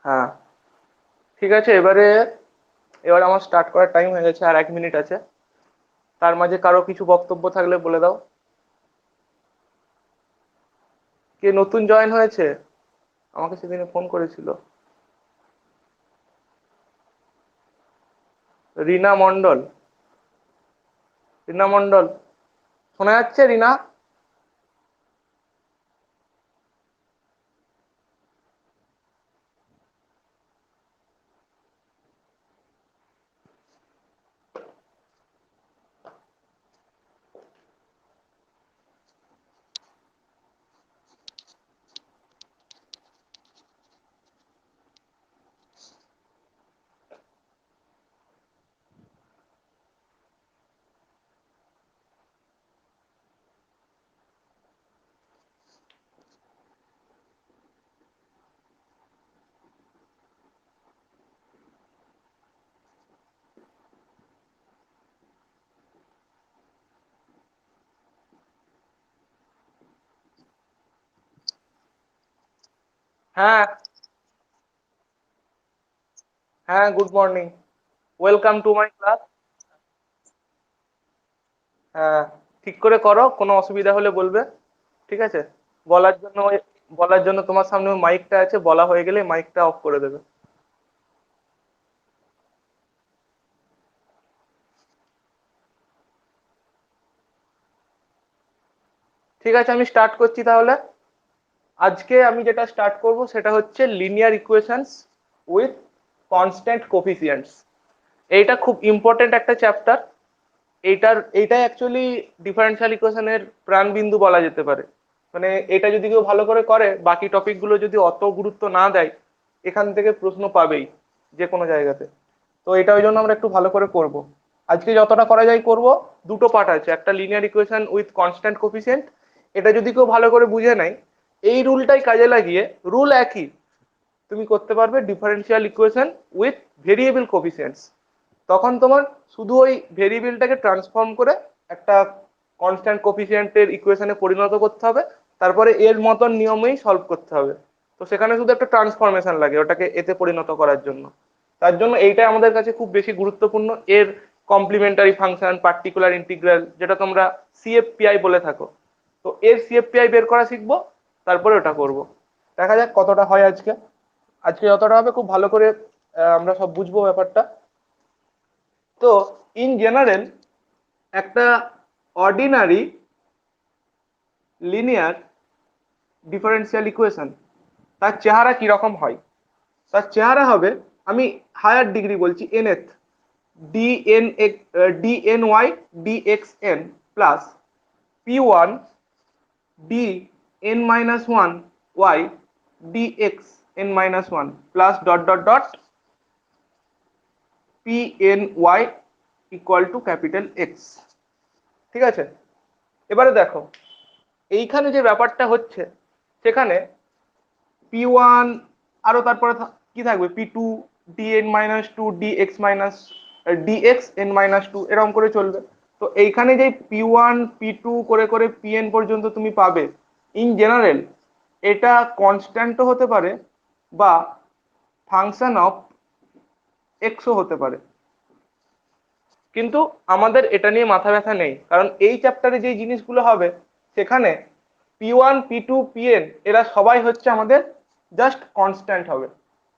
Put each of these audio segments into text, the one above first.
হ্যাঁ, ঠিক আছে। এবার আমার স্টার্ট করার টাইম হয়ে গেছে, আর 1 মিনিট আছে। তার মাঝে কারো কিছু বক্তব্য থাকলে বলে দাও। কে নতুন জয়েন হয়েছে? আমাকে সেদিনে ফোন করেছিল। রিনা মন্ডল। রিনা মন্ডল, শোনা যাচ্ছে রিনা? হ্যাঁ। হ্যাঁ, good morning. Welcome to my class. হ্যাঁ, ঠিক করে করো, কোনো অসুবিধা হলে বলবে। ঠিক আছে। বলার জন্য বলার জন্য তোমার সামনে মাইকটা আছে, বলা হয়ে গেলে মাইকটা অফ করে দেবে। ঠিক আছে, আমি স্টার্ট করছি তাহলে। আজকে আমি যেটা স্টার্ট করব সেটা হচ্ছে linear equations with constant coefficients. এইটা খুব ইম্পর্টেন্ট একটা চ্যাপ্টার। এইটাই অ্যাকচুয়ালি ডিফারেনশিয়াল ইকুয়েশনের প্রাণবিন্দু বলা যেতে পারে। মানে এটা যদি কেউ ভালো করে করে, বাকি টপিকগুলো যদি অত গুরুত্ব না দেয়, এখান থেকে প্রশ্ন পাবেই যে কোনো জায়গাতে। তো এটা ওই জন্য আমরা একটু ভালো করে করব। আজকে যতটা করা যায় করব। দুটো পার্ট আছে, একটা linear equation with constant coefficient. এটা যদি কেউ ভালো করে বুঝে নেয়, এই রুলটাই কাজে লাগিয়ে, রুল একই, তুমি করতে পারবে differential equation with variable coefficients. তখন তোমার শুধু ওই ভেরিয়েবলটাকে ট্রান্সফর্ম করে একটা কনস্ট্যান্ট কোফিসিয়েন্টের ইকুয়েশনে পরিণত করতে হবে। তারপরে এর মতন নিয়মেই সলভ করতে হবে। তো সেখানে শুধু একটা ট্রান্সফরমেশন লাগে ওটাকে এতে পরিণত করার জন্য। তার জন্য এইটাই আমাদের কাছে খুব বেশি গুরুত্বপূর্ণ। এর কমপ্লিমেন্টারি ফাংশন, পার্টিকুলার ইন্টিগ্রাল, যেটা তোমরা সিএফপিআই বলে থাকো, তো এর সিএফপিআই বের করা শিখবো। তারপরে ওটা করব। দেখা যাক কতটা হয় আজকে। আজকে যতটা হবে খুব ভালো করে আমরা সব বুঝবো ব্যাপারটা। তো ইন জেনারেল, একটা অর্ডিনারি লিনিয়ার ডিফারেন্সিয়াল ইকুয়েশন, তার চেহারা কিরকম হয়? তার চেহারা হবে, আমি হায়ার ডিগ্রি বলছি, nth, dn dny dxn plus p1 dn minus 1 y dx n minus 1 plus dot dot dot pny equal to capital x. ঠিক আছে। এবারে দেখো, এইখানে যে ব্যাপারটা হচ্ছে, সেখানে p1, আরো তারপরে কি থাকবে, p2 dn-2 dx n-2, এরকম করে চলবে। তো এইখানে যে p1 p2 করে করে pn পর্যন্ত তুমি পাবে, ইন জেনারেল এটা কনস্ট্যান্টও হতে পারে বা ফাংশন অফ এক্সও হতে পারে। কিন্তু আমাদের এটা নিয়ে মাথা ব্যথা নেই, কারণ এই চ্যাপ্টারে যে জিনিসগুলো হবে, সেখানে p1 p2 pn এরা সবাই হচ্ছে আমাদের জাস্ট কনস্ট্যান্ট হবে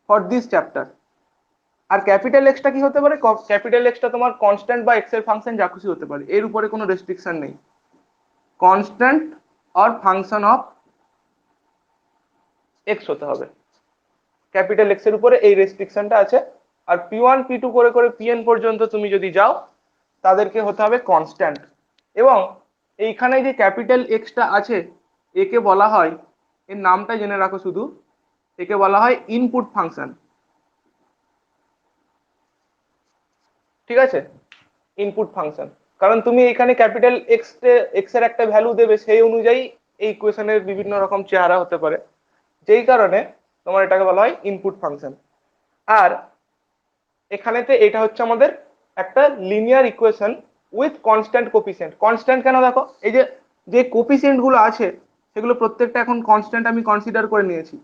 ফর দিস চ্যাপ্টার। আর ক্যাপিটাল এক্সটা কি হতে পারে? ক্যাপিটাল এক্সটা তোমার কনস্ট্যান্ট বা এক্স এর ফাংশন যা খুশি হতে পারে, এর উপরে কোনো রেস্ট্রিকশন নেই। কনস্ট্যান্ট আর ফাংশন অফ এক্স হতে হবে, ক্যাপিটাল এক্স এর উপরে এই রেস্ট্রিকশনটা আছে। আর p1 p2 করে করে pn পর্যন্ত তুমি যদি যাও, তাদেরকে হতে হবে কনস্ট্যান্ট। এবং এইখানে যে ক্যাপিটাল এক্সটা আছে, একে বলা হয়, এর নামটা জেনে রাখো শুধু, একে বলা হয় ইনপুট ফাংশন। ঠিক আছে, ইনপুট ফাংশন। কারণ তুমি এখানে ক্যাপিটাল এক্স এর একটা ভ্যালু দেবে, সেই অনুযায়ী এই ইকুয়েশনের বিভিন্ন রকম চেহারা হতে পারে, যেই কারণে তোমার এটাকে বলা হয় ইনপুট ফাংশন। আর এখানেতে এটা হচ্ছে আমাদের একটা linear equation with constant coefficient. Constant কেন? দেখো, এই যে যে কোফিসিয়েন্ট গুলো আছে, সেগুলো প্রত্যেকটা এখন কনস্ট্যান্ট আমি কনসিডার করে নিয়েছি।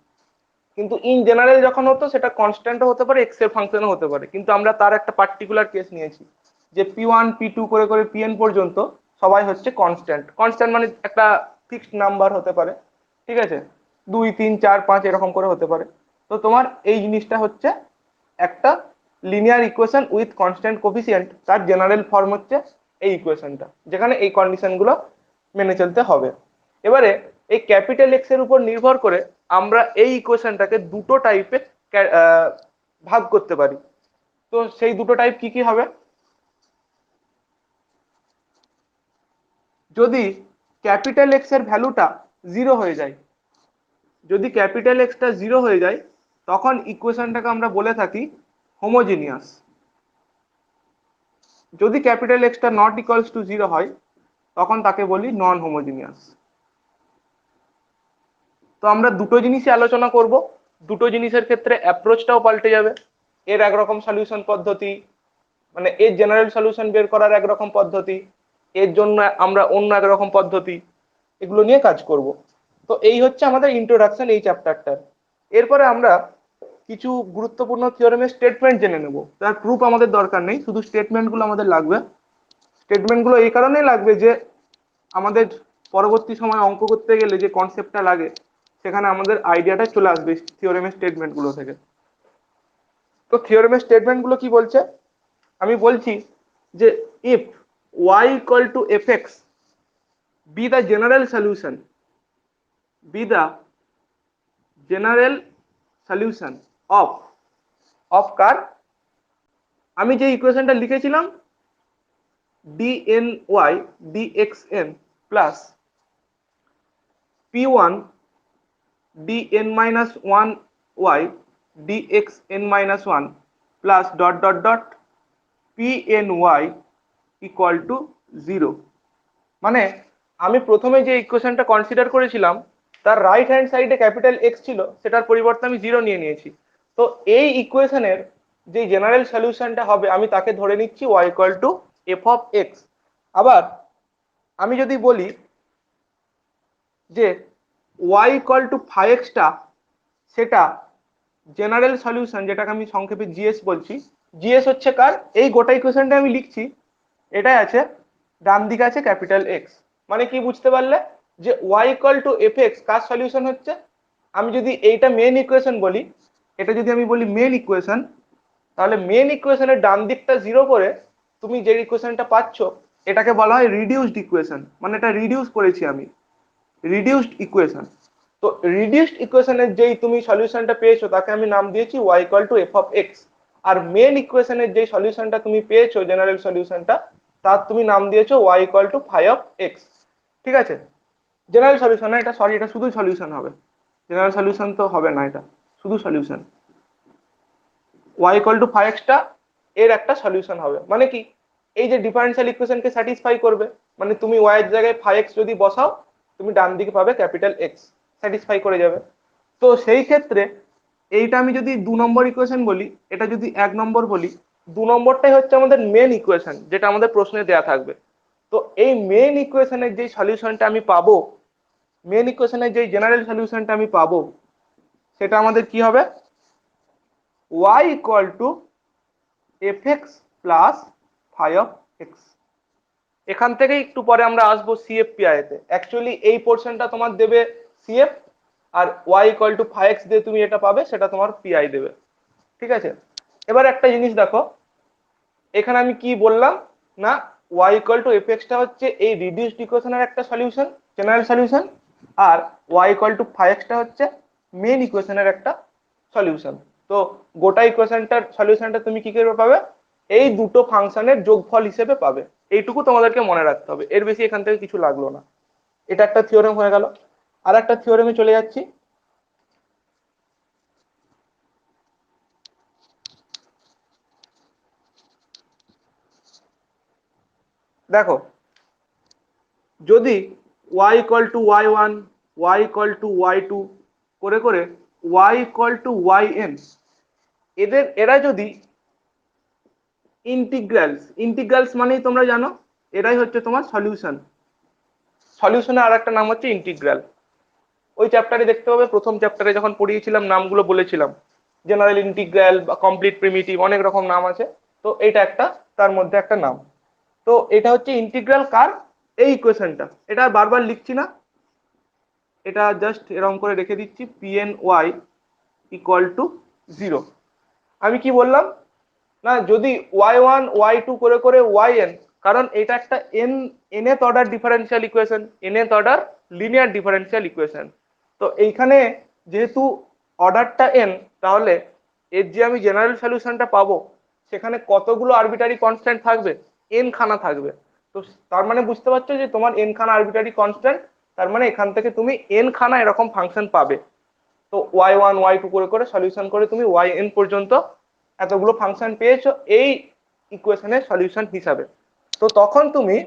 কিন্তু ইন জেনারেল যখন হতো সেটা কনস্ট্যান্টও হতে পারে, এক্স এর ফাংশনও হতে পারে, কিন্তু আমরা তার একটা পার্টিকুলার কেস নিয়েছি যে p1 p2 করে করে pn পর্যন্ত সবাই হচ্ছে কনস্ট্যান্ট। কনস্ট্যান্ট মানে একটা ফিক্সড নাম্বার হতে পারে, ঠিক আছে, 2 3 4 5 এরকম করে হতে পারে। তো তোমার এই জিনিসটা হচ্ছে একটা linear equation with constant coefficient, তার জেনারেল ফর্ম হচ্ছে এই ইকুয়েশনটা, যেখানে এই কন্ডিশনগুলো মেনে চলতে হবে। এবারে এই ক্যাপিটাল এক্স এর উপর নির্ভর করে আমরা এই ইকুয়েশনটাকে দুটো টাইপে ভাগ করতে পারি। তো সেই দুটো টাইপ কি কি হবে? যদি ক্যাপিটাল এক্স এর ভ্যালুটা 0 হয়ে যায়, যদি ক্যাপিটাল এক্সটা 0 হয়ে যায়, তখন ইকুয়েশনটাকে আমরা বলে থাকি হোমোজিনিয়াস। যদি capital extra not equals to 0 হয়, তখন তাকে বলি নন হোমোজিনিয়াস। তো আমরা দুটো জিনিসই আলোচনা করব। দুটো জিনিসের ক্ষেত্রে অ্যাপ্রোচটাও পাল্টে যাবে। এর একরকম সলিউশন পদ্ধতি, মানে এর জেনারেল সলিউশন বের করার একরকম পদ্ধতি, এর জন্য আমরা অন্য একরকম পদ্ধতি, এগুলো নিয়ে কাজ করব। তো এই হচ্ছে আমাদের ইন্ট্রোডাকশন এই চ্যাপ্টারটার। এরপরে আমরা কিছু গুরুত্বপূর্ণ থিওরেমের স্টেটমেন্ট জেনে নেব। তার প্রুফ আমাদের দরকার নেই, শুধু স্টেটমেন্টগুলো আমাদের লাগবে। স্টেটমেন্টগুলো এই কারণেই লাগবে যে আমাদের পরবর্তী সময় অঙ্ক করতে গেলে যে কনসেপ্টটা লাগে, সেখানে আমাদের আইডিয়াটা চলে আসবে থিওরেমের স্টেটমেন্টগুলো থেকে। তো থিওরেমের স্টেটমেন্টগুলো কি বলছে আমি বলছি যে if y equal to fx be the general solution, be the general solution of কার, আমি যে ইকুয়েশনটা লিখেছিলাম dny dxn plus p1 dn minus 1y dxn minus 1 plus dot dot dot pny equal to 0। মানে আমি প্রথমে যে ইকুয়েশনটা কনসিডার করেছিলাম তার right hand সাইডে ক্যাপিটাল এক্স ছিল, সেটার পরিবর্তে আমি 0 নিয়ে নিয়েছি। তো এই ইকুয়েশনের যে জেনারেল সলিউশনটা হবে আমি তাকে ধরে নিচ্ছি y equal to F of x. আবার আমি যদি বলি যে y ইকুয়াল টু 5x টা সেটা জেনারেল সলিউশন, যেটাকে আমি সংক্ষেপে জিএস বলছি, জিএস হচ্ছে কার, এই গোটা ইকুয়েশনটা আমি লিখছি, এটাই আছে ডান দিকে আছে ক্যাপিটাল এক্স। মানে কি বুঝতে পারলে যে y equal to F x car solution হচ্ছে? আমি যদি এইটা মেন ইকুয়েশন বলি, এটা যদি আমি বলি মেন ইকুয়েশন, তাহলে মেন ইকুয়েশনের ডান দিকটা 0 করে তুমি যে ইকুয়েশনটা পাচ্ছ এটাকে বলা হয় রিডিউসড ইকুয়েশন। মানে এটা রিডিউস করেছি আমি, রিডিউসড ইকুয়েশন। তো রিডিউসড ইকুয়েশনের যেই তুমি সলিউশনটা পেয়েছো তাকে আমি নাম দিয়েছি y equal to F of x. আর মেন ইকুয়েশনের যেই সলিউশনটা তুমি পেয়েছো জেনারেল সলিউশনটা, তার তুমি নাম দিয়েছো y equal to phi of x. ঠিক আছে, জেনারেল সলিউশন না এটা, সরি, এটা শুধু সলিউশন হবে, জেনারেল সলিউশন তো হবে না, এটা শুধু solution. y equal to phi এক্সটা এর একটা সলিউশন হবে। মানে কি, এই যে ডিফারেন্সিয়াল ইকুয়েশনকে স্যাটিসফাই করবে, মানে তুমি y এর জায়গায় ফাই এক্স যদি বসাও তুমি ডান দিকে পাবে ক্যাপিটাল এক্স, স্যাটিসফাই করে যাবে। তো সেই ক্ষেত্রে এইটা আমি যদি 2 নম্বর ইকুয়েশন বলি, এটা যদি 1 নম্বর বলি, 2 নম্বরটাই হচ্ছে আমাদের মেন ইকুয়েশন যেটা আমাদের প্রশ্নে দেয়া থাকবে। তো এই মেন ইকুয়েশনের যে সলিউশনটা আমি পাবো, মেন ইকুয়েশনের যে জেনারেল সলিউশনটা আমি পাবো, সেটা আমাদের কি হবে, y equal to F x plus phi of x. এখান থেকে একটু পরে আমরা আসবো সিএফপিআই তে। অ্যাকচুয়ালি এই পোর্শনটা তোমার দেবে সিএফ, আর y equal to phi x দিয়ে তুমি এটা পাবে, সেটা তোমার পিআই দেবে। ঠিক আছে, এবার একটা জিনিস দেখো, এখানে আমি কি বললাম না, y ইকুয়াল টু এফ এক্সটা হচ্ছে এই রিডিউসড ইকুয়েশনের একটা সলিউশন, জেনারেল সলিউশন, আর y ইকুয়াল টু ফাই এক্সটা হচ্ছে মেন ইকুয়েশনের একটা সলিউশন। তো গোটা ইকুয়েশনটার সলিউশনটা তুমি কি করে পাবে, এই দুটো ফাংশনের যোগফল হিসেবে পাবে। এইটুকু তোমাদেরকে মনে রাখতে হবে, এর বেশি এখান থেকে কিছু লাগলো না। এটা একটা থিওরেম হয়ে গেল। আর একটা থিওরেমে চলে যাচ্ছি। দেখো, যদি y equal two y1, y equal two y2 করে করে y ইকুয়াল টু yn, এরা যদি ইন্টিগ্রালস মানেই তোমরা জানো এরাই হচ্ছে তোমার সলিউশন। সলিউশনের আর একটা নাম হচ্ছে ইন্টিগ্রাল। ওই চ্যাপ্টারে দেখতে পাবে, প্রথম চ্যাপ্টারে যখন পড়িয়েছিলাম নামগুলো বলেছিলাম, জেনারেল ইন্টিগ্রাল বা কমপ্লিট প্রিমিটিভ, অনেক রকম নাম আছে। তো এটা একটা তার মধ্যে একটা নাম। তো এটা হচ্ছে ইন্টিগ্রাল কার, এই ইকুয়েশনটা। এটা আর বারবার লিখছি না, এটা জাস্ট এরকম করে রেখে দিচ্ছি, pn y ইকুয়াল টু 0। আমি কি বললাম না, যদি y1 y2 করে করে yn, কারণ এটা একটা nth order differential equation, nth order linear differential equation. তো এইখানে যেহেতু অর্ডারটা n, তাহলে এর যে আমি জেনারেল সলিউশনটা পাবো সেখানে কতগুলো আরবিটারি কনস্ট্যান্ট থাকবে, n খানা থাকবে। তো তার মানে বুঝতে পারছো যে তোমার n খানা আরবিটারি কনস্ট্যান্ট, তার মানে এখান থেকে তুমি n খানা এরকম ফাংশন পাবে। তো y1 y2 করে করে সলিউশন করে তুমি yn পর্যন্ত এতগুলো ফাংশন পেয়েছো এই ইকুয়েশনের সলিউশন হিসাবে। তো তখন তুমি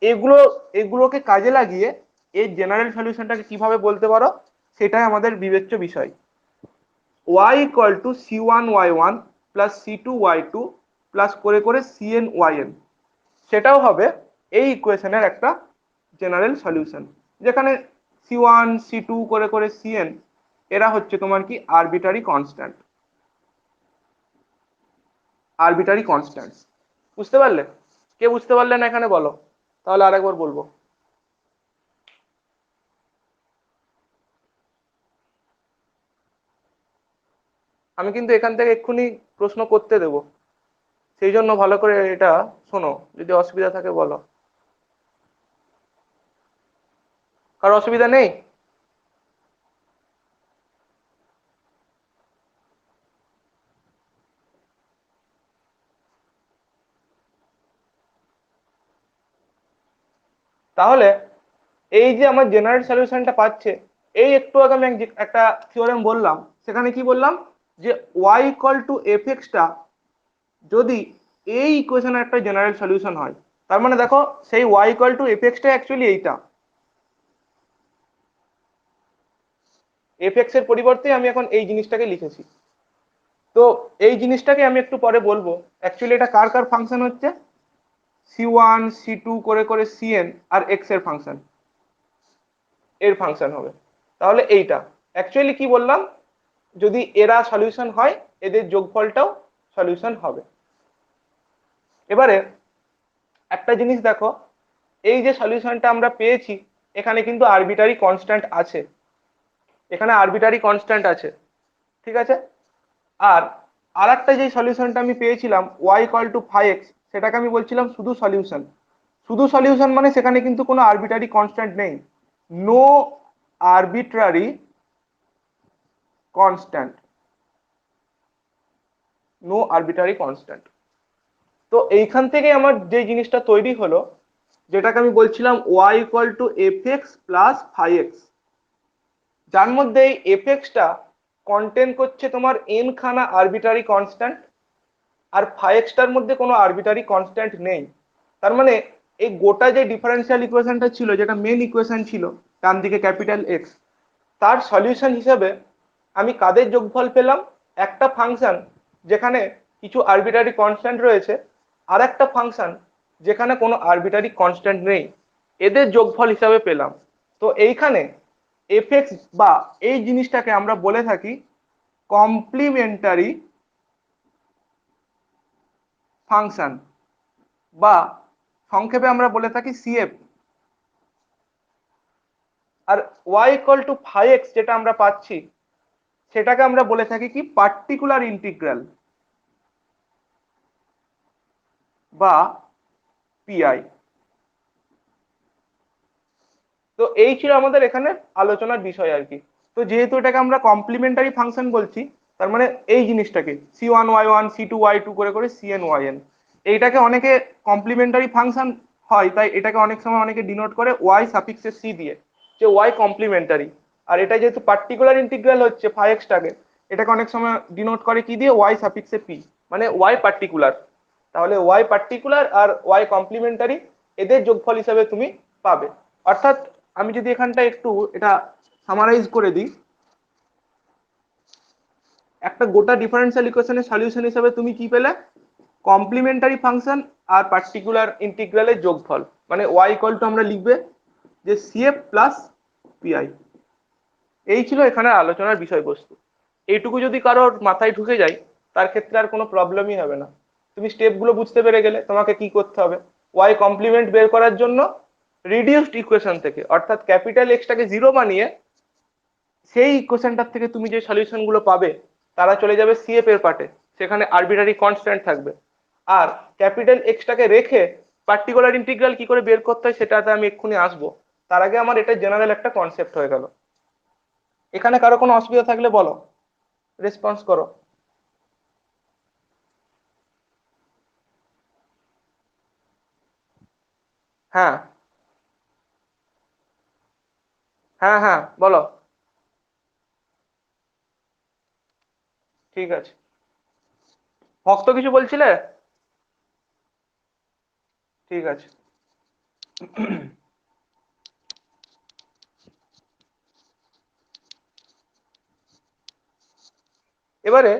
এগুলো এগুলোকে কাজে লাগিয়ে এই জেনারেল সলিউশনটাকে কিভাবে বলতে পারো, সেটাই আমাদের বিবেচ্য বিষয়। y equal to c1 y1 plus c2 y2 plus করে করে cn yn, সেটাও হবে এই ইকুয়েশনের একটা জেনারেল সলিউশন, যেখানে c1 c2 করে করে cn এরা হচ্ছে তোমার কি আরবিটারি কনস্ট্যান্ট, আরবিটারি কনস্ট্যান্টস। বুঝতে পারলে? কে বুঝতে পারলে না এখানে বলো, তাহলে আরেকবার বলবো। আমি কিন্তু এখান থেকে এক্ষুনি প্রশ্ন করতে দেবো, সেই জন্য ভালো করে এটা শোনো, যদি অসুবিধা থাকে বলো। কারো অসুবিধা নেই? তাহলে এই যে আমার জেনারেল সলিউশনটা পাচ্ছে, এই একটু আগে আমি একটা থিওরেম বললাম, সেখানে কি বললাম যে y equal to f extra যদি এই ইকুয়েশনের একটা জেনারেল সলিউশন হয়, তার মানে দেখো সেই y equal to f extra actually এইটা, এফ এক্স এর পরিবর্তে আমি এখন এই জিনিসটাকে লিখেছি। তো এই জিনিসটাকে আমি একটু পরে বলবো অ্যাকচুয়ালি এটা কার কার ফাংশন হচ্ছে, c1 c2 করে করে cn আর x এর ফাংশন, এর ফাংশন হবে। তাহলে এইটা অ্যাকচুয়ালি কি বললাম, যদি এরা সলিউশন হয় এদের যোগফলটাও সলিউশন হবে। এবারে একটা জিনিস দেখো, এই যে সলিউশনটা আমরা পেয়েছি এখানে কিন্তু আরবিটারি কনস্ট্যান্ট আছে, এখানে আরবিটারি কনস্ট্যান্ট আছে, ঠিক আছে। আর আরেকটা যে সলিউশনটা আমি পেয়েছিলাম y ইকুয়াল টু 5x, সেটাকে আমি বলছিলাম শুধু সলিউশন। শুধু সলিউশন মানে সেখানে কিন্তু কোনো আরবিটারি কনস্ট্যান্ট নেই, no arbitrary constant, no arbitrary constant. তো এইখান থেকে আমার যে জিনিসটা তৈরি হলো, যেটাকে আমি বলছিলাম y equal to F x plus 5x, যার মধ্যে এই এফ এক্সটা কন্টেন করছে তোমার n খানা আরবিট্রারি কনস্ট্যান্ট, আর 5xটার মধ্যে কোনো আরবিট্রারি কনস্ট্যান্ট নেই। তার মানে এই গোটা যে ডিফারেন্সিয়াল ইকুয়েশনটা ছিল, যেটা মেন ইকুয়েশন ছিল ডান দিকে ক্যাপিটাল এক্স, তার সলিউশন হিসেবে আমি কাদের যোগফল পেলাম, একটা ফাংশন যেখানে কিছু আরবিট্রারি কনস্ট্যান্ট রয়েছে, আর একটা ফাংশন যেখানে কোনো আরবিট্রারি কনস্ট্যান্ট নেই, এদের যোগফল হিসাবে পেলাম। তো এইখানে এফ এক্স বা এই জিনিসটাকে আমরা বলে থাকি কমপ্লিমেন্টারি ফাংশন, বা সংক্ষেপে আমরা বলে থাকি সিএফ। আর y ইকুয়াল টু 5x যেটা আমরা পাচ্ছি সেটাকে আমরা বলে থাকি কি পার্টিকুলার ইন্টিগ্রাল বা পিআই। তো এই ছিল আমাদের এখানে আলোচনার বিষয় আর কি। তো যেহেতু এটাকে আমরা কমপ্লিমেন্টারি ফাংশন বলছি, তার মানে এই জিনিসটাকে c1y1 c2y2 করে করে cnyn, এইটাকে অনেকে কমপ্লিমেন্টারি ফাংশন হয় তাই এটাকে অনেক সময় অনেকে ডিনোট করে y সাফিক্সে c দিয়ে, যে y কমপ্লিমেন্টারি। আর এটা যেহেতু পার্টিকুলার ইন্টিগ্রাল হচ্ছে 5x টাকে, এটাকে অনেক সময় ডিনোট করে কি দিয়ে, y সাফিক্সে p, মানে y পার্টিকুলার। তাহলে y পার্টিকুলার আর y কমপ্লিমেন্টারি, এদের যোগফল হিসাবে তুমি পাবে। অর্থাৎ আমি যদি এখানটা একটু এটা সামারাইজ করে দিই, একটা গোটা ডিফারেন্সিয়াল ইকুয়েশনের সলিউশন হিসেবে তুমি কি পেলে, কমপ্লিমেন্টারি ফাংশন আর পার্টিকুলার ইন্টিগ্রালের যোগফল, মানে y ইকুয়াল টু আমরা লিখবে যে সিএফ প্লাস পিআই। এই ছিল এখানে আলোচনার বিষয়বস্তু। এইটুকু যদি কারোর মাথায় ঢুকে যায় তার ক্ষেত্রে আর কোনো প্রবলেমই হবে না। তুমি স্টেপগুলো বুঝতে পেরে গেলে তোমাকে কি করতে হবে। ওয়াই কমপ্লিমেন্ট বের করার জন্য রিডিউসড ইকুয়েশন থেকে অর্থাৎ ক্যাপিটাল এক্সটাকে জিরো বানিয়ে সেই ইকুয়েশনটার থেকে তুমি যে সলিউশন গুলো পাবে তারা চলে যাবে সিএফ এর পার্টে, সেখানে আরবিটারি কনস্ট্যান্ট থাকবে। আর ক্যাপিটাল এক্সটাকে রেখে পার্টিকুলার ইন্টিগ্রাল কি করে বের করতে হয় সেটাতে আমি এক্ষুনি আসবো। তার আগে আমার এটা জেনারেল একটা কনসেপ্ট হয়ে গেল। এখানে কারো কোনো অসুবিধা থাকলে বলো, রেসপন্স করো। হ্যাঁ হ্যাঁ হ্যাঁ বলো। ঠিক আছে, ভক্ত কিছু বলছিলে? ঠিক আছে। এবারে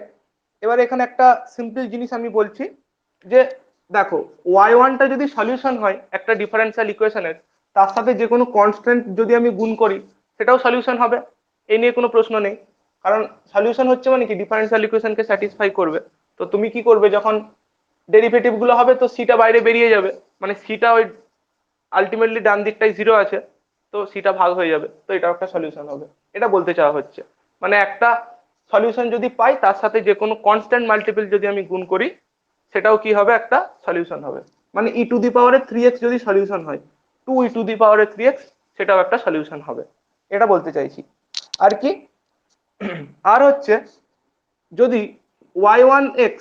এবারে এখানে একটা সিম্পল জিনিস আমি বলছি যে দেখো, ওয়াই ওয়ানটা যদি সলিউশন হয় একটা ডিফারেন্সিয়াল ইকুয়েশনের, তার সাথে যে কোনো কনস্ট্যান্ট যদি আমি গুণ করি সেটাও সলিউশন হবে। এই নিয়ে কোনো প্রশ্ন নেই। কারণ সলিউশন হচ্ছে মানে কি ডিফারেন্সিয়াল ইকুয়েশনকে স্যাটিসফাই করবে। তো তুমি কি করবে যখন ডেরিভেটিভ গুলো হবে তো সিটা বাইরে বেরিয়ে যাবে, মানে সিটা ওই আলটিমেটলি ডান দিকটাই জিরো আছে, তো সিটা ভাগ হয়ে যাবে, তো এটাও একটা সলিউশন হবে। এটা বলতে চাওয়া হচ্ছে মানে একটা সলিউশন যদি পাই তার সাথে যে কোনো কনস্ট্যান্ট মাল্টিপল যদি আমি গুণ করি সেটাও কি হবে, একটা সলিউশন হবে। মানে ই টু দি পাওয়ারের 3x যদি সলিউশন হয়, 2e⁻³ সেটাও একটা সলিউশন হবে। এটা বলতে চাইছি। আর কি, আর হচ্ছে যদি y1x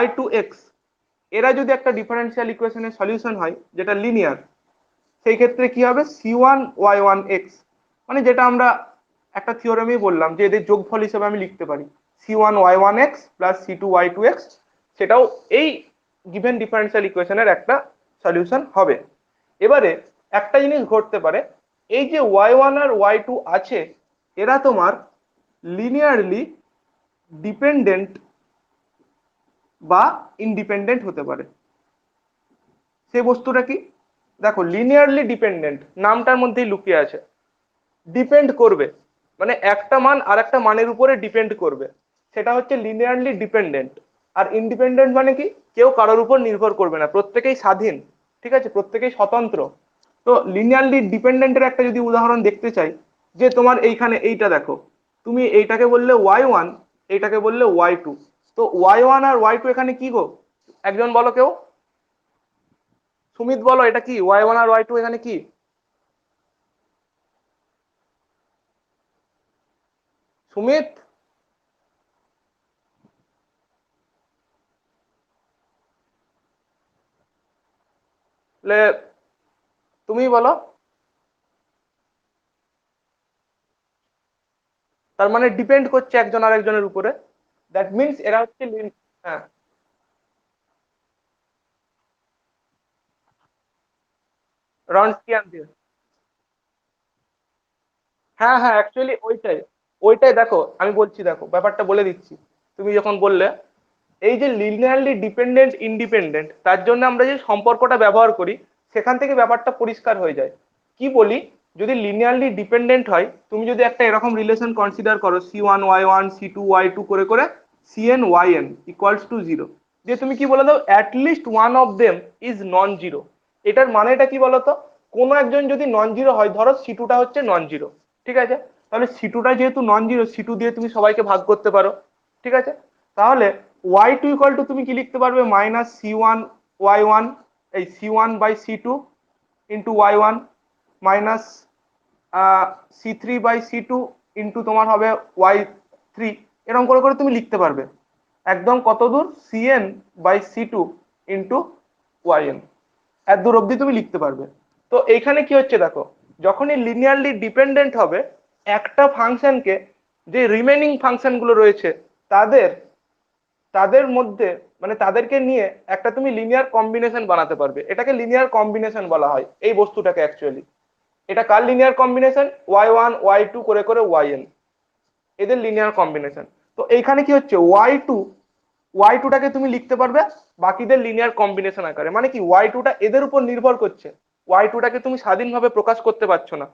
y2x এরা যদি একটা ডিফারেন্সিয়াল ইকুয়েশনের সলিউশন হয় যেটা লিনিয়ার, সেই ক্ষেত্রে কি হবে c1y1x, মানে যেটা আমরা একটা থিওরেমেই বললাম যে এদের যোগফল হিসেবে আমি লিখতে পারি c1y1x প্লাস c2y2x, সেটাও এই গিভেন ডিফারেন্সিয়াল ইকুয়েশনের একটা সলিউশন হবে। এবারে একটা জিনিস ঘটতে পারে, এই যে y1 আর y2 আছে এরা তোমার লিনিয়ারলি ডিপেন্ডেন্ট বা ইন্ডিপেন্ডেন্ট হতে পারে। সেই বস্তুটা কি, দেখো লিনিয়ারলি ডিপেন্ডেন্ট নামটার মধ্যেই লুকিয়ে আছে। ডিপেন্ড করবে মানে একটা মান আর একটা মানের উপরে ডিপেন্ড করবে, সেটা হচ্ছে লিনিয়ারলি ডিপেন্ডেন্ট। আর ইন্ডিপেন্ডেন্ট মানে কি, কেউ কারোর উপর নির্ভর করবে না, প্রত্যেকেই স্বাধীন, ঠিক আছে, প্রত্যেকেই স্বতন্ত্র। তো লিনিয়ারলি ডিপেন্ডেন্টের একটা যদি উদাহরণ দেখতে চাই, যে তোমার এইখানে এইটা দেখো, তুমি এইটাকে বললে y1, এইটাকে বললে y2, তো y1 আর y2 এখানে কি গো, একজন বলো কেউ, সুমিত বলো এটা কি, y1 আর y2 এখানে কি? সুমিত, লে তুমি বলো। তার মানে ডিপেন্ড করছে একজন আরেকজনের উপরে, দ্যাট মিনস এরা হচ্ছে হ্যাঁ রনস্কিয়ান দিয়ে। হ্যাঁ হ্যাঁ অ্যাকচুয়ালি ওইটাই, ওইটাই দেখো আমি বলছি, দেখো ব্যাপারটা বলে দিচ্ছি। তুমি যখন বললে এই যে লিনিয়ারলি ডিপেন্ডেন্ট ইন্ডিপেন্ডেন্ট, তার জন্য আমরা যে সম্পর্কটা ব্যবহার করি সেখান থেকে ব্যাপারটা পরিষ্কার হয়ে যায়। কি বলি, যদি লিনিয়ারলি ডিপেন্ডেন্ট হয়, তুমি যদি একটা এরকম রিলেশন কনসিডার করো c1y1 c2y2 করে করে cn yn equals to zero, যে তুমি কি বলে দাও at least one of them is non zero. এটার মানেটা কি বলতো, কোনো একজন যদি নন জিরো হয়, ধরো c2টা হচ্ছে নন জিরো, ঠিক আছে, তাহলে c2টা যেহেতু নন জিরো, c2 দিয়ে তুমি সবাইকে ভাগ করতে পারো, ঠিক আছে। তাহলে y2 ইকুয়াল টু তুমি কি লিখতে পারবে মাইনাস c1y1, এই c1/c2 into y1 minus c3/c2 into তোমার হবে y3, এরকম করে করে তুমি লিখতে পারবে একদম কত দূর cn/c2 ইন্টু yn, এত দূর অবধি তুমি লিখতে পারবে। তো এইখানে কি হচ্ছে দেখো, যখনই লিনিয়ারলি ডিপেন্ডেন্ট হবে একটা ফাংশনকে, যে রিমেনিং ফাংশন গুলো রয়েছে তাদের তাদের মধ্যে মানে তাদেরকে নিয়ে একটা তুমি লিনিয়ার কম্বিনেশন বানাতে পারবে, এটাকে লিনিয়ার কম্বিনেশন বলা হয় এই বস্তুটাকে অ্যাকচুয়ালি। এটা কার লিনিয়ার কম্বিনেশন, y1 y2 করে করে yn, এদের লিনিয়ার কম্বিনেশন। তো এইখানে কি হচ্ছে y2টাকে তুমি লিখতে পারবে বাকিদের লিনিয়ার কম্বিনেশন আকারে, মানে কি y2টা এদের উপর নির্ভর করছে, y2টাকে তুমি স্বাধীনভাবে প্রকাশ করতে পারছো না।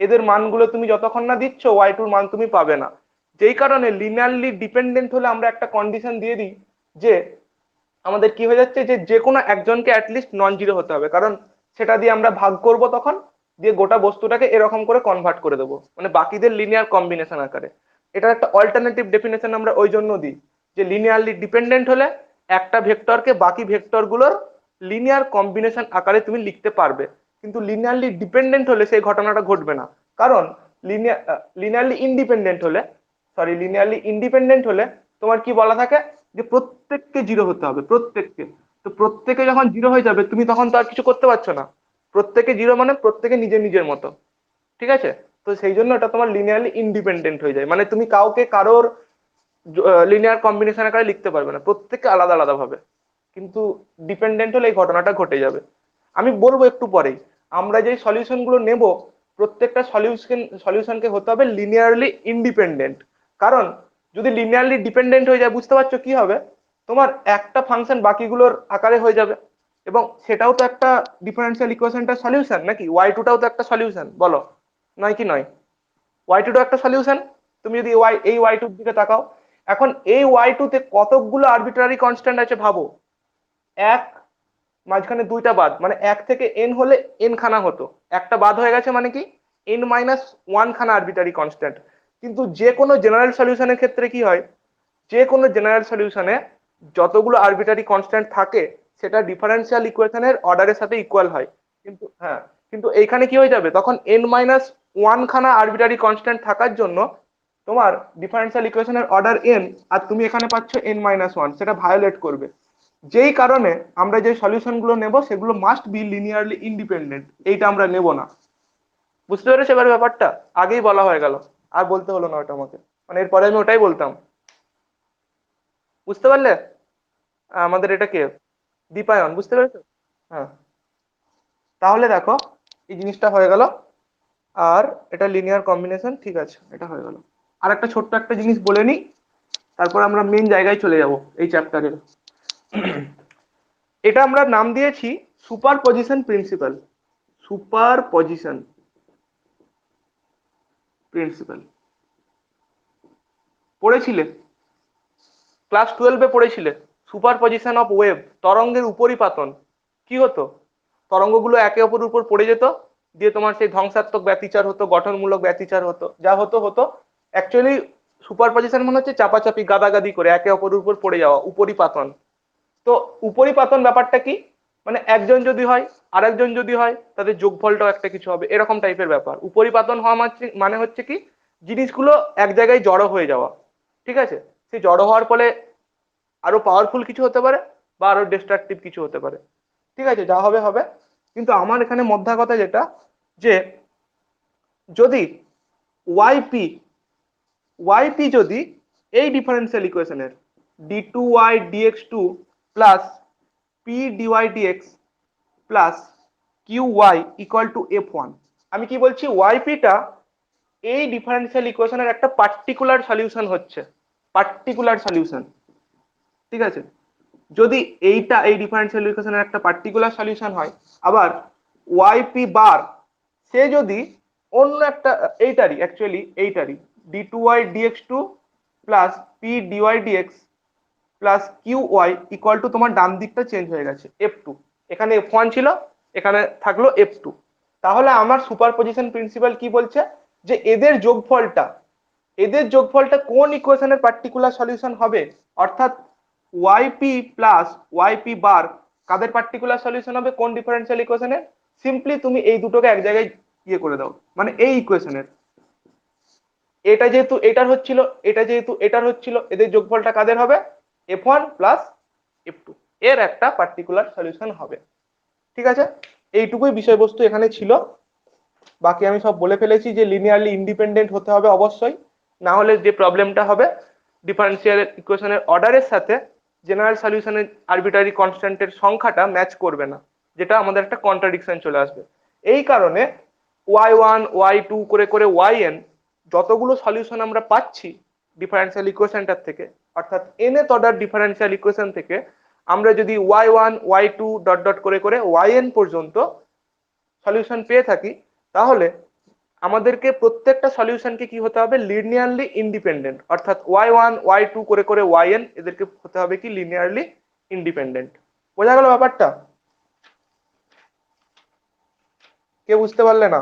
এদের মানগুলো তুমি যতক্ষণ না দিচ্ছ ওয়াই টুর মান তুমি পাবে না। যেই কারণে লিনিয়ারলি ডিপেন্ডেন্ট হলে আমরা একটা কন্ডিশন দিয়ে দিই যে আমাদের কি হয়ে যাচ্ছে যে যে কোনো একজনকে অ্যাটলিস্ট নন জিরো হতে হবে, কারণ সেটা দিয়ে আমরা ভাগ করব তখন, দিয়ে গোটা বস্তুটাকে এরকম করে কনভার্ট করে দেবো, মানে বাকিদের লিনিয়ার কম্বিনেশন আকারে। এটা একটা অল্টারনেটিভ ডেফিনেশন আমরা ওই জন্য দিই যে লিনিয়ারলি ডিপেন্ডেন্ট হলে একটা ভেক্টরকে বাকি ভেক্টরগুলোর লিনিয়ার কম্বিনেশন আকারে তুমি লিখতে পারবে, কিন্তু লিনিয়ারলি ডিপেন্ডেন্ট হলে সেই ঘটনাটা ঘটবে না। কারণ লিনিয়ারলি ইন্ডিপেন্ডেন্ট হলে, সরি লিনিয়ারলি ইন্ডিপেন্ডেন্ট হলে তোমার কি বলা থাকে যে প্রত্যেককে জিরো হতে হবে, প্রত্যেককে। তো প্রত্যেকে যখন জিরো হয়ে যাবে তুমি তখন তো আর কিছু করতে পারছো না, প্রত্যেকে জিরো মানে প্রত্যেকে নিজের নিজের মতো, ঠিক আছে? তো সেই জন্য এটা তোমার লিনিয়ারলি ইন্ডিপেন্ডেন্ট হয়ে যায়, মানে তুমি কাউকে কারোর লিনিয়ার কম্বিনেশন আকারে লিখতে পারবে না, প্রত্যেককে আলাদা আলাদা ভাবে। কিন্তু ডিপেন্ডেন্ট হলে এই ঘটনাটা ঘটে যাবে। আমি বলবো একটু পরেই আমরা যে সলিউশন গুলো নেব প্রত্যেকটা সলিউশনকে হতে হবে লিনিয়ারলি ইন্ডিপেন্ডেন্ট। কারণ যদি লিনিয়ারলি ডিপেন্ডেন্ট হয়ে যায় বুঝতে পারছো কি হবে, তোমার একটা ফাংশন বাকিগুলোর আকারে হয়ে যাবে, এবং সেটাও তো একটা ডিফারেন্সিয়াল ইকুয়েশনটার সলিউশন নাকি, ওয়াই টুটাও তো একটা সলিউশন, বলো নয় কি নয়? ওয়াই টুটাও একটা সলিউশন। তুমি যদি এই ওয়াই টুর দিকে তাকাও, এখন এই ওয়াই টুতে কতকগুলো আরবিট্রারি কনস্ট্যান্ট আছে ভাবো, এক, মাঝখানে দুইটা বাদ, মানে এক থেকে এন হলে এন খানা হতো, একটা বাদ হয়ে গেছে মানে কি এন মাইনাস ওয়ান খানা আরবিটারি কনস্ট্যান্ট। কিন্তু যে কোনো জেনারেল সলিউশনের ক্ষেত্রে কি হয়, যে কোনো জেনারেল সলিউশনে যতগুলো আরবিটারি কনস্ট্যান্ট থাকে সেটা ডিফারেন্সিয়াল ইকুয়েশনের অর্ডারের সাথে ইকুয়াল হয়। কিন্তু হ্যাঁ, কিন্তু এইখানে কি হয়ে যাবে তখন এন মাইনাস ওয়ান খানা আরবিটারি কনস্ট্যান্ট থাকার জন্য তোমার ডিফারেন্সিয়াল ইকুয়েশনের অর্ডার এন, আর তুমি এখানে পাচ্ছ এন মাইনাস ওয়ান, সেটা ভায়োলেট করবে। যেই কারণে আমরা যে সলিউশন গুলো নেব সেগুলো মাস্ট বি লিনিয়ারলি ইন্ডিপেন্ডেন্ট, এইটা আমরা নেব না। বুঝতে পেরেছো এবার ব্যাপারটা? আগেই বলা হয়ে গেল, আর বলতে হলো না ওটা আমাকে, মানে এরপরে আমি ওটাই বলতাম। বুঝতে পারলে? আমাদের এটা কে, দীপায়ন, বুঝতে পেরেছো? হ্যাঁ, তাহলে দেখো এই জিনিসটা হয়ে গেল, আর এটা লিনিয়ার কম্বিনেশন, ঠিক আছে, এটা হয়ে গেল। আর একটা ছোট্ট একটা জিনিস বলে নিই, তারপর আমরা মেন জায়গায় চলে যাব এই চ্যাপ্টারের। এটা আমরা নাম দিয়েছি superposition principle. Superposition principle পড়েছিলে, ক্লাস 12-এ পড়েছিলে। সুপার পজিশন অফ ওয়েভ, তরঙ্গের উপরিপাতন। কি হতো, তরঙ্গগুলো একে অপরের উপর পড়ে যেত, দিয়ে তোমার সেই ধ্বংসাত্মক ব্যতিচার হতো, গঠনমূলক ব্যতিচার হতো, যা হতো হতো। অ্যাকচুয়ালি সুপার পজিশন মানে হচ্ছে চাপাচাপি গাদাগাদি করে একে অপরের উপর পড়ে যাওয়া, উপরিপাতন। তো উপরিপাতন ব্যাপারটা কি, মানে একজন যদি হয় আর একজন যদি হয় তাদের যোগফলটাও একটা কিছু হবে, এরকম টাইপের ব্যাপার। উপরিপাতন হওয়া মানে হচ্ছে কি জিনিসগুলো এক জায়গায় জড়ো হয়ে যাওয়া, ঠিক আছে? সেই জড়ো হওয়ার ফলে আরো পাওয়ারফুল কিছু হতে পারে বা আরো ডিস্ট্রাকটিভ কিছু হতে পারে, ঠিক আছে, যা হবে হবে। কিন্তু আমার এখানে মধ্যা কথা যেটা, যে যদি ওয়াইপি ওয়াইপি যদি এই ডিফারেন্সিয়াল ইকুয়েশনের d two Y dx two plus P dy dx plus Q Y equal to f one, আমি কি বলছি ওয়াইপিটা এই ডিফারেন্সিয়াল ইকুয়েশনের একটা পার্টিকুলার সলিউশন হচ্ছে, পার্টিকুলার সলিউশন, ঠিক আছে? যদি এইটা এই ডিফারেন্সিয়াল ইকুয়েশনের একটা পার্টিকুলার সলিউশন হয়, আবার ওয়াইপি বার সে যদি অন্য একটা এইটারই অ্যাকচুয়ালি এইটারই D two Y dx two plus P dy dx plus Q Y equal to, তোমার ডান দিকটা চেঞ্জ হয়ে গেছে এফ টু, এখানে এফ ওয়ান ছিল এখানে থাকলো এফ টু। তাহলে আমার সুপার পজিশন প্রিন্সিপাল কি বলছে, যে এদের যোগফলটা কোন ইকুয়েশনের পার্টিকুলার সলিউশন হবে, অর্থাৎ ওয়াইপি প্লাস ওয়াইপি বার কাদের পার্টিকুলার সলিউশন হবে কোন ডিফারেন্সিয়াল ইকুয়েশনের? সিম্পলি তুমি এই দুটোকে এক জায়গায় ইয়ে করে দাও, মানে এই ইকুয়েশনের এটা যেহেতু এটার হচ্ছিল, এটা যেহেতু এটার হচ্ছিল, এদের যোগফলটা কাদের হবে, f one plus f two, এর একটা পার্টিকুলার সলিউশন হবে, ঠিক আছে? এইটুকুই বিষয়বস্তু এখানে ছিল। বাকি আমি সব বলে ফেলেছি যে লিনিয়ারলি ইন্ডিপেন্ডেন্ট হতে হবে অবশ্যই, না হলে যে প্রবলেমটা হবে ডিফারেন্সিয়াল ইকুয়েশনের অর্ডারের সাথে জেনারেল সলিউশনের আরবিটারি কনস্ট্যান্টের সংখ্যাটা ম্যাচ করবে না, যেটা আমাদের একটা কন্ট্রাডিকশন চলে আসবে। এই কারণে ওয়াই ওয়ান ওয়াই টু করে করে ওয়াই এন যতগুলো সলিউশন আমরা পাচ্ছি ডিফারেন্সিয়াল ইকুয়েশনটার থেকে, অর্থাৎ nth অর্ডার ডিফারেন্সিয়াল ইকুয়েশন থেকে আমরা যদি y one y two dot dot করে করে ওয়াই এন পর্যন্ত সলিউশন পেয়ে থাকি, তাহলে আমাদেরকে প্রত্যেকটা সলিউশনকে কি হতে হবে, লিনিয়ারলি ইন্ডিপেন্ডেন্ট, অর্থাৎ y1 y2 করে করে yn এদেরকে হতে হবে কি লিনিয়ারলি ইন্ডিপেন্ডেন্ট। বোঝা গেল ব্যাপারটা? কে বুঝতে পারলে না?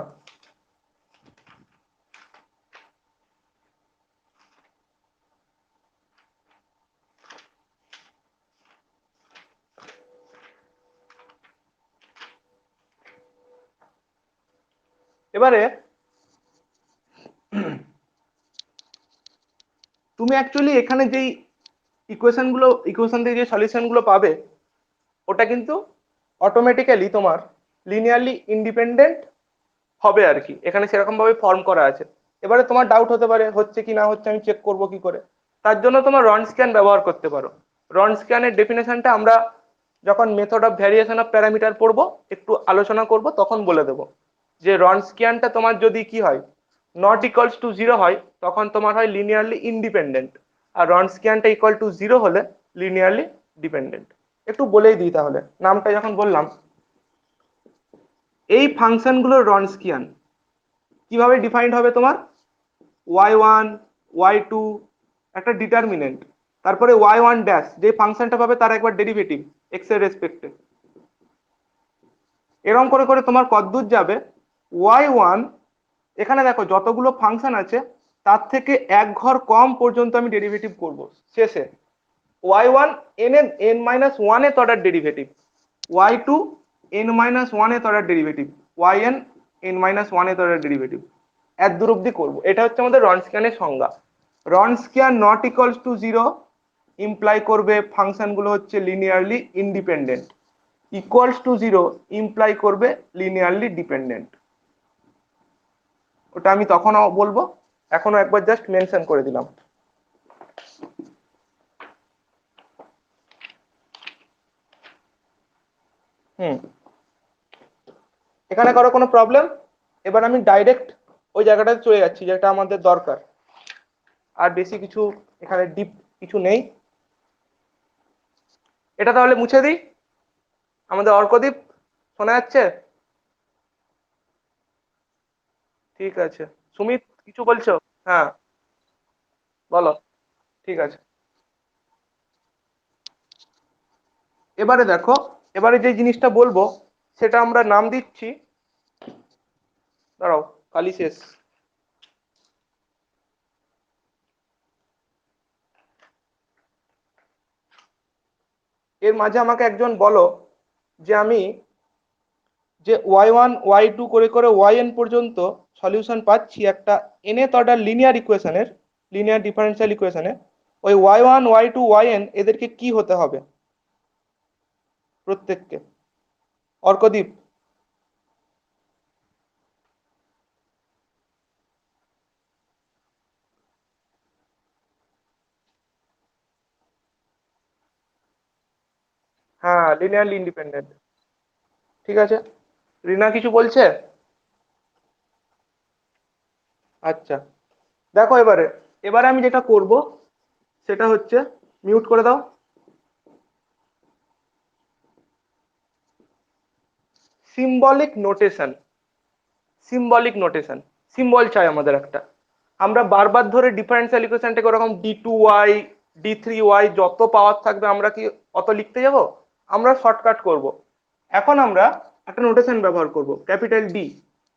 এবারে তুমি অ্যাকচুয়ালি এখানে যেই ইকুয়েশন থেকে যে সলিউশন গুলো পাবে ওটা কিন্তু অটোমেটিক্যালি তোমার লিনিয়ারলি ইন্ডিপেন্ডেন্ট হবে আর কি, এখানে সেরকম ভাবে ফর্ম করা আছে। এবারে তোমার ডাউট হতে পারে হচ্ছে কি না হচ্ছে আমি চেক করব কি করে। তার জন্য তোমার রন স্ক্যান ব্যবহার করতে পারো। রন স্ক্যানের ডেফিনেশনটা আমরা যখন method of variation of parameter পড়বো, একটু আলোচনা করব, তখন বলে দেবো যে রন স্ক্যানটা তোমার যদি কি হয়, নট ইকুয়ালস টু জিরো হয়, তখন তোমার হয় লিনিয়ারলি ইন্ডিপেন্ডেন্ট, আর রন স্ক্যানটা ইকুয়াল টু জিরো হলে লিনিয়ারলি ডিপেন্ডেন্ট। একটু বলেই দিই তাহলে, নামটা যখন বললাম, এই ফাংশনগুলোর রনস্কিয়ান কিভাবে ডিফাইন্ড হবে তোমার, y1 y2 একটা ডিটারমিনেন্ট, তারপরে y1 ড্যাশ যে ফাংশনটা পাবে তার একবার ডেরিভেটিভ x এর রেসপেক্টে, এরকম করে করে তোমার কতদূর যাবে y1, এখানে দেখো যতগুলো ফাংশন আছে তার থেকে এক ঘর কম পর্যন্ত আমি ডেরিভেটিভ করব শেষে, y1 n মাইনাস ওয়ান এর অর্ডার ডেরিভেটিভ, y2 n-1 এর অর্ডার ডেরিভেটিভ, yn n-1 এর অর্ডার ডেরিভেটিভ, এত দূর অব্দি করবো। এটা হচ্ছে আমাদের রনস্কিয়ানের সংজ্ঞা। Wronskian not equals to zero imply করবে ফাংশন গুলো হচ্ছে linearly independent, equals to zero imply করবে লিনিয়ারলি ডিপেন্ডেন্ট। ওটা আমি তখনও বলবো, এখনো একবার জাস্ট মেনশন করে দিলাম। এখানে কারো কোনো প্রবলেম? এবার আমি ডাইরেক্ট ওই জায়গাটাতে চলে যাচ্ছি যেটা আমাদের দরকার, আর বেশি কিছু এখানে ডিপ কিছু নেই। এটা তাহলে মুছে দিই। আমাদের অর্কদীপ শোনা যাচ্ছে? ঠিক আছে। সুমিত কিছু বলছো? হ্যাঁ বলো। ঠিক আছে। এবারে দেখো, এবারে যে জিনিসটা বলবো সেটা আমরা নাম দিচ্ছি, দাঁড়াও কালি শেষ। এর মাঝে আমাকে একজন বলো যে আমি যে y1 y2 করে করে yn পর্যন্ত সলিউশন পাচ্ছি একটা nth অর্ডার লিনিয়ার ইকুয়েশনের, লিনিয়ার ডিফারেনশিয়াল ইকুয়েশনে, ওই y1 y2 yn এদেরকে কি হতে হবে প্রত্যেককে? অর্কদীপ। হ্যাঁ লিনিয়ারলি ইন্ডিপেন্ডেন্ট। ঠিক আছে, রিনা কিছু বলছে? আচ্ছা দেখো, এবারে এবারে আমি যেটা করব সেটা হচ্ছে, মিউট করে দাও। Symbolic notation, symbolic notation, symbol চাই আমাদের একটা। আমরা বারবার ধরে ডিফারেন্সিয়াল ইকুয়েশনটাকে ওরকম d2y d3y যত পাওয়ার থাকবে আমরা কি অত লিখতে যাব? আমরা শর্টকাট করব। এখন আমরা একটা নোটেশন ব্যবহার করব, ক্যাপিটাল ডি।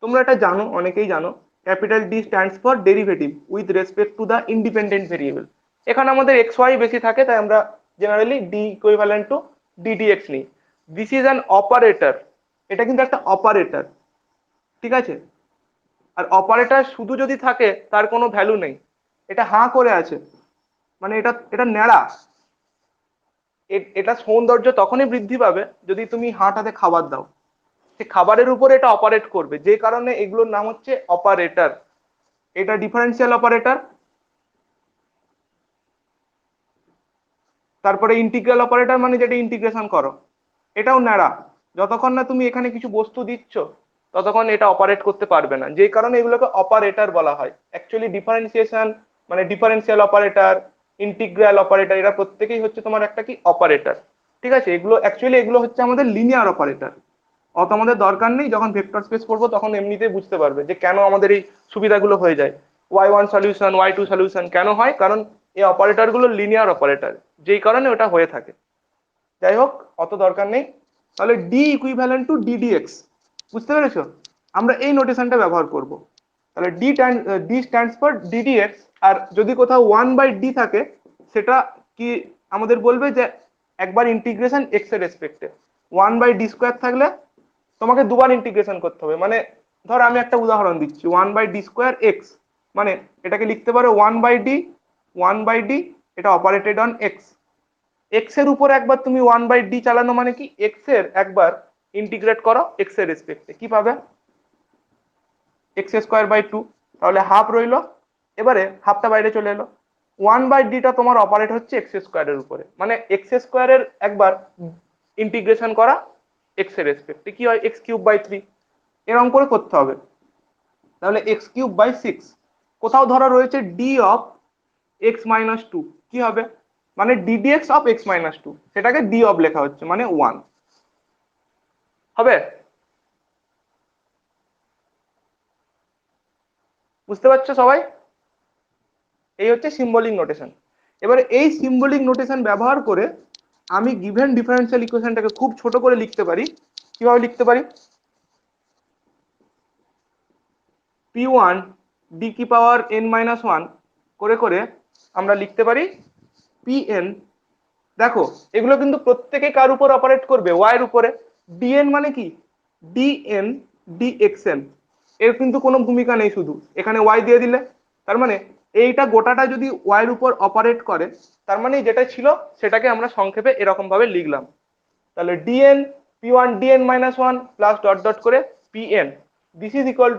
তোমরা এটা জানো, অনেকেই জানো, capital D stands for derivative with respect to the independent variable. এখানে আমাদের এক্স ওয়াই বেশি থাকে তাই আমরা generally D equivalent to ddx নিই। দিস ইজ অ্যান অপারেটর, এটা কিন্তু একটা অপারেটর, ঠিক আছে? আর অপারেটর শুধু যদি থাকে তার কোনো ভ্যালু নেই, এটা হাঁ করে আছে, মানে এটা এটা ন্যাড়া। এটা সৌন্দর্য তখনই বৃদ্ধি পাবে যদি তুমি হাঁটাতে খাবার দাও, সে খাবারের উপরে এটা অপারেট করবে, যে কারণে এগুলোর নাম হচ্ছে অপারেটর। এটা ডিফারেন্সিয়াল অপারেটর। তারপরে ইন্টিগ্রাল অপারেটর, মানে যেটা ইন্টিগ্রেশন করো, এটাও ন্যাড়া। যতক্ষণ না তুমি এখানে কিছু বস্তু দিচ্ছ ততক্ষণ এটা অপারেট করতে পারবে না, যে কারণে এগুলোকে অপারেটর বলা হয়। অ্যাকচুয়ালি ডিফারেন্সিয়েশন মানে ডিফারেন্সিয়াল অপারেটর, ইন্টিগ্রাল অপারেটর, এরা প্রত্যেকেই হচ্ছে তোমার একটা কি অপারেটর। ঠিক আছে, এগুলো অ্যাকচুয়ালি এগুলো হচ্ছে আমাদের লিনিয়ার অপারেটর। অত আমাদের দরকার নেই, যখন ভেক্টর স্পেস পড়বো তখন এমনিতেই বুঝতে পারবে যে কেন আমাদের এই সুবিধাগুলো হয়ে যায়। y1 সলিউশন, y2 সলিউশন কেন হয়, কারণ এই অপারেটরগুলো লিনিয়ার অপারেটর, যেই কারণে ওটা হয়ে থাকে। যাই হোক, অত দরকার নেই। তাহলে ডি ইকুইভ্যালেন্ট টু ডিডিএক্স, বুঝতে পেরেছো? আমরা এই নোটেশনটা ব্যবহার করব। তাহলে ডি স্ট্যান্ডস ফর ডিডিএক্স, আর যদি কোথাও 1/d থাকে সেটা কি আমাদের বলবে যে একবার ইন্টিগ্রেশন এক্স এর রেসপেক্টে। 1/d² থাকলে তোমাকে দুবার ইন্টিগ্রেশন করতে হবে। মানে ধর আমি একটা উদাহরণ দিচ্ছি, 1/d² এক্স, মানে এটাকে লিখতে পারো 1/d, এটা অপারেটেড অন এক্স। এক্স এর উপর একবার তুমি 1/d চালানো মানে কি, এক্স এর একবার ইন্টিগ্রেট করো এক্স এর রেসপেক্টে, কি পাবে? x²/2, তাহলে হাফ রইলো। এবারে হাফটা বাইরে চলে এলো। 1/dটা তোমার অপারেট হচ্ছে x² এর উপরে, মানে x² এর একবার ইন্টিগ্রেশন করা এক্স এর রেসপেক্টে, কি হয় x³/3, এরকম করে করতে হবে। তাহলে x³/6, কোথাও ধরা রয়েছে d অফ x-2, কি হবে? মানে ddx অফ x-2, সেটাকে d অফ লেখা হচ্ছে, মানে 1 হবে। বুঝতে পারছো সবাই? এই হচ্ছে সিম্বলিক নোটেশন। এবারে এই সিম্বলিক নোটেশন ব্যবহার করে আমি গিভেন ডিফারেন্সিয়াল ইকুয়েশনটাকে খুব ছোট করে লিখতে পারি। কিভাবে লিখতে পারি? p1 d কি পাওয়ার n-1 করে করে আমরা লিখতে পারি pn। দেখো এগুলো কিন্তু প্রত্যেকে কার উপর অপারেট করবে? y এর উপরে। dn মানে কি? dn dxn, এর কিন্তু কোনো ভূমিকা নেই, শুধু এখানে y দিয়ে দিলে। তার মানে এইটা গোটাটা যদি y এর উপর অপারেট করে, তার মানে যেটা ছিল সেটাকে আমরা সংক্ষেপে এরকম ভাবে লিখলাম। তাহলে dn p1 dn-1 plus dot dot করে pn, this is equal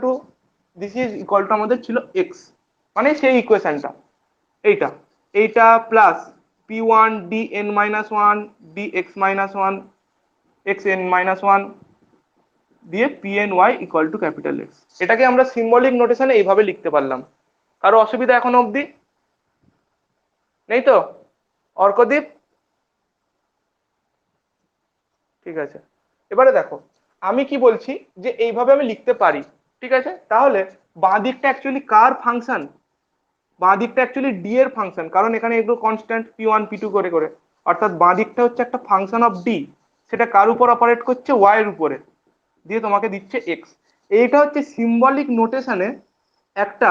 to আমাদের ছিল x, মানে সেই ইকুয়েশনটা এইটা, এইটা plus p1 dn-1 dx-1 xn-1 দিয়ে pny equal to capital x. এটাকে আমরা সিম্বলিক নোটেশনে এইভাবে লিখতে পারলাম। কারো অসুবিধা এখনো অবধি নেই তো? অর্কদীপ, ঠিক আছে। এবারে দেখো আমি কি বলছি, যে এইভাবে আমি লিখতে পারি, ঠিক আছে। তাহলে বাঁ দিকটা অ্যাকচুয়ালি কার ফাংশন? বাঁ দিকটা অ্যাকচুয়ালি ডি এর ফাংশন, কারণ এখানে একটু কনস্ট্যান্ট p1 p2 করে করে, অর্থাৎ বাঁ দিকটা হচ্ছে একটা ফাংশন অফ ডি, সেটা কার উপর অপারেট করছে? ওয়াই এর উপরে, দিয়ে তোমাকে দিচ্ছে এক্স। এইটা হচ্ছে সিম্বলিক নোটেশনে একটা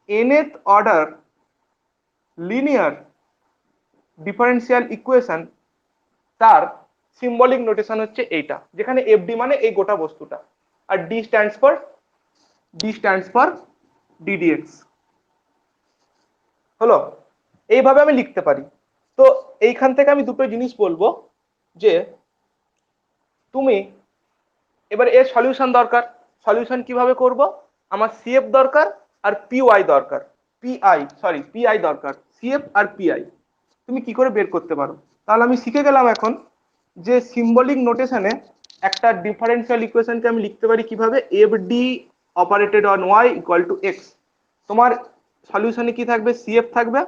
nth order linear differential equation, তার সিম্বলিক নোটেশন হচ্ছে এইটা, যেখানে এফডি মানে এই গোটা বস্তুটা, আর ডি স্ট্যান্ডস ফর ডিডিএক্স। হলো? এইভাবে আমি লিখতে পারি। তো এইখান থেকে আমি দুটো জিনিস বলবো, যে তুমি এবার এর সলিউশন দরকার। সলিউশন কিভাবে করব? আমার সিএফ দরকার আর পিওয়াই দরকার, পিআই দরকার, সিএফ আর পিআই। তুমি কি করে বের করতে পারো? তাহলে আমি শিখে গেলাম এখন যে সিম্বলিক নোটেশনে একটা ডিফারেন্সিয়াল ইকুয়েশনকে আমি লিখতে পারি কিভাবে, f d operated on y equal to x. তোমার সলিউশনে কি থাকবে? সিএফ থাকবে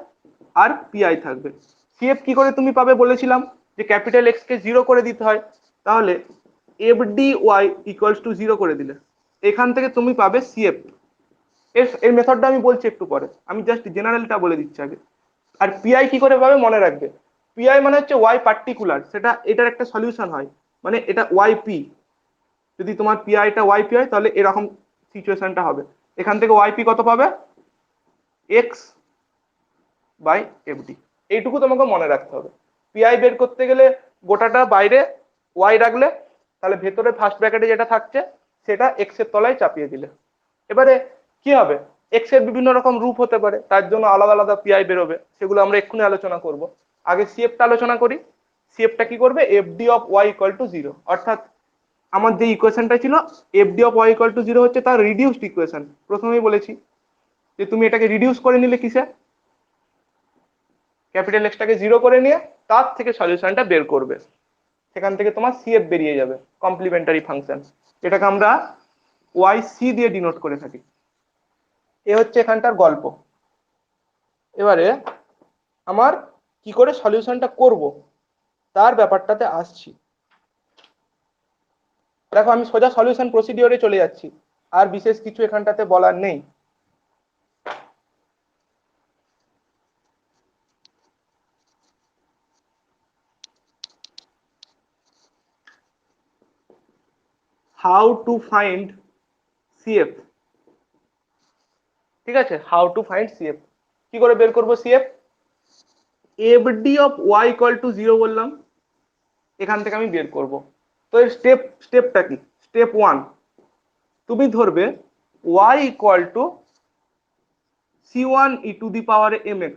আর পিআই থাকবে। সিএফ কি করে তুমি পাবে বলেছিলাম, যে ক্যাপিটাল এক্স কে 0 করে দিতে হয়। তাহলে f d y equals to 0 করে দিলে এখান থেকে তুমি পাবে সিএফ। এর মেথডটা আমি বলছি একটু পরে, আমি জাস্ট জেনারেলটা বলে দিচ্ছি আগে। আর পিআই কি করে পাবে মনে রাখবে, পিআই মানে হচ্ছে ওয়াই পার্টিকুলার, সেটা এটার একটা সলিউশন হয়, মানে এটা ওয়াই পি। যদি তোমার পিআইটা ওয়াই পি হয় তাহলে এরকম সিচুয়েশনটা হবে। এখান থেকে ওয়াই পি কত পাবে? X by FD. এইটুকু তোমাকে মনে রাখতে হবে। পিআই বের করতে গেলে গোটাটা বাইরে ওয়াই রাখলে, তাহলে ভেতরে ফার্স্ট ব্র্যাকেটে যেটা থাকছে সেটা এক্স এর তলায় চাপিয়ে দিলে। এবারে কি হবে? এক্স এর বিভিন্ন রকম রূপ হতে পারে, তার জন্য আলাদা আলাদা পিআই বেরোবে, সেগুলো আমরা এক্ষুনি আলোচনা করব। আগে সিএফটা আলোচনা করি। সিএফটা কি করবে? FD of y equal to 0, অর্থাৎ আমার যে ইকুয়েশনটা ছিল FD of y equal to 0 হচ্ছে তার রিডিউসড ইকুয়েশন। প্রথমেই বলেছি যে তুমি এটাকে রিডিউস করে নিলে কিসে? ক্যাপিটাল এক্সটাকে 0 করে নিয়ে তার থেকে সলিউশনটা বের করবে, সেখান থেকে তোমার সিএফ বেরিয়ে যাবে, কমপ্লিমেন্টারি ফাংশন, যেটাকে আমরা ওয়াই সি দিয়ে ডিনোট করে থাকি। এ হচ্ছে এখানটার গল্প। এবারে আমার কি করে সলিউশনটা করব তার ব্যাপারটাতে আসছি। দেখো আমি সোজা সলিউশন প্রসিডিওরে চলে যাচ্ছি, আর বিশেষ কিছু এখানটাতে বলার নেই। হাউ টু ফাইন্ড সিএফ, ঠিক আছে, হাউ টু ফাইন্ড সিএফ, কি করে বের করবো CF? FD of y equal to 0 বললাম, এখান থেকে আমি বের করব। তো এর স্টেপটা কি? স্টেপ 1, তুমি ধরবে y equal to c1 e to the power mx,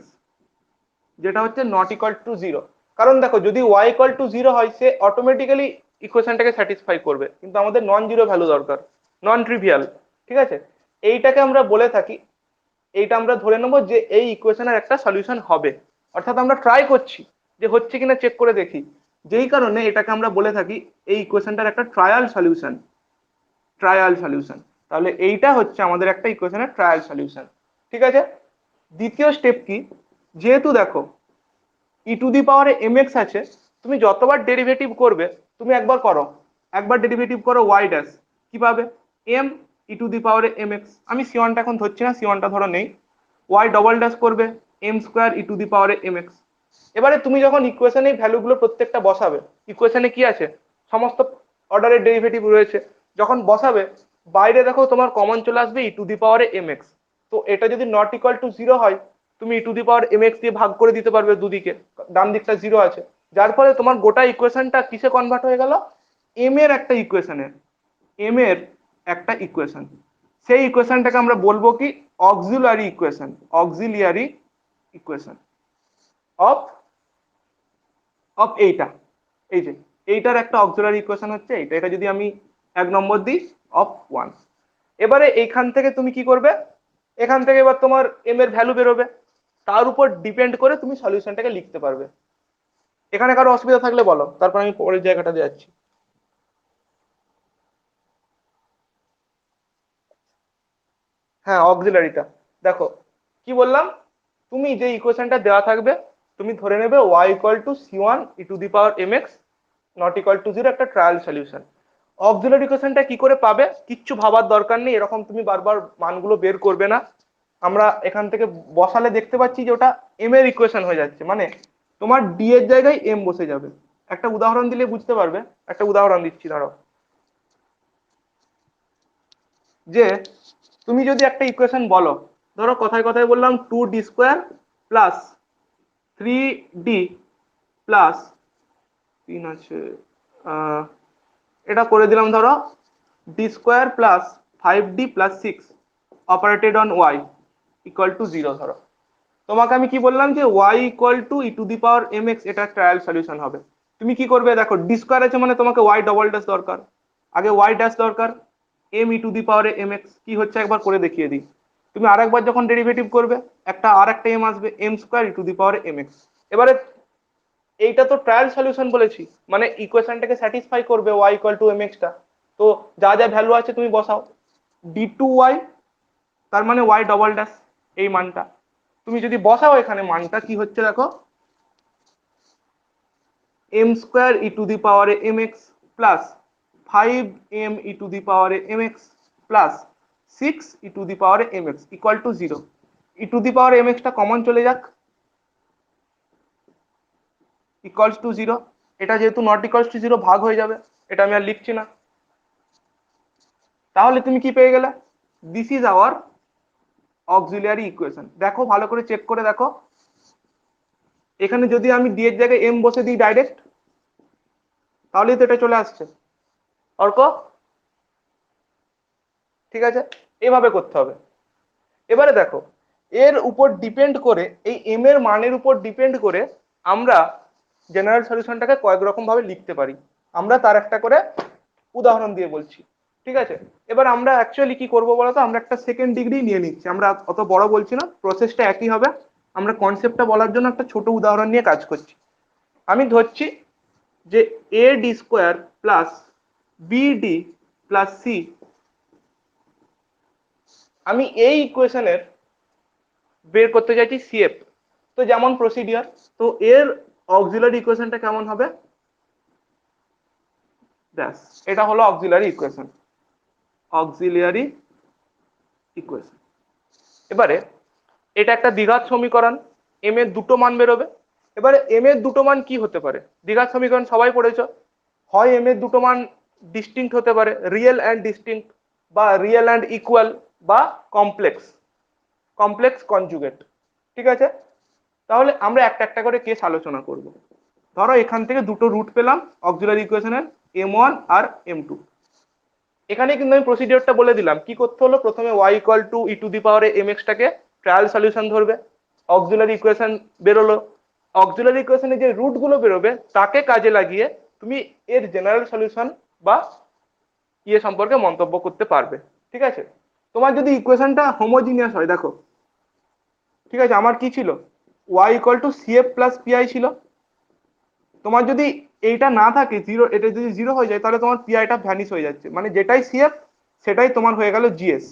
যেটা হচ্ছে নট ইকুয়াল টু 0। কারণ দেখো যদি ওয়াই ইকুয়াল টু 0 হয় সে অটোমেটিক্যালি ইকুয়েশনটাকে স্যাটিসফাই করবে, কিন্তু আমাদের নন জিরো ভ্যালু দরকার, নন ট্রিভিয়াল, ঠিক আছে। এইটাকে আমরা বলে থাকি, এইটা আমরা ধরে নেবো যে এই ইকুয়েশনের একটা সলিউশন হবে, অর্থাৎ আমরা ট্রাই করছি যে হচ্ছে কিনা চেক করে দেখি, যেই কারণে এটাকে আমরা বলে থাকি এই ইকুয়েশনটার একটা ট্রায়াল সলিউশন, ট্রায়াল সলিউশন। তাহলে এইটা হচ্ছে আমাদের একটা ইকুয়েশনের ট্রায়াল সলিউশন, ঠিক আছে। দ্বিতীয় স্টেপ কি? যেহেতু দেখো ই টু দি পাওয়ারে mx আছে, তুমি যতবার ডেরিভেটিভ করবে, তুমি একবার করো, একবার ডেরিভেটিভ করো ওয়াই ড্যাশ, কি পাবে? এম ই টু দি পাওয়ারে mx, আমি সি1টা এখন ধরছি না, সি1টা ধরো নেই, ওয়াই ডবল ড্যাশ করবে m square e to the পাওয়ারে mx। এবারে তুমি যখন ইকুয়েশনে এই ভ্যালুগুলো প্রত্যেকটা বসাবে, ইকুয়েশনে কি আছে? সমস্ত অর্ডারের ডেরিভেটিভ রয়েছে, যখন বসাবে বাইরে দেখো তোমার কমন চলে আসবে ই টু দি পাওয়ারে mx। তো এটা যদি নট ইকুয়াল টু 0 হয়, তুমি ই টু দি পাওয়ার mx দিয়ে ভাগ করে দিতে পারবে দুদিকে, ডান দিকটা 0 আছে, যার ফলে তোমার গোটা ইকুয়েশনটা কিসে কনভার্ট হয়ে গেল? এম এর একটা ইকুয়েশনে, এম এর একটা ইকুয়েশন। সেই ইকুয়েশনটাকে আমরা বলবো কি? Auxiliary equation, auxiliary equation of of এইটা, এই যে এইটার একটা অক্সিলারি ইকুয়েশন হচ্ছে এইটা, এটা যদি আমি 1 নম্বর দিই অফ 1। এবারে এইখান থেকে তুমি কি করবে? এখান থেকে এবার তোমার এম এর ভ্যালু বেরোবে, তার উপর ডিপেন্ড করে তুমি সলিউশনটাকে লিখতে পারবে। এখানে কারো অসুবিধা থাকলে বলো, তারপর আমি পরের জায়গাটাতে যাচ্ছি। হ্যাঁ, অক্সিলারিটা দেখো কি বললাম, তুমি যে ইকুয়েশনটা দেওয়া থাকবে তুমি ধরে নেবে y equal to c1 e to the power mx not equal to 0 একটা ট্রায়াল সলিউশন। অক্সিলারি ইকুয়েশনটা কি করে পাবে? কিচ্ছু ভাবার দরকার নেই, এরকম তুমি বারবার মানগুলো বের করবে না, আমরা এখান থেকে বসালে দেখতে পাচ্ছি যে ওটা এম এর ইকুয়েশন হয়ে যাচ্ছে, মানে তোমার ডি এর জায়গায় এম বসে যাবে। একটা উদাহরণ দিলে বুঝতে পারবে, একটা উদাহরণ দিচ্ছি ধরো, যে তুমি যদি একটা ইকুয়েশন বলো, ধরো কথায় কথায় বললাম 2d² প্লাস 3d প্লাস 3 আছে, এটা করে দিলাম ধরো d² plus 5d plus 6 operated on y equal to 0 ধরো। তোমাকে আমি কি বললাম যে y equal to E to the power mx, এটা ট্রায়াল সলিউশন হবে। তুমি কি করবে? দেখো d² আছে মানে তোমাকে ওয়াই ডবল ড্যাশ দরকার, আগে ওয়াই ড্যাশ দরকার, এম ই টু দি পাওয়ারে mx কি হচ্ছে একবার করে দেখিয়ে দিই। তুমি আরেকবার যখন ডেরিভেটিভ করবে, একটা আর একটা এম আসবে, m square e to the power mx। এবারে এইটা তো ট্রায়াল সলিউশন বলেছি, মানে ইকুয়েশনটাকে স্যাটিসফাই করবে ওয়াই ইকুয়াল টু mx টা। তো যা যা ভ্যালু আছে তুমি বসাও, d2y, তার মানে ওয়াই ডবল ড্যাশ, এই মানটা তুমি যদি বসাও, এখানে মানটা কি হচ্ছে দেখো, m square e to the পাওয়ারে mx plus 5m e to the পাওয়ারে mx plus 6 e to the পাওয়ারে mx equal to 0। E to the power mx টা কমন চলে যাক, ইকুয়ালস টু 0। এটা যেহেতু নট ইকুয়ালস টু 0 ভাগ হয়ে যাবে, এটা আমি আর লিখছি না। তাহলে তুমি কি পেয়ে গেলে? This is our auxiliary equation. দেখো ভালো করে চেক করে দেখো, এখানে যদি আমি ডি এর জায়গায় এম বসে দিই ডাইরেক্ট, তাহলেই তো এটা চলে আসছে অর্ক, ঠিক আছে। এভাবে করতে হবে। এবারে দেখো এর উপর ডিপেন্ড করে, এই এম এর মানের উপর ডিপেন্ড করে আমরা জেনারেল সলিউশনটাকে কয়েক রকম ভাবে লিখতে পারি, আমরা তার একটা করে উদাহরণ দিয়ে বলছি, ঠিক আছে। এবার আমরা অ্যাকচুয়ালি কি করবো বলতো, আমরা একটা সেকেন্ড ডিগ্রি নিয়ে নিচ্ছি, আমরা অত বড় বলছি না, প্রসেসটা একই হবে, আমরা কনসেপ্টটা বলার জন্য একটা ছোট উদাহরণ নিয়ে কাজ করছি। আমি ধরছি যে a d² plus bd plus c, আমি এই ইকুয়েশনের বের করতে চাইছি সিএফ। তো যেমন প্রসিডিওর, তো এর অক্সিলারি ইকুয়েশনটা কেমন হবে? ব্যাস, এটা হলো অক্সিলারি ইকুয়েশন। Auxiliary equation. এবারে এটা একটা দ্বিঘাত সমীকরণ, এম এর দুটো মান বেরোবে। এবারে এম এর দুটো মান কি হতে পারে? দ্বিঘাত সমীকরণ সবাই পড়েছ, হয় এম এর দুটো মান ডিস্টিংক্ট হতে পারে, রিয়েল অ্যান্ড ডিস্টিংক্ট, বা রিয়েল অ্যান্ড ইকুয়াল, বা কমপ্লেক্স, কমপ্লেক্স কনজুগেট। ঠিক আছে, তাহলে আমরা একটা একটা করে কেস আলোচনা করব। ধরো এখান থেকে দুটো রুট পেলাম অক্সিলারি ইকুয়েশনের, m1 আর m2। এখানে কিন্তু আমি প্রসিডিওরটা বলে দিলাম, কি করতে হলো, প্রথমে y equal to E to the পাওয়ারে mx টাকে ট্রায়াল সলিউশন ধরবে, অক্সিলারি ইকুয়েশন বেরোলো, অক্সিলারি ইকুয়েশনে যে রুট গুলো বেরোবে তাকে কাজে লাগিয়ে তুমি এর জেনারেল সলিউশন বা ইয়ে সম্পর্কে মন্তব্য করতে পারবে। ঠিক আছে, তোমার যদি ইকুয়েশনটা হোমোজিনিয়াস হয়, দেখো ঠিক আছে, আমার কি ছিল, y equal two CF plus PI ছিল। তোমার যদি এইটা না থাকে জিরো, এটা যদি জিরো হয়ে যায় তাহলে তোমার পিআইটা ভ্যানিশ হয়ে যাচ্ছে, মানে যেটাই সিএফ সেটাই তোমার হয়ে গেল জিএস।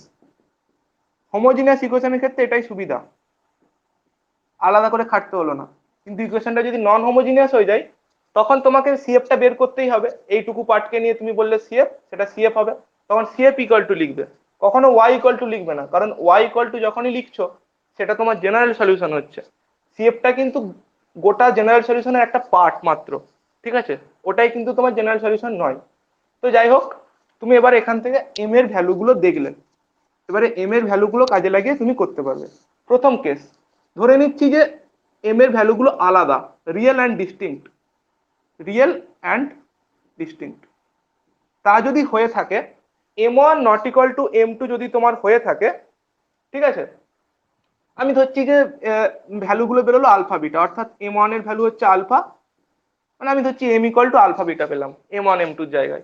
হোমোজিনিয়াস ইকুয়েশনের ক্ষেত্রে এটাই সুবিধা, আলাদা করে খাটতে হলো না। কিন্তু ইকুয়েশনটা যদি নন হোমোজিনিয়াস হয়ে যায় তখন তোমাকে সিএফটা বের করতেই হবে, এইটুকু পার্টকে নিয়ে তুমি বললে সিএফ, সেটা সিএফ হবে, তখন সিএফ ইকুয়াল টু লিখবে, কখনো ওয়াই ইকুয়াল টু লিখবে না, কারণ ওয়াই ইকুয়াল টু যখনই লিখছো সেটা তোমার জেনারেল সলিউশন হচ্ছে, সিএফটা কিন্তু গোটা জেনারেল সলিউশনের একটা পার্ট মাত্র। ঠিক আছে, ওটাই কিন্তু তোমার জেনারেল সলিউশন নয়। তো যাই হোক, তুমি এবার এখান থেকে এম এর ভ্যালুগুলো দেখলে, এবারে এম এর ভ্যালুগুলো কাজে লাগিয়ে তুমি করতে পারবে। প্রথম কেস, ধরে নিচ্ছি যে এম এর ভ্যালুগুলো আলাদা, real and distinct, real and distinct. তা যদি হয়ে থাকে, m1 not equal two m2 যদি তোমার হয়ে থাকে, ঠিক আছে, আমি ধরছি যে ভ্যালুগুলো বেরোলো আলফা বিটা, অর্থাৎ m1 এর ভ্যালু হচ্ছে আলফা, মানে আমি ধরছি m equal to alpha beta পেলাম m1 m2 জায়গায়।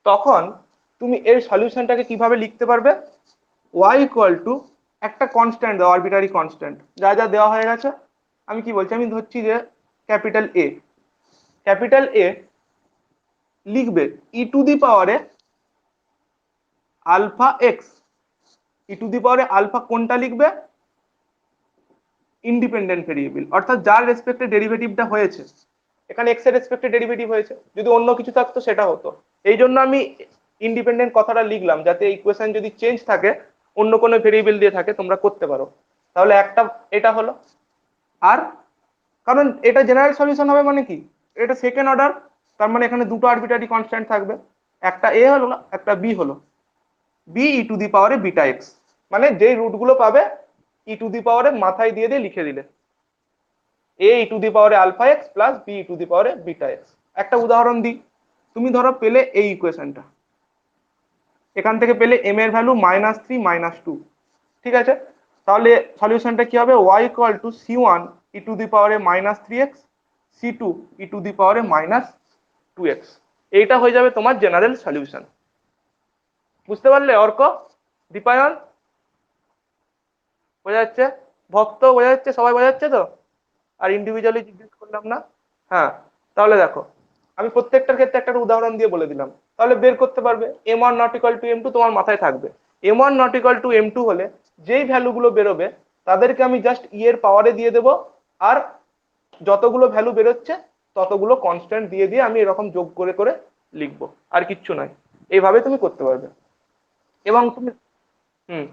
তখন তুমি এর সলিউশনটাকে কিভাবে লিখতে পারবে, y ইকুয়াল টু একটা কনস্ট্যান্ট দেওয়া, আরবিটারি কনস্ট্যান্ট, যা যা দেওয়া হয়ে গেছে। আমি কি বলছি, আমি ধরছি যে ক্যাপিটাল এ, ক্যাপিটাল এ লিখবে ই টু দি পাওয়ারে alpha x, E to the পাওয়ারে আলফা কোনটা লিখবে, ইন্ডিপেন্ডেন্ট ভেরিয়েবল, অর্থাৎ যার রেসপেক্টে ডেরিভেটিভটা হয়েছে, এখানে এক্স এর রেসপেক্টে ডেরিভেটিভ হয়েছে, যদি অন্য কিছু থাকতো সেটা হতো। এই জন্য আমি ইন্ডিপেন্ডেন্ট কথাটা লিখলাম, যাতে ইকুয়েশন যদি চেঞ্জ থাকে, অন্য কোনো ভেরিয়েবল দিয়ে থাকে, তোমরা করতে পারো। তাহলে একটা এটা হলো, আর কারণ এটা জেনারেল সলিউশন হবে মানে কি, এটা সেকেন্ড অর্ডার, তার মানে এখানে দুটো আরবিটারি কনস্ট্যান্ট থাকবে, একটা এ হলো, একটা বি হলো, বি ই টু দি পাওয়ারে বিটা এক্স, মানে যেই রুট গুলো পাবে ই টু দি পাওয়ারে মাথায় দিয়ে দিয়ে লিখে দিলে এ ই টু দি পাওয়ারে alpha x plus b e to the পাওয়ারে বিটা এক্স। একটা উদাহরণ দিই, তুমি ধরো পেলে এই ইকুয়েশনটা, এখান থেকে পেলে এম এর ভ্যালু -3 -2, ঠিক আছে, তাহলে সলিউশনটা কি হবে, y equal to c1 e to the পাওয়ারে -3x, c2 E to the পাওয়ারে -2x। এইটা হয়ে যাবে তোমার জেনারেল সলিউশন। বুঝতে পারলে অর্ক, দীপায়ন বোঝা যাচ্ছে, ভক্ত বোঝা যাচ্ছে, সবাই বোঝা যাচ্ছে তো? আর ইন্ডিভিজুয়ালি জিজ্ঞেস করলাম না। হ্যাঁ, তাহলে দেখো আমি প্রত্যেকটার ক্ষেত্রে একটা উদাহরণ দিয়ে বলে দিলাম, তাহলে বের করতে পারবে। m1 not equal two m2 তোমার মাথায় থাকবে, m1 not equal two m2 হলে যেই ভ্যালুগুলো বেরোবে তাদেরকে আমি জাস্ট ই এর পাওয়ারে দিয়ে দেবো, আর যতগুলো ভ্যালু বেরোচ্ছে ততগুলো কনস্ট্যান্ট দিয়ে দিয়ে আমি এরকম যোগ করে করে লিখবো, আর কিচ্ছু নয়। এইভাবে তুমি করতে পারবে। এবং তুমি হুম,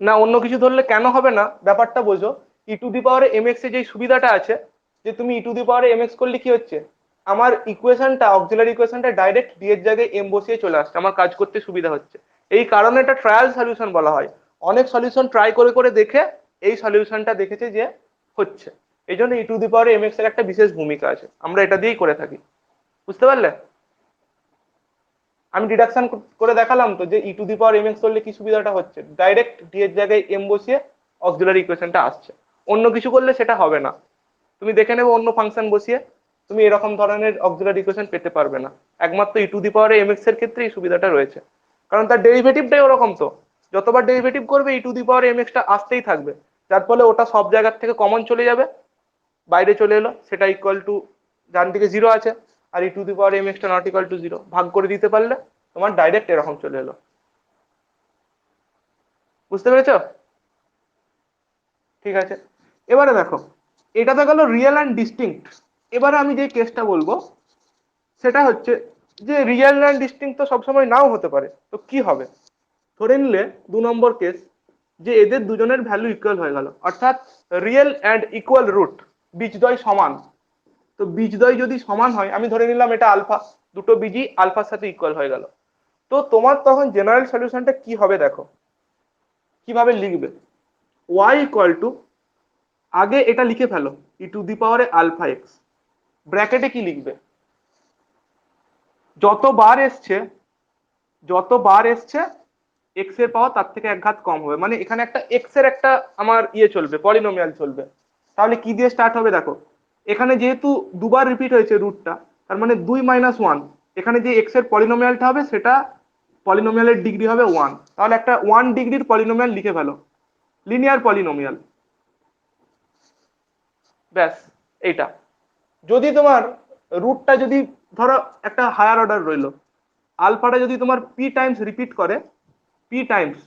না অন্য কিছু ধরলে কেন হবে না, ব্যাপারটা বোঝো। ই টু দি পাওয়ারে এম এক্স এর যে সুবিধাটা আছে, যে তুমি ই টু দি পাওয়ারে এম এক্স করলে কি হচ্ছে, আমার ইকুয়েশনটা, অক্সিলারি ইকুয়েশনটা ডাইরেক্ট ডি এর জায়গায় এম বসিয়ে চলে আসছে, আমার কাজ করতে সুবিধা হচ্ছে। এই কারণে এটা ট্রায়াল সলিউশন বলা হয়। অনেক সলিউশন ট্রাই করে করে দেখে এই সলিউশনটা দেখেছে যে হচ্ছে, এই জন্য ই টু দি পাওয়ারে এম এক্স এর একটা বিশেষ ভূমিকা আছে, আমরা এটা দিয়েই করে থাকি। বুঝতে পারলে? আমি ডিডাকশন করে দেখালাম তো যে E to the power M X করলে কি সুবিধাটা হচ্ছে, ডাইরেক্ট ডি এর জায়গায় এম বসিয়ে অক্সিলারি ইকুয়েশনটা আসছে। অন্য কিছু করলে সেটা হবে না, তুমি দেখে নেবে অন্য ফাংশন বসিয়ে তুমি এরকম ধরনের অক্সিলারি ইকুয়েশন পেতে পারবে না। একমাত্র E to the power M X এর ক্ষেত্রে এই সুবিধাটা রয়েছে, কারণ তার ডেরিভেটিভটাই ওরকম। তো যতবার ডেরিভেটিভ করবে E to the power M এক্সটা আসতেই থাকবে, যার ফলে ওটা সব জায়গার থেকে কমন চলে যাবে, বাইরে চলে এলো, সেটা ইকুয়াল টু ডান দিকে জিরো আছে, আর E to the power M এক্সটা নট ইকুয়াল টু জিরো, ভাগ করে দিতে পারলে তোমার ডাইরেক্ট এরকম চলে এলো। বুঝতে পেরেছো? ঠিক আছে, এবারে দেখো এটা তো গেল রিয়েল অ্যান্ড ডিস্টিংক্ট। এবারে আমি যে কেসটা বলবো সেটা হচ্ছে যে রিয়েল অ্যান্ড ডিস্টিংক্ট তো সবসময় নাও হতে পারে। তো কি হবে, ধরে নিলে 2 নম্বর কেস যে এদের দুজনের ভ্যালু ইকুয়াল হয়ে গেল, অর্থাৎ রিয়েল অ্যান্ড ইকুয়াল রুট, বীজদ্বয় সমান। তো বীজদ্বয় যদি সমান হয়, আমি ধরে নিলাম এটা আলফা, দুটো বীজই আলফার সাথে ইকুয়াল হয়ে গেল। তো তোমার তখন জেনারেল সলিউশনটা কি হবে দেখো, কিভাবে লিখবে। y ইকুয়াল টু, আগে এটা লিখে ফেলো, e⁴ x, ব্র্যাকেটে কি লিখবে, যতবার এসছে x এর পাওয়ার তার থেকে এক ঘাত কম হবে, মানে এখানে একটা x এর একটা আমার চলবে, পলিনোমিয়াল চলবে। তাহলে কি দিয়ে স্টার্ট হবে দেখো, এখানে যেহেতু দুবার রিপিট হয়েছে রুটটা, তার মানে 2 - 1, এখানে যে x এর পলিনোমিয়ালটা হবে সেটা পলিনোমিয়ালের ডিগ্রি হবে 1, তাহলে একটা 1 ডিগ্রির পলিনোমিয়াল লিখে ফেলো, লিনিয়ার পলিনোমিয়াল। ব্যাস এইটা। যদি তোমার রুটটা যদি ধরো একটা হায়ার অর্ডার রইলো, আলফাটা যদি তোমার পি টাইমস রিপিট করে, পি টাইমস,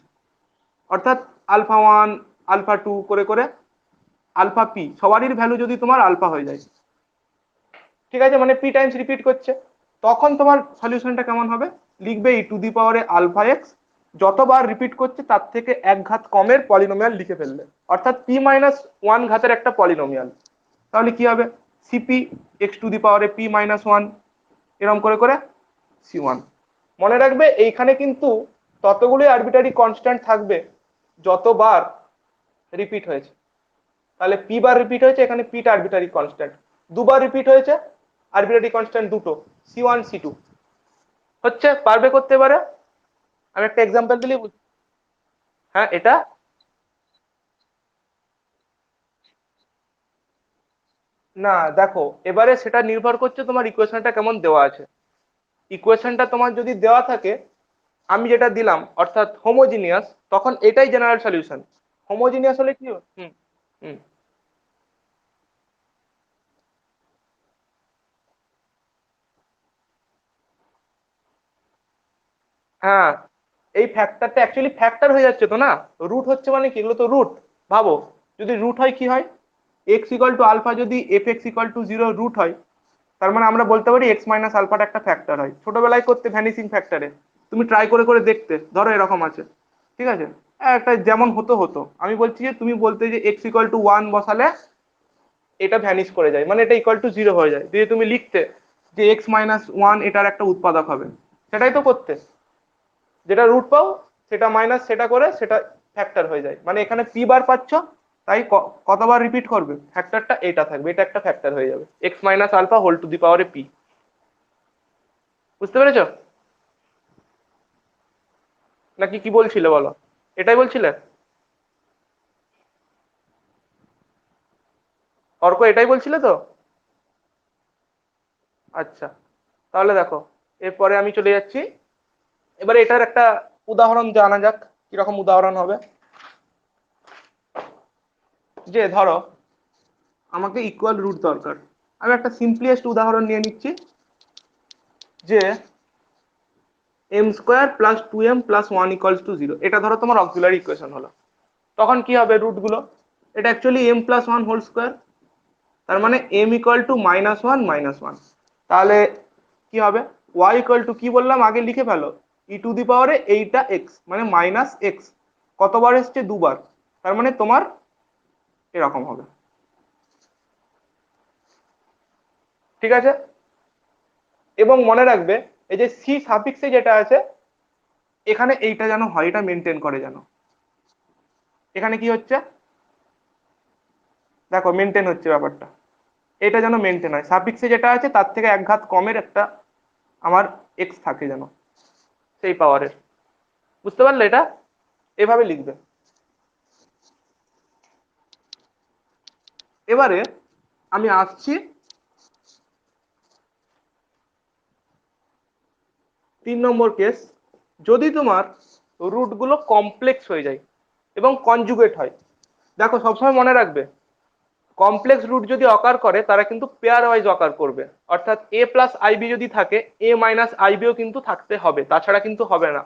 অর্থাৎ α1 α2 করে করে আলফা পি সবারই ভ্যালু যদি তোমার আলফা হয়ে যায়, ঠিক আছে, মানে পি টাইমস রিপিট করছে, তখন তোমার সলিউশনটা কেমন হবে, লিখবে e⁴ যতবার রিপিট করছে তার থেকে এক ঘাত কমের পলিনোমিয়াল লিখে ফেললে, অর্থাৎ p-1 ঘাতের একটা পলিনোমিয়াল। তাহলে কি হবে, সিপি x⁴p-1, এরকম করে করে c1। মনে রাখবে এইখানে কিন্তু ততগুলোই আরবিটারি কনস্ট্যান্ট থাকবে যতবার রিপিট হয়েছে। তাহলে পি বার রিপিট হয়েছে, এখানে পিটা আরবিটারি কনস্ট্যান্ট, দুবার রিপিট হয়েছে, আরবিটারি কনস্ট্যান্ট দুটো, c1 c2 হচ্ছে। পারবে করতে পারে, আমি একটা এক্সাম্পল দিলি। হ্যাঁ, এটা না, দেখো এবারে সেটা নির্ভর করছে তোমার ইকুয়েশনটা কেমন দেওয়া আছে। ইকুয়েশনটা তোমার যদি দেওয়া থাকে আমি যেটা দিলাম অর্থাৎ হোমোজিনিয়াস, তখন এটাই জেনারেল সলিউশন। হোমোজিনিয়াস হলে কি হুম হুম হ্যাঁ, এই ফ্যাক্টরটা অ্যাকচুয়ালি ফ্যাক্টর হয়ে যাচ্ছে তো না, রুট হচ্ছে মানে কি, এগুলো তো রুট। ভাবো যদি রুট হয় কি হয়, x = α যদি f(x)0 রুট হয়, তার মানে আমরা বলতে পারি x - আলফাটা একটা ফ্যাক্টর হয়। ছোটবেলায় করতে ভ্যানিসিং ফ্যাক্টরে, তুমি ট্রাই করে করে দেখতে, ধরো এরকম আছে, ঠিক আছে, একটা যেমন হতো হতো, আমি বলছি যে তুমি বলতে যে x = 1 বসালে এটা ভ্যানিশ করে যায়, মানে এটা = 0 হয়ে যায়, দিয়ে তুমি লিখতে যে x - 1 এটার একটা উৎপাদক হবে, সেটাই তো করতে, যেটা রুট পাও সেটা মাইনাস সেটা করে সেটা ফ্যাক্টর হয়ে যায়, মানে এখানে পি বার পাচ্ছ, তাই কতবার রিপিট করবে ফ্যাক্টরটা এটা থাকবে, এটা একটা ফ্যাক্টর হয়ে যাবে, x - α p। বুঝতে পেরেছো নাকি কি বলছিলে বলো, এটাই বলছিলে অর্ক, এটাই বলছিলে তো? আচ্ছা, তাহলে দেখো এরপরে আমি চলে যাচ্ছি, এবারে এটার একটা উদাহরণ জানা যাক, কিরকম উদাহরণ হবে। যে ধরো আমাকে ইকুয়াল রুট দরকার, আমি একটা সিম্পলিয়েস্ট উদাহরণ নিয়ে নিচ্ছি, যে m² + 2m + 1 = 0, এটা ধরো তোমার অক্সিলারি ইকুয়েশন হলো। তখন কি হবে রুট গুলো, এটা অ্যাকচুয়ালি m+1² তার মানে m = -1 - 1। তাহলে কি হবে, y কি বললাম আগে লিখে ফেলো, এইটা x মানে -x, কতবার এসছে দুবার, তার মানে তোমার এরকম হবে, ঠিক আছে। এবং মনে রাখবে এই যে সি সাফিক্সে যেটা আছে, এখানে এইটা যেন হয়, এটা মেনটেন করে যেন, এখানে কি হচ্ছে দেখো মেনটেন হচ্ছে ব্যাপারটা, এটা যেন মেনটেন হয়, সাফিক্সে যেটা আছে তার থেকে এক ঘাত কমের একটা আমার এক্স থাকে যেন, সেই পাওয়ারের। বুঝতে পারলে, এটা এভাবে লিখবে। এবারে আমি আসছি 3 নম্বর কেস, যদি তোমার রুট গুলো কমপ্লেক্স হয়ে যায় এবং কনজুগেট হয়। দেখো সবসময় মনে রাখবে কমপ্লেক্স রুট যদি অকার করে তারা কিন্তু পেয়ার ওয়াইজ অকার করবে, অর্থাৎ a+ib যদি থাকে a-ib ও কিন্তু থাকতে হবে, তাছাড়া কিন্তু হবে না,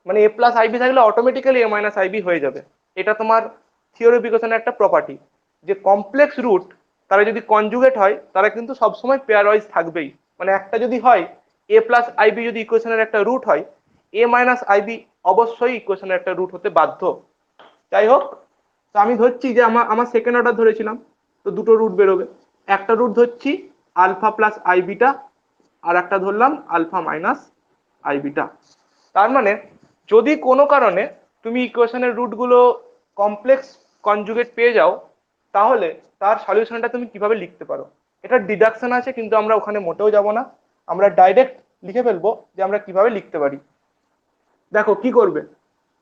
মানে a+ib থাকলে অটোমেটিক্যালি a-ib হয়ে যাবে। এটা তোমার থিওরিফিকেশনের একটা প্রপার্টি, যে কমপ্লেক্স রুট তারা যদি কনজুগেট হয় তারা কিন্তু সবসময় পেয়ার ওয়াইজ থাকবেই। মানে একটা যদি হয় এ প্লাস আইবি যদি ইকুয়েশনের একটা রুট হয়, এ মাইনাস আইবি অবশ্যই ইকুয়েশনের একটা রুট হতে বাধ্য। যাই হোক, তো আমি ধরছি যে আমার আমার সেকেন্ড অর্ডার ধরেছিলাম, তো দুটো রুট বেরোবে। একটা রুট ধরছি আলফা প্লাস আইবিটা, আর একটা ধরলাম আলফা মাইনাস আইবিটা। তার মানে যদি কোনো কারণে তুমি ইকুয়েশনের রুটগুলো কমপ্লেক্স কনজুগেট পেয়ে যাও, তাহলে তার সলিউশনটা তুমি কিভাবে লিখতে পারো। এটা ডিডাকশন আছে, কিন্তু আমরা ওখানে মোটেও যাব না, আমরা ডাইরেক্ট লিখে ফেলবো যে আমরা কিভাবে লিখতে পারি। দেখো কি করবে,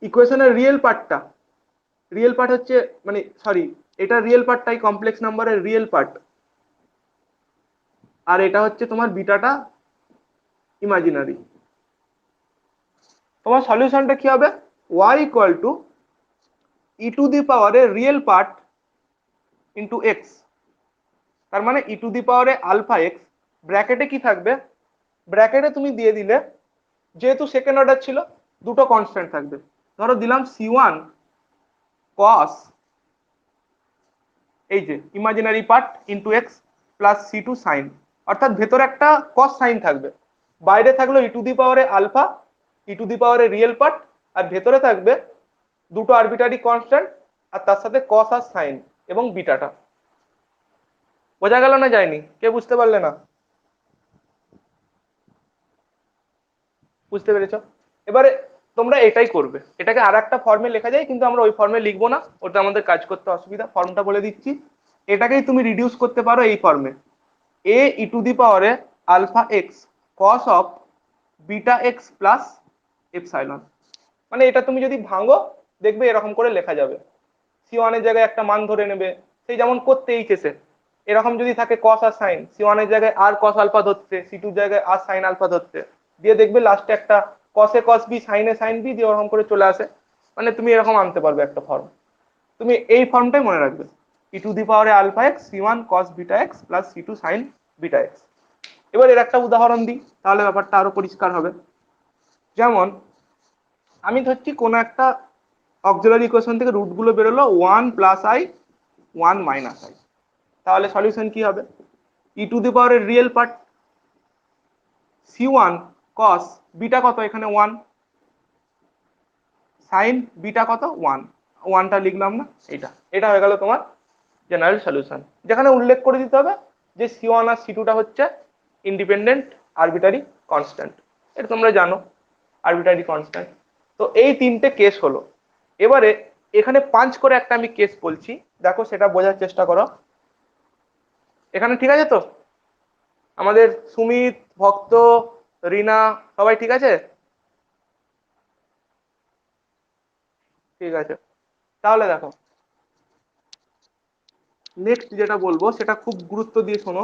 ইকুয়েশনের রিয়েল পার্ট হচ্ছে, মানে সরি, এটা রিয়েল পার্টটাই কমপ্লেক্স নাম্বারের রিয়েল পার্ট, আর এটা হচ্ছে তোমার বিটাটা ইমাজিনারি। তোমার সলিউশনটা কি হবে, y equal to E to দি পাওয়ারের রিয়েল পার্ট ইন্টু এক্স। তার মানে ই টু দি পাওয়ারে আলফা এক্স, ব্র্যাকেটে কি থাকবে, ব্র্যাকেটে তুমি দিয়ে দিলে, যেহেতু সেকেন্ড অর্ডার ছিল দুটো কনস্ট্যান্ট থাকবে, ধরো দিলাম c1 cos, এই যে imaginary part into x plus c2 sine, অর্থাৎ ভেতরে একটা কস সাইন থাকবে, বাইরে থাকলো ই টু দি পাওয়ারে আলফা, ই টু দি পাওয়ারে রিয়েল পার্ট, আর ভেতরে থাকবে দুটো আরবিটারি কনস্ট্যান্ট, আর তার সাথে কস আর সাইন এবং বিটাটা। বোঝা গেল না যায়নি? কে বুঝতে পারলে না? বুঝতে পেরেছ? এবারে তোমরা এটাই করবে, এটাকে আর একটা ফর্মে লেখা যায়, কিন্তু আমরা ওই ফর্মে লিখবো না, ওটা আমাদের কাজ করতে অসুবিধা। ফর্মটা বলে দিচ্ছি, এটাকেই তুমি রিডিউস করতে পারো এই ফর্মে, এ ই টু দি পাওয়ারে alpha x cos of beta x plus epsilon. মানে এটা তুমি যদি ভাঙো দেখবে এরকম করে লেখা যাবে, c1 এর জায়গায় একটা মান ধরে নেবে, সেই যেমন করতে এইচএসে এরকম যদি থাকে কস আর সাইন, c1 এর জায়গায় আর কস আলফা ধরতে, c2 এর জায়গায় আর সাইন আলফা ধরতে, দিয়ে দেখবে লাস্টে একটা কসে কস বি সাইনে সাইন বি দিয়ে ওরকম করে চলে আসে। মানে তুমি এরকম আনতে পারবে একটা ফর্ম, তুমি এই ফর্মটাই মনে রাখবে, ই টু দি পাওয়ারে alpha x c1 cos beta x plus c2 sine beta x. এবার এর একটা উদাহরণ দিই, তাহলে ব্যাপারটা আরো পরিষ্কার হবে। যেমন আমি ধরছি কোনো একটা অক্সিলারি ইকুয়েশন থেকে রুটগুলো বেরোলো 1 প্লাস আই 1 মাইনাস আই, তাহলে সলিউশন কি হবে, ই টু দি পাওয়ারের real part c1 cos beta কত, এখানে 1, সাইন বিটা কত 1, 1টা লিখলাম না, এটা হয়ে গেল তোমার জেনারেল সলিউশন, যেখানে উল্লেখ করে দিতে হবে যে c1 আর c2টা হচ্ছে ইন্ডিপেন্ডেন্ট আরবিটারি কনস্ট্যান্ট, এটা তোমরা জানো আরবিটারি কনস্ট্যান্ট। তো এই তিনটে কেস হলো। এবারে এখানে 5 করে একটা আমি কেস বলছি, দেখো সেটা বোঝার চেষ্টা করো। এখানে ঠিক আছে তো? আমাদের সুমিত, ভক্ত, রিনা সবাই ঠিক আছে? ঠিক আছে, তাহলে দেখো নেক্সট যেটা বলবো সেটা খুব গুরুত্ব দিয়ে শোনো,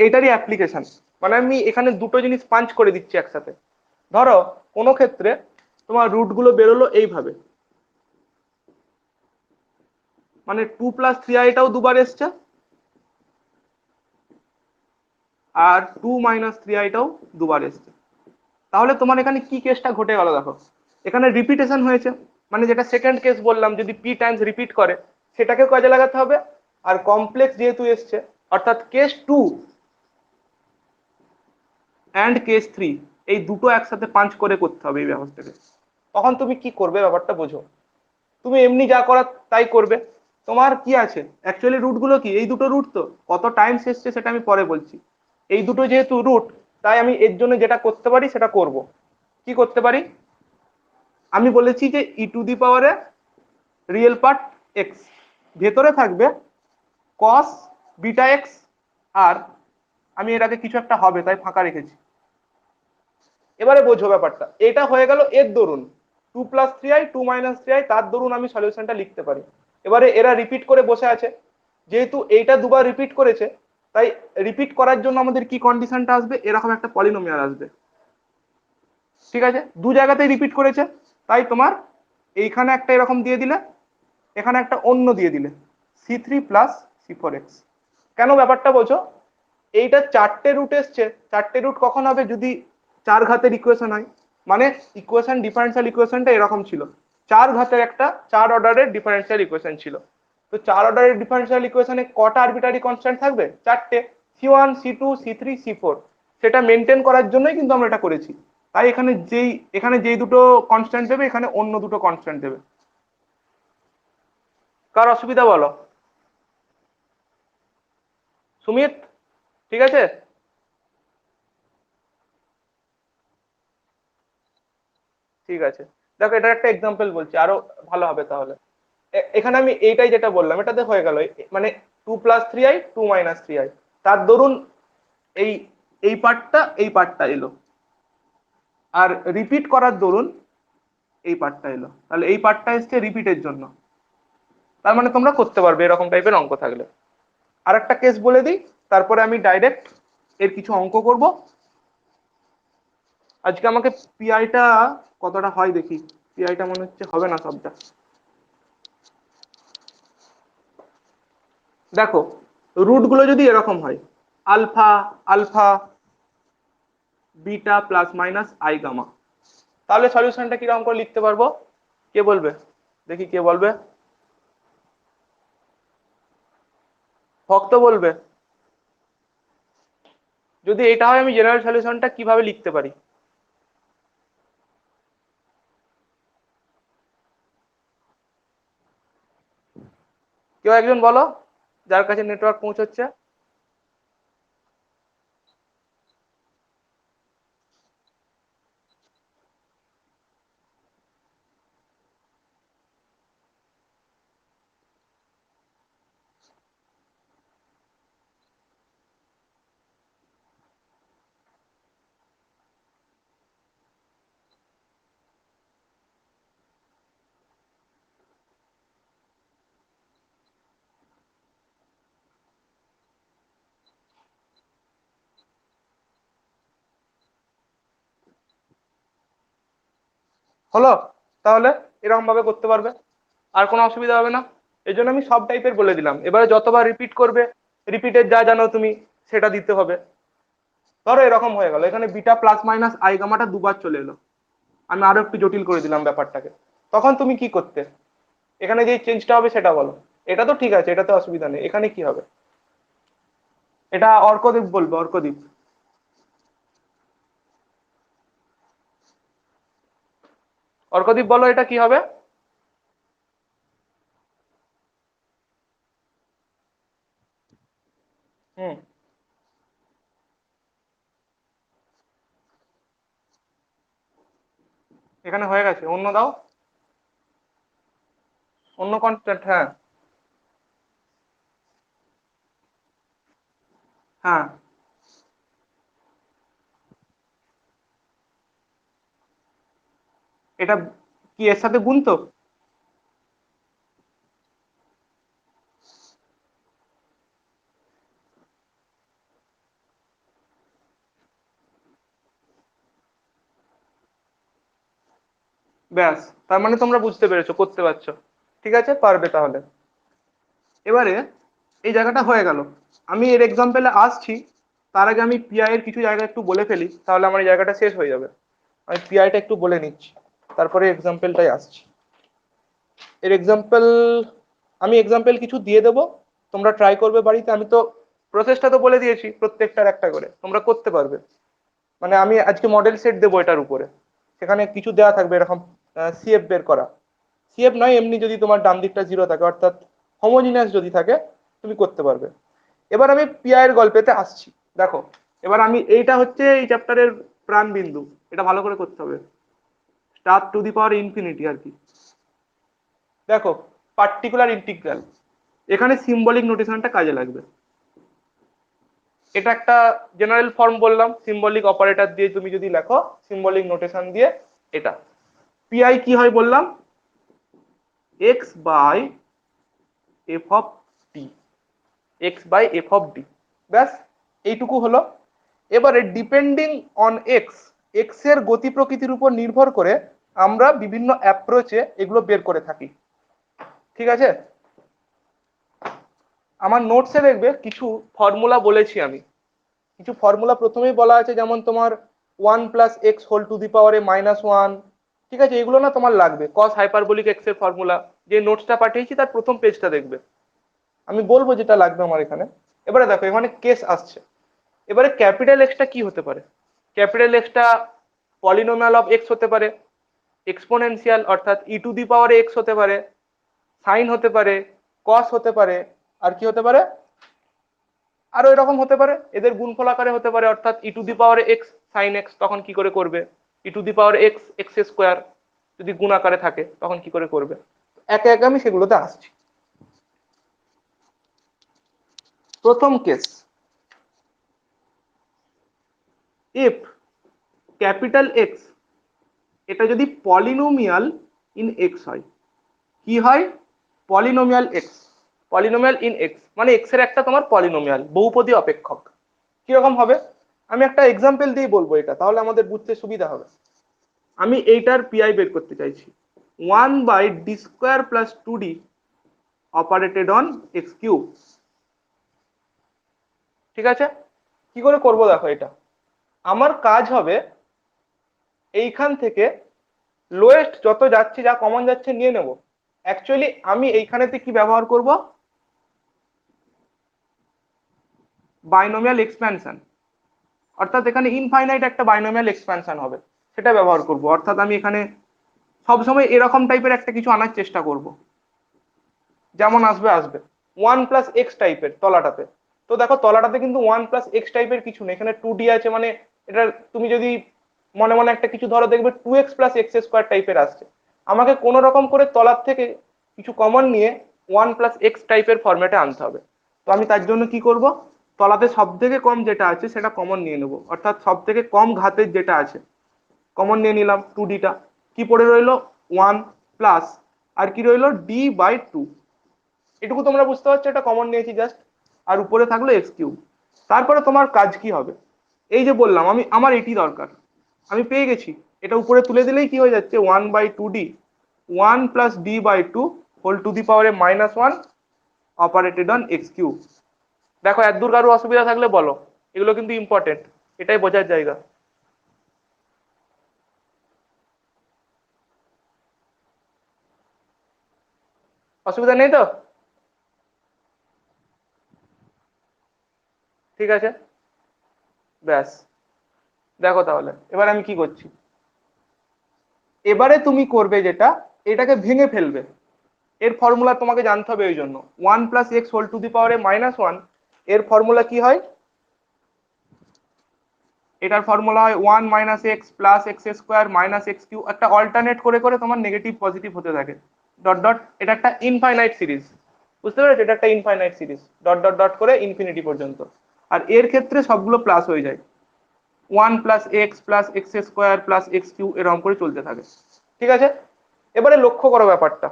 এটারই অ্যাপ্লিকেশন। মানে আমি এখানে দুটো জিনিস পাঞ্চ করে দিচ্ছি একসাথে। ধরো কোনো ক্ষেত্রে তোমার রুটগুলো বেরোলো এইভাবে, মানে 2 প্লাস 3i-টাও দুবার এসছে, আর 2 মাইনাস 3i-টাও দুবার এসছে। তাহলে তোমার এখানে কি কেসটা ঘটে গেল দেখো, এখানে রিপিটেশন হয়েছে, মানে যেটা সেকেন্ড কেস বললাম, যদি পি টাইমস রিপিট করে সেটাকে কাজে লাগাতে হবে, আর কমপ্লেক্স যেহেতু এসছে, অর্থাৎ কেস 2 অ্যান্ড কেস 3 এই দুটো একসাথে পাঞ্চ করে করতে হবে এই ব্যবস্থাকে। তখন তুমি কি করবে ব্যাপারটা বোঝো, তুমি এমনি যা করার তাই করবে। তোমার কি আছে অ্যাকচুয়ালি, রুটগুলো কি, এই দুটো রুট, তো কত টাইমস এসছে সেটা আমি পরে বলছি। এই দুটো যেহেতু রুট, তাই আমি এর জন্য যেটা করতে পারি সেটা করব। কি করতে পারি, আমি বলেছি যে ই টু দি পাওয়ারে রিয়েল পার্ট এক্স, ভেতরে থাকবে কস বিটা এক্স, আর আমি এটাকে কিছু একটা হবে তাই ফাঁকা রেখেছি। এবারে বোঝো ব্যাপারটা, এটা হয়ে গেল এর দরুন 2 প্লাস 3i 2 মাইনাস 3i, তার দরুন আমি সলিউশনটা লিখতে পারি। এবারে এরা রিপিট করে বসে আছে, যেহেতু এইটা দুবার রিপিট করেছে, তাই রিপিট করার জন্য আমাদের কি কন্ডিশনটা আসবে, এরকম একটা পলিনোমিয়াল আসবে। ঠিক আছে, দু জায়গাতেই রিপিট করেছে, তাই তোমার এইখানে একটা এরকম দিয়ে দিলে, এখানে একটা অন্য দিয়ে দিলে, c3 প্লাস c4x। কেন ব্যাপারটা বোঝো, এইটা চারটে রুট এসছে, চারটে রুট কখন হবে, যদি চার ঘাতের ইকুয়েশন হয়। মানে ডিফারেন্সিয়াল ইকুয়েশনটা এরকম ছিল, চার ঘাতের একটা 4 অর্ডারের ডিফারেন্সিয়াল ইকুয়েশন ছিল। তো তো 4 অর্ডারের ডিফারেনশিয়াল ইকুয়েশনে কটা আরবিটারি কনস্ট্যান্ট থাকবে? 4টে, C1 C2 C3 C4। সেটা মেনটেন করার জন্যই কিন্তু আমরা এটা করেছি। তাই এখানে যেই দুটো কনস্ট্যান্ট দেবে, এখানে অন্য দুটো কনস্ট্যান্ট দেবে। কার অসুবিধা বলো? সুমিত, ঠিক আছে? ঠিক আছে, দেখো এটা একটা এক্সাম্পল বলছি, আরো ভালো হবে তাহলে। এখানে আমি এইটাই যেটা বললাম এটাতে হয়ে গেল, মানে 2+3i 2-3i। তার দরুন এই এই পার্টটা এলো, আর রিপিট করার দরুন এই পার্টটা এলো, তাহলে এই পার্টটা এসছে রিপিটের জন্য। তার মানে তোমরা করতে পারবে এরকম টাইপের অঙ্ক থাকলে। আর একটা কেস বলে দিই, তারপরে আমি ডাইরেক্ট এর কিছু অঙ্ক করব। আজকে আমাকে পিআইটা কতটা হয় দেখি, পিআইটা মনে হচ্ছে হবে না সবটা। দেখো, রুট গুলো যদি এরকম হয়, alpha alpha beta plus minus i gamma, তাহলে সলিউশনটা কিরকম করে লিখতে পারবো? কে বলবে দেখি, কে বলবে? ভক্ত বলবে। যদি এটা হয়, আমি জেনারেল সলিউশনটা কিভাবে লিখতে পারি? কেউ একজন বলো, যার কাছে নেটওয়ার্ক পৌঁছচ্ছে। হলো? তাহলে এরকম ভাবে করতে পারবে, আর কোনো অসুবিধা হবে না। এই জন্য আমি সব টাইপের বলে দিলাম। এবারে যতবার রিপিট করবে, রিপিটের যা জানো তুমি সেটা দিতে হবে। ধরো এরকম হয়ে গেল, এখানে বিটা প্লাস মাইনাস আই গামাটা দুবার চলে এলো, আমি আরো একটু জটিল করে দিলাম ব্যাপারটাকে। তখন তুমি কি করতে? এখানে যে চেঞ্জটা হবে সেটা বলো। এটা তো ঠিক আছে, এটাতে অসুবিধা নেই, এখানে কি হবে? এটা অর্কদীপ বলবে, অর্কদীপ। অর্কদীপ বলো, এটা কি হবে? হুম, এখানে হয়ে গেছে, অন্য দাও, অন্য কনস্ট্যান্ট। হ্যাঁ, হ্যাঁ, এটা কি এর সাথে গুণ তো? ব্যাস, তার মানে তোমরা বুঝতে পেরেছো, করতে পারছো। ঠিক আছে, পারবে তাহলে। এবারে এই জায়গাটা হয়ে গেল, আমি এর এক্সাম্পলে আসছি। তার আগে আমি পিআই এর কিছু জায়গা একটু বলে ফেলি, তাহলে আমার এই জায়গাটা শেষ হয়ে যাবে। আমি পিআইটা একটু বলে নিচ্ছি, তারপরে এক্সাম্পলটাই আসছি। এর এক্সাম্পল, আমি এক্সাম্পল কিছু দিয়ে দেবো, তোমরা ট্রাই করবে বাড়িতে। আমি তো প্রসেসটা তো বলে দিয়েছি, প্রত্যেকটার একটা করে তোমরা করতে পারবে। মানে আমি আজকে মডেল সেট দেবো এটার উপরে, সেখানে কিছু দেওয়া থাকবে এরকম, সিএফ বের করা। সিএফ নয়, এমনি যদি তোমার ডান দিকটা জিরো থাকে, অর্থাৎ হোমোজিনিয়াস যদি থাকে, তুমি করতে পারবে। এবার আমি পিআই এর গল্পেতে আসছি। দেখো, এবার আমি এইটা হচ্ছে এই চ্যাপ্টারের প্রাণ বিন্দু, এটা ভালো করে করতে হবে, star to the power infinity আর কি। দেখো, পার্টিকুলার ইন্টিগ্রাল, এখানে সিম্বলিক নোটেশনটা কাজে লাগবে। এটা একটা জেনারেল ফর্ম বললাম, সিম্বলিক অপারেটর দিয়ে তুমি যদি লেখো, সিম্বলিক নোটেশন দিয়ে, এটা পিআই কি হয় বললাম, x by f of t, x by f of d. ব্যাস, এইটুকু হলো। এবারে ডিপেন্ডিং অন এক্স, এক্স এর গতি প্রকৃতির উপর নির্ভর করে আমরা বিভিন্ন অ্যাপ্রোচে এগুলো বের করে থাকি। ঠিক আছে? আমার নোটসে দেখবে কিছু ফর্মুলা বলেছি আমি, কিছু ফর্মুলা প্রথমেই বলা আছে, যেমন তোমার 1+x⁻⁻1। ঠিক আছে, এগুলো না তোমার লাগবে, কস হাইপারবোলিক এক্স এর ফর্মুলা, যে নোটসটা পাঠিয়েছি তার প্রথম পেজটা দেখবে। আমি বলবো যেটা লাগবে আমার এখানে। এবারে দেখো এখানে কেস আসছে। এবারে ক্যাপিটাল এক্সটা কি হতে পারে? Capital extra polynomial of x হতে পারে, এক্সপোনেনশিয়াল অর্থাৎ ই টু দি পাওয়ারে এক্স হতে পারে, সাইন হতে পারে, কস হতে পারে, আর কি হতে পারে, আরো এরকম হতে পারে, এদের গুণফল আকারে হতে পারে, অর্থাৎ ই টু দি পাওয়ারে এক্স সাইন এক্স, তখন কি করে করবে? E to the power X X square যদি গুণ আকারে থাকে তখন কি করে করবে? একে একে আমি সেগুলোতে আসছি। প্রথম কেস, ইফ ক্যাপিটাল এক্স এটা যদি পলিনোমিয়াল ইন এক্স হয়, কি হয়? Polynomial x, polynomial in x মানে এক্স এর একটা তোমার পলিনোমিয়াল বহুপদী অপেক্ষক। কিরকম হবে? আমি একটা এক্সাম্পল দিয়ে বলবো এটা, তাহলে আমাদের বুঝতে সুবিধা হবে। আমি এইটার পিআই বের করতে চাইছি, 1/d² + 2d operated on x cube. ঠিক আছে, কি করে করব দেখো এটা। আমার কাজ হবে এইখান থেকে লোয়েস্ট যত যাচ্ছে, যা কমন যাচ্ছে নিয়ে নেব। অ্যাকচুয়ালি আমি এইখানেতে কি ব্যবহার করব? বাইনোমিয়াল এক্সপ্যানশন, অর্থাৎ এখানে ইনফাইনাইট একটা বাইনোমিয়াল এক্সপ্যানশন হবে, সেটা ব্যবহার করব। অর্থাৎ আমি এখানে সবসময় এরকম টাইপের একটা কিছু আনার চেষ্টা করব, যেমন আসবে আসবে 1 + x টাইপের তলাটাতে। তো দেখো তলাটাতে কিন্তু 1 + x টাইপের কিছু নেই, এখানে 2d আছে, মানে এটা তুমি যদি মনে মনে একটা কিছু ধরো দেখবে 2x + x² টাইপের আসছে। আমাকে কোনো রকম করে তলার থেকে কিছু কমন নিয়ে 1 + x টাইপের ফরম্যাটে আনতে হবে। তো আমি তার জন্য কি করব, তলাতে সব থেকে কম যেটা আছে সেটা কমন নিয়ে নেব, অর্থাৎ সব থেকে কম ঘাতের যেটা আছে কমন নিয়ে নিলাম 2d টা। কি পড়ে রইলো 1 প্লাস আর কি রইলো d/2। এটুকু তোমরা বুঝতে পারছো, এটা কমন নিয়েছি জাস্ট, আর উপরে থাকলো এক্স কিউব। তারপরে তোমার কাজ কি হবে? এই যে বললাম আমি আমার এটি দরকার, আমি পেয়ে গেছি, এটা উপরে তুলে দিলেই কি হয়ে যাচ্ছে 1/2d 1 + d/2 whole to the পাওয়ারে -1 অপারেটেড অন এক্স কিউব। দেখো এত দূর কারো অসুবিধা থাকলে বলো, এগুলো কিন্তু ইম্পর্টেন্ট, এটাই বোঝার জায়গা। অসুবিধা নেই তো? ঠিক আছে, ব্যাস। দেখো তাহলে এবার আমি কি করছি, এবারে তুমি করবে যেটা, এটাকে ভেঙে ফেলবে। এর ফর্মুলা তোমাকে জানতে হবে, ওই জন্য 1 + x হোল টু দি পাওয়ারে -1 এর ফর্মুলা কি হয়? এটার ফর্মুলা হয় 1 - x + x² - x³ একটা অল্টারনেট করে করে তোমার নেগেটিভ পজিটিভ হতে থাকে, ডট ডট। এটা একটা ইনফাইনাইট সিরিজ, বুঝতে পেরেছো? এটা একটা infinite series, dot dot dot করে ইনফিনিটি পর্যন্ত। আর এর ক্ষেত্রে সবগুলো প্লাস হয়ে যায়, 1 + x + x² + x³ এরকম করে চলতে থাকে। ঠিক আছে, এবারে লক্ষ্য করো ব্যাপারটা,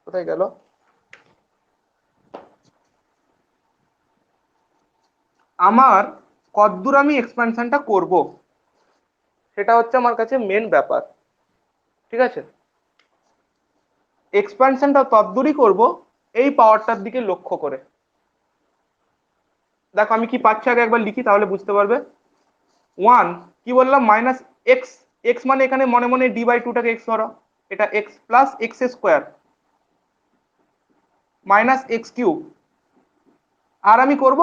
কোথায় গেল? আমার কতদূর আমি এক্সপ্যানশনটা করব, সেটা হচ্ছে আমার কাছে মেন ব্যাপার। ঠিক আছে, এক্সপ্যানশনটা ততদূরই করব এই পাওয়ারটার দিকে লক্ষ্য করে। দেখো আমি কি পাচ্ছি আগে একবার লিখি, তাহলে বুঝতে পারবে। 1 কি বললাম -x, x মানে এখানে মনে মনে d/2টাকে x ধরো, এটা x + x² -x³ আর আমি করব,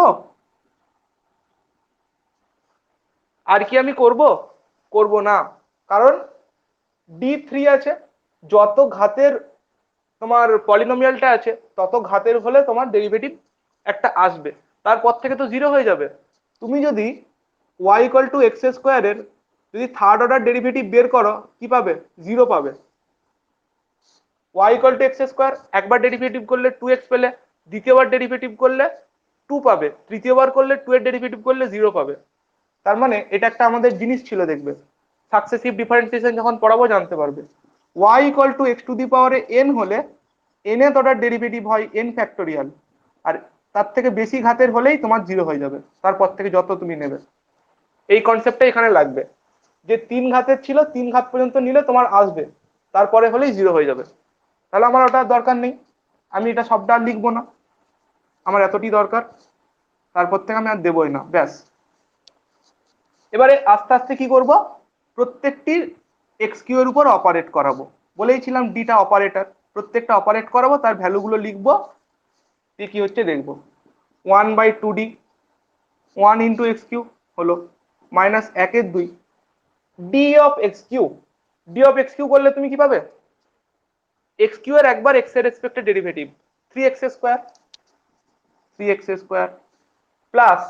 আর কি আমি করব? করব না, কারণ d3 আছে, যত ঘাতের তোমার পলিনোমিয়ালটা আছে তত ঘাতের হলে তোমার ডেরিভেটিভ একটা আসবে, তারপর থেকে তো জিরো হয়ে যাবে। তুমি যদি y = x² এর যদি থার্ড অর্ডার ডেরিভেটিভ বের করো, কি পাবে? জিরো পাবে। y = x², একবার ডেরিভেটিভ করলে 2x পেলে, দ্বিতীয়বার ডেরিভেটিভ করলে 2 পাবে, তৃতীয়বার করলে 2 এর ডেরিভেটিভ করলে 0 পাবে। তার মানে এটা একটা আমাদের জিনিস ছিল, দেখবে সাকসেসিভ ডিফারেন্সিয়েশন যখন পড়াবো জানতে পারবে। y = x⁴n হলে nth অর্ডার ডেরিভেটিভ হয় n ফ্যাক্টোরিয়াল, আর তার থেকে বেশি ঘাতের হলেই তোমার জিরো হয়ে যাবে, তারপর থেকে যত তুমি নেবে। এই কনসেপ্টটা এখানে লাগবে, যে 3 ঘাতের ছিল 3 ঘাত পর্যন্ত নিলে তোমার আসবে, তারপরে হলেই জিরো হয়ে যাবে। তাহলে আমার ওটা দরকার নেই, আমি এটা সবটা আর লিখবো না, আমার এতটি দরকার, তারপর থেকে আমি আর দেবই না, ব্যাস। এবারে আস্তে আস্তে কি করব, প্রত্যেকটি এক্স কিউ এর উপর অপারেট করাবো। বলেইছিলাম ডিটা অপারেটর, প্রত্যেকটা অপারেট করাবো, তার ভ্যালুগুলো লিখবো, দিয়ে কি হচ্ছে দেখবো। 1/2d 1 ইন্টু এক্স কিউ হলো minus 1/2 d of x q. D of x q করলে তুমি কি পাবে, এক্স কিউ এর একবার এক্স এর রেসপেক্টে derivative 3x² 3x² plus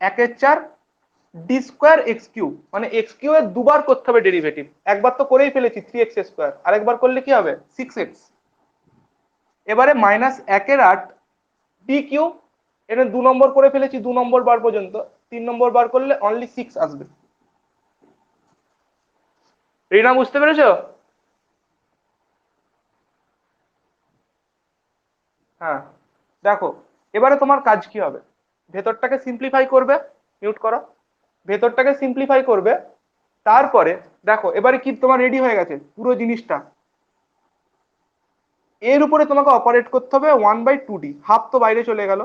1/4 d² X Q, মানে এক্স কিউ এর দুবার করতে হবে ডেরিভেটিভ, একবার তো করেই ফেলেছি 3x², আরেকবার করলে কি হবে 6x। এবারে মাইনাস 1/8 ডি কিউ, এটা 2 নম্বর করে ফেলেছি, 2 নম্বর বার পর্যন্ত, 3 নম্বর বার করলে অনলি 6 আসবে। রিনা বুঝতে পেরেছো? হ্যাঁ দেখো, এবারে তোমার কাজ কি হবে, ভেতরটাকে সিম্পলিফাই করবে, মিউট করো, ভেতরটাকে সিম্পলিফাই করবে। তারপরে দেখো এবারে কি তোমার রেডি হয়ে গেছে পুরো জিনিসটা, এর উপরে তোমাকে অপারেট করতে হবে 1/2d, হাফ তো বাইরে চলে গেল,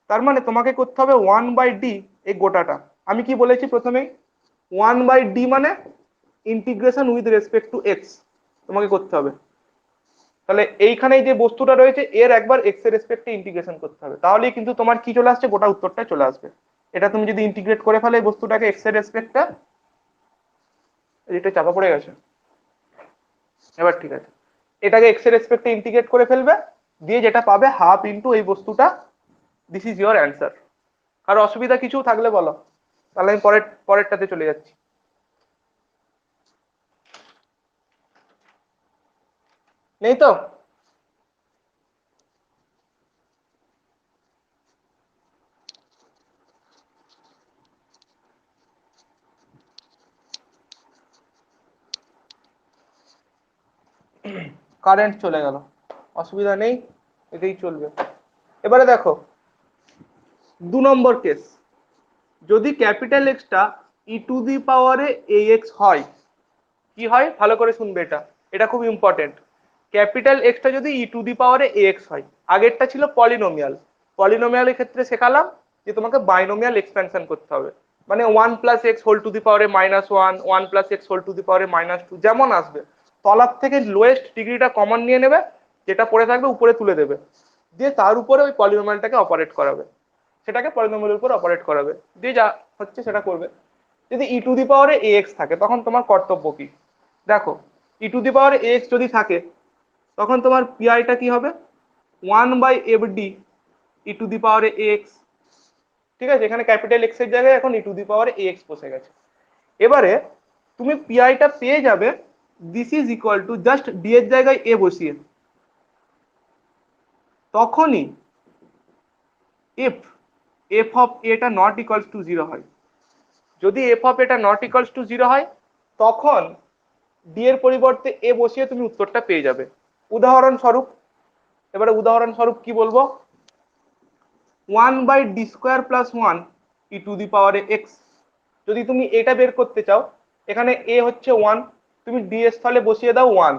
তার মানে তোমাকে করতে হবে 1/d এই গোটাটা। আমি কি বলেছি প্রথমেই, 1/d মানে integration with respect to x তোমাকে করতে হবে। তাহলে এইখানে যে বস্তুটা রয়েছে এর একবার এক্স এর রেসপেক্টে ইন্টিগ্রেশন করতে হবে, তাহলেই কিন্তু তোমার কি চলে আসছে, গোটা উত্তরটা চলে আসবে। এটা তুমি যদি ইন্টিগ্রেট করে ফেলে এই বস্তুটাকে এক্স এর রেসপেক্টে, এটা চাপা পড়ে গেছে, এবার ঠিক আছে, এটাকে এক্স এর রেসপেক্টে ইন্টিগ্রেট করে ফেলবে, দিয়ে যেটা পাবে হাফ ইন্টু এই বস্তুটা, দিস ইজ ইয়োর অ্যান্সার। আর অসুবিধা কিছু থাকলে বলো, তাহলে আমি পরেরটাতে চলে যাচ্ছি। নেই তো? কারেন্ট চলে গেল, অসুবিধা নেই, এটাই চলবে। এবারে দেখো 2 নম্বর কেস, যদি capital extra E to the পাওয়ারে এক্স হয়, কি হয় ভালো করে শুনবে, এটা এটা খুব ইম্পর্টেন্ট। ক্যাপিটাল এক্সটা যদি ই টু দি পাওয়ারে এক্স হয়, আগেরটা ছিল পলিনোমিয়াল, পলিনোমিয়ালের ক্ষেত্রে শেখালাম যে তোমাকে বাইনোমিয়াল এক্সপেনশন করতে হবে, মানে 1 + x হোল টু দি পাওয়ারে -1, 1 + x হোল টু দি পাওয়ারে -2, যেমন আসবে তলার থেকে লোয়েস্ট ডিগ্রিটা কমন নিয়ে নেবে, যেটা পড়ে থাকবে উপরে তুলে দেবে, দিয়ে তার উপরে ওই পলিনোমিয়ালটাকে অপারেট করাবে, সেটাকে পলিনোমিয়ালের উপর অপারেট করাবে, দিয়ে যা হচ্ছে সেটা করবে। যদি ই টু দি পাওয়ারে এক্স থাকে তখন তোমার কর্তব্য কি, দেখো ই টু দি পাওয়ারে এক্স যদি থাকে তখন তোমার পিআইটা কি হবে, 1/fd ই টু দি পাওয়ারে এক্স। ঠিক আছে, এখানে ক্যাপিটাল এক্স এর জায়গায় এখন ই টু দি পাওয়ারে এক্স বসে গেছে। এবারে তুমি পিআইটা পেয়ে যাবে, this is equal to just D এর জায়গায় এ বসিয়ে, তখনই ইফ এফ অফ এটা নট ইকুয়ালস টু 0 হয়, যদি এফ অফ এটা নট ইকুয়ালস টু 0 হয় তখন ডি এর পরিবর্তে এ বসিয়ে তুমি উত্তরটা পেয়ে যাবে। উদাহরণস্বরূপ, এবারে উদাহরণস্বরূপ কি বলবো, 1/d² + 1 ই টু দি পাওয়ারে এক্স, যদি তুমি এটা বের করতে চাও, এখানে এ হচ্ছে 1, তুমি ডি এর স্থলে বসিয়ে দাও 1,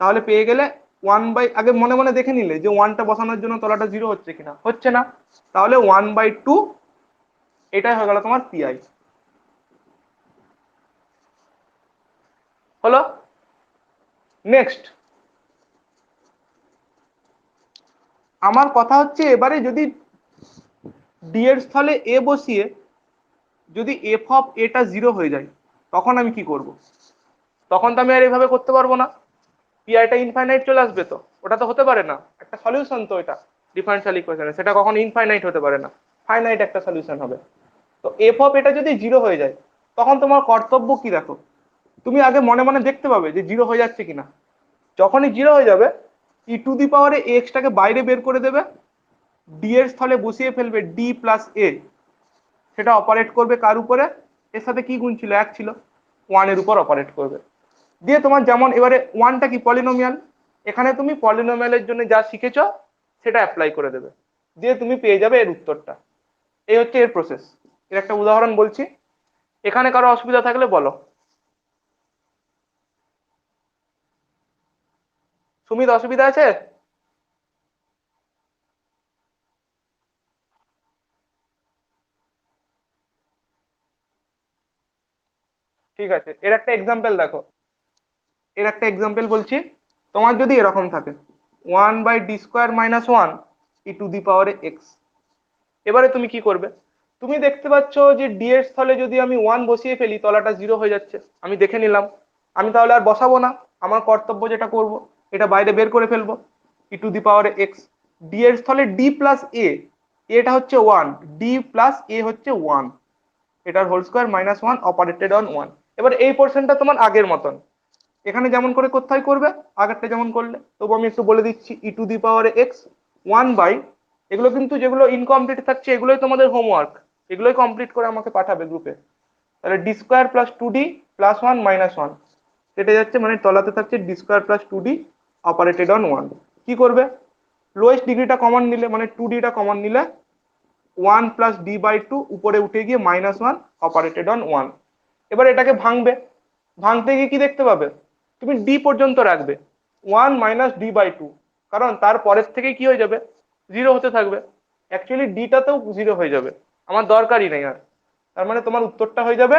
তাহলে পেয়ে গেলে 1 আগে মনে মনে দেখে নিলে যে 1টা বসানোর জন্য তলাটা 0 হচ্ছে কিনা, হচ্ছে না, তাহলে 1/2, এটাই হয়ে গেল তোমার পিআই। হলো, নেক্সট আমার কথা হচ্ছে, এবারে যদি ডি এর স্থলে এ বসিয়ে যদি এফ অফ এটা 0 হয়ে যায় তখন আমি কি করব, তখন তো আমি আর এইভাবে করতে পারবো না, পিআইটা ইনফাইনাইট চলে আসবে, তো ওটা তো হতে পারে না, একটা সলিউশন তো এটা ডিফারেনশিয়াল ইকুয়েশনে, সেটা কখনো ইনফাইনাইট হতে পারে না, ফাইনাইট একটা সলিউশন হবে। তো এফ অফ এটা যদি 0 হয়ে যায় তখন তোমার কর্তব্য কি দেখো, তুমি আগে মনে মনে দেখতে পাবে যে 0 হয়ে যাচ্ছে কিনা, যখনই 0 হয়ে যাবে ই টু দি পাওয়ারে এক্সটাকে বাইরে বের করে দেবে, ডি এর স্থলে বসিয়ে ফেলবে ডি প্লাস এ, সেটা অপারেট করবে কার উপরে, এর সাথে কি গুণ ছিল, 1 ছিল, 1 এর উপর অপারেট করবে, দিয়ে তোমার যেমন এবারে 1টা কি পলিনোমিয়াল, এখানে তুমি পলিনোমিয়ালের জন্য যা শিখেছ সেটা অ্যাপ্লাই করে দেবে, দিয়ে তুমি পেয়ে যাবে এর উত্তরটা। এই হচ্ছে এর প্রসেস। এর একটা উদাহরণ বলছি, এখানে কারো অসুবিধা থাকলে বলো। সুমিত অসুবিধা আছে? ঠিক আছে, এর একটা এক্সাম্পল দেখো, এর একটা এক্সাম্পল বলছি, তোমার যদি এরকম থাকে 1/d² - 1 e⁴x। এবারে তুমি কি করবে, তুমি দেখতে পাচ্ছ যে ডি এর স্থলে যদি আমি 1 বসিয়ে ফেলি তলাটা 0 হয়ে যাচ্ছে, আমি দেখে নিলাম। আমি তাহলে আর বসাবো না, আমার কর্তব্য যেটা করব এটা বাইরে বের করে ফেলবো। e⁴x ডি এর স্থলে ডি প্লাস এ, এটা হচ্ছে 1, ডি প্লাস এ হচ্ছে 1, এটার হোল স্কয়ার -1 অপারেটেড অন 1। এবার এই পোর্শনটা তোমার আগের মতন, এখানে যেমন করে করতে হয় করবে, আগেরটা যেমন করলে। তবু আমি একটু বলে দিচ্ছি e⁴x 1 বাই, এগুলো কিন্তু যেগুলো ইনকমপ্লিট থাকছে এগুলোই তোমাদের হোমওয়ার্ক, এগুলোই কমপ্লিট করে আমাকে পাঠাবে গ্রুপে। তাহলে D square plus 2d plus 1 -1 কেটে যাচ্ছে, মানে তলাতে থাকছে D square plus 2d operated on 1। কি করবে, লোয়েস্ট ডিগ্রিটা কমন নিলে, মানে 2dটা কমন নিলে 1 প্লাস ডি বাই 2 উপরে উঠে গিয়ে -1 অপারেটেড অন 1। এবার এটাকে ভাঙবে, ভাঙতে গিয়ে কি দেখতে পাবে, তুমি ডি পর্যন্ত রাখবে 1 মাইনাস ডি বাই 2, কারণ তার পরের থেকে কি হয়ে যাবে, 0 হতে থাকবে। অ্যাকচুয়ালি ডিটাতেও 0 হয়ে যাবে, আমার দরকারই নেই আর। তার মানে তোমার উত্তরটা হয়ে যাবে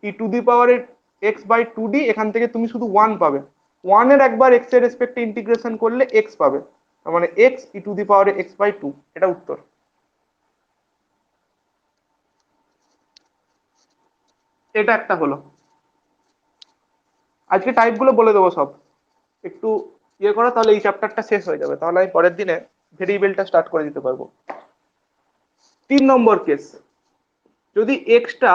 e⁴x বাই 2d, এখান থেকে তুমি শুধু 1 পাবে, 1 এর একবার x এর রেসপেক্টে ইন্টিগ্রেশন করলে x পাবে, তার মানে x e⁴x বাই 2, এটা উত্তর। এটা একটা হলো। আজকে টাইপ গুলো বলে দেবো সব, একটু ইয়ে করো, তাহলে এই চ্যাপ্টারটা শেষ হয়ে যাবে, তাহলে আমি পরের দিনে ভেরিয়েবলটা স্টার্ট করে দিতে পারবো। 3 নম্বর কেস, যদি এক্সটা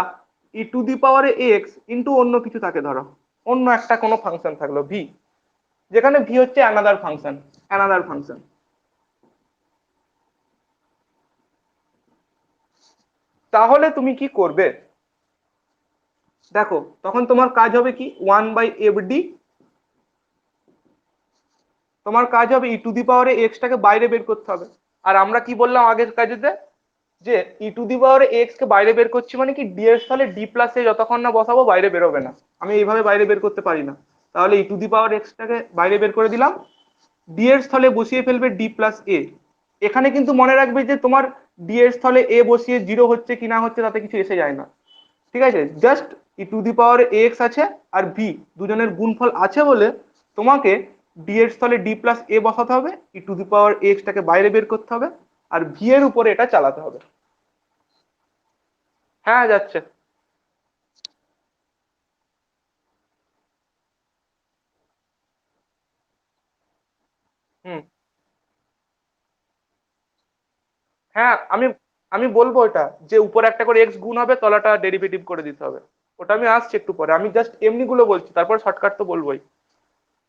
e⁴x ইন্টু অন্য কিছু থাকে, ধরো অন্য একটা কোনো ফাংশন থাকলো ভি, যেখানে ভি হচ্ছে অ্যানাদার ফাংশন, তাহলে তুমি কি করবে, দেখো তখন তোমার কাজ হবে কি, 1/fd, তোমার কাজ হবে e⁴x টাকে বাইরে বের করতে হবে। আর আমরা কি বললাম আগের কাজেতে, যে e⁴x কে বাইরে বের করছি মানে কি, ডি এর স্থলে ডি প্লাস এ যতক্ষণ না বসাবো বাইরে বেরোবে না, আমি এইভাবে বাইরে বের করতে পারি না। তাহলে e⁴x টাকে বাইরে বের করে দিলাম, ডি এর স্থলে বসিয়ে ফেলবে ডি প্লাস এ। এখানে কিন্তু মনে রাখবে যে তোমার ডি এর স্থলে এ বসিয়ে 0 হচ্ছে কি না হচ্ছে তাতে কিছু এসে যায় না, ঠিক আছে, জাস্ট e⁴x আছে আর ভি দুজনের গুণফল আছে বলে তোমাকে ডি এর স্থলে ডি প্লাস এ বসাতে হবে, e⁴x টাকে বাইরে বের করতে হবে, আর ভি এর উপরে এটা চালাতে হবে। হ্যাঁ যাচ্ছে। হুম। হ্যাঁ আমি আমি বলবো এটা, যে উপরে একটা করে এক্স গুণ হবে, তলাটা ডেরিভেটিভ করে দিতে হবে, ওটা আমি আসছি একটু পরে, আমি জাস্ট এমনি গুলো বলছি, তারপর শর্টকাট তো বলবোই।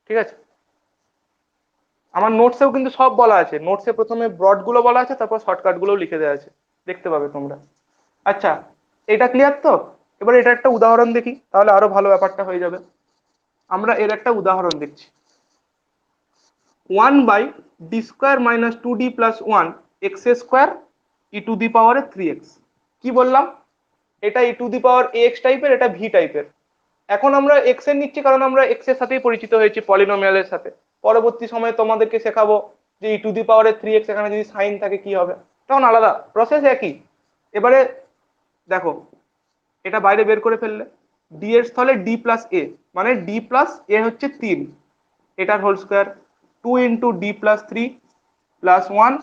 ঠিক আছে, আমার নোটসেও কিন্তু সব বলা আছে, নোটসে প্রথমে ব্রড গুলো বলা আছে, তারপর শর্টকাট গুলো লিখে দেওয়া আছে, দেখতে পাবে তোমরা। আচ্ছা, এটা ক্লিয়ার তো। এবার এটা একটা উদাহরণ দেখি, তাহলে আরো ভালো ব্যাপারটা হয়ে যাবে। আমরা এর একটা উদাহরণ দেখছি, 1/d² - 2d + 1 x² কি বললাম, এটা e⁴x টাইপের, এটা ভি টাইপের। এখন আমরা এক্স এর নিচ্ছি কারণ আমরা এক্স এর সাথেই পরিচিত হয়েছি, পলিনোমিয়ালের সাথে। পরবর্তী সময়ে তোমাদেরকে শেখাবো যে e⁴x এখানে যদি সাইন থাকে কি হবে, তখন আলাদা প্রসেস, একই। এবারে দেখো, এটা বাইরে বের করে ফেললে, ডি এর স্থলে ডি প্লাস এ, মানে ডি প্লাস এ হচ্ছে 3, এটার whole square 2 × d+3 + 1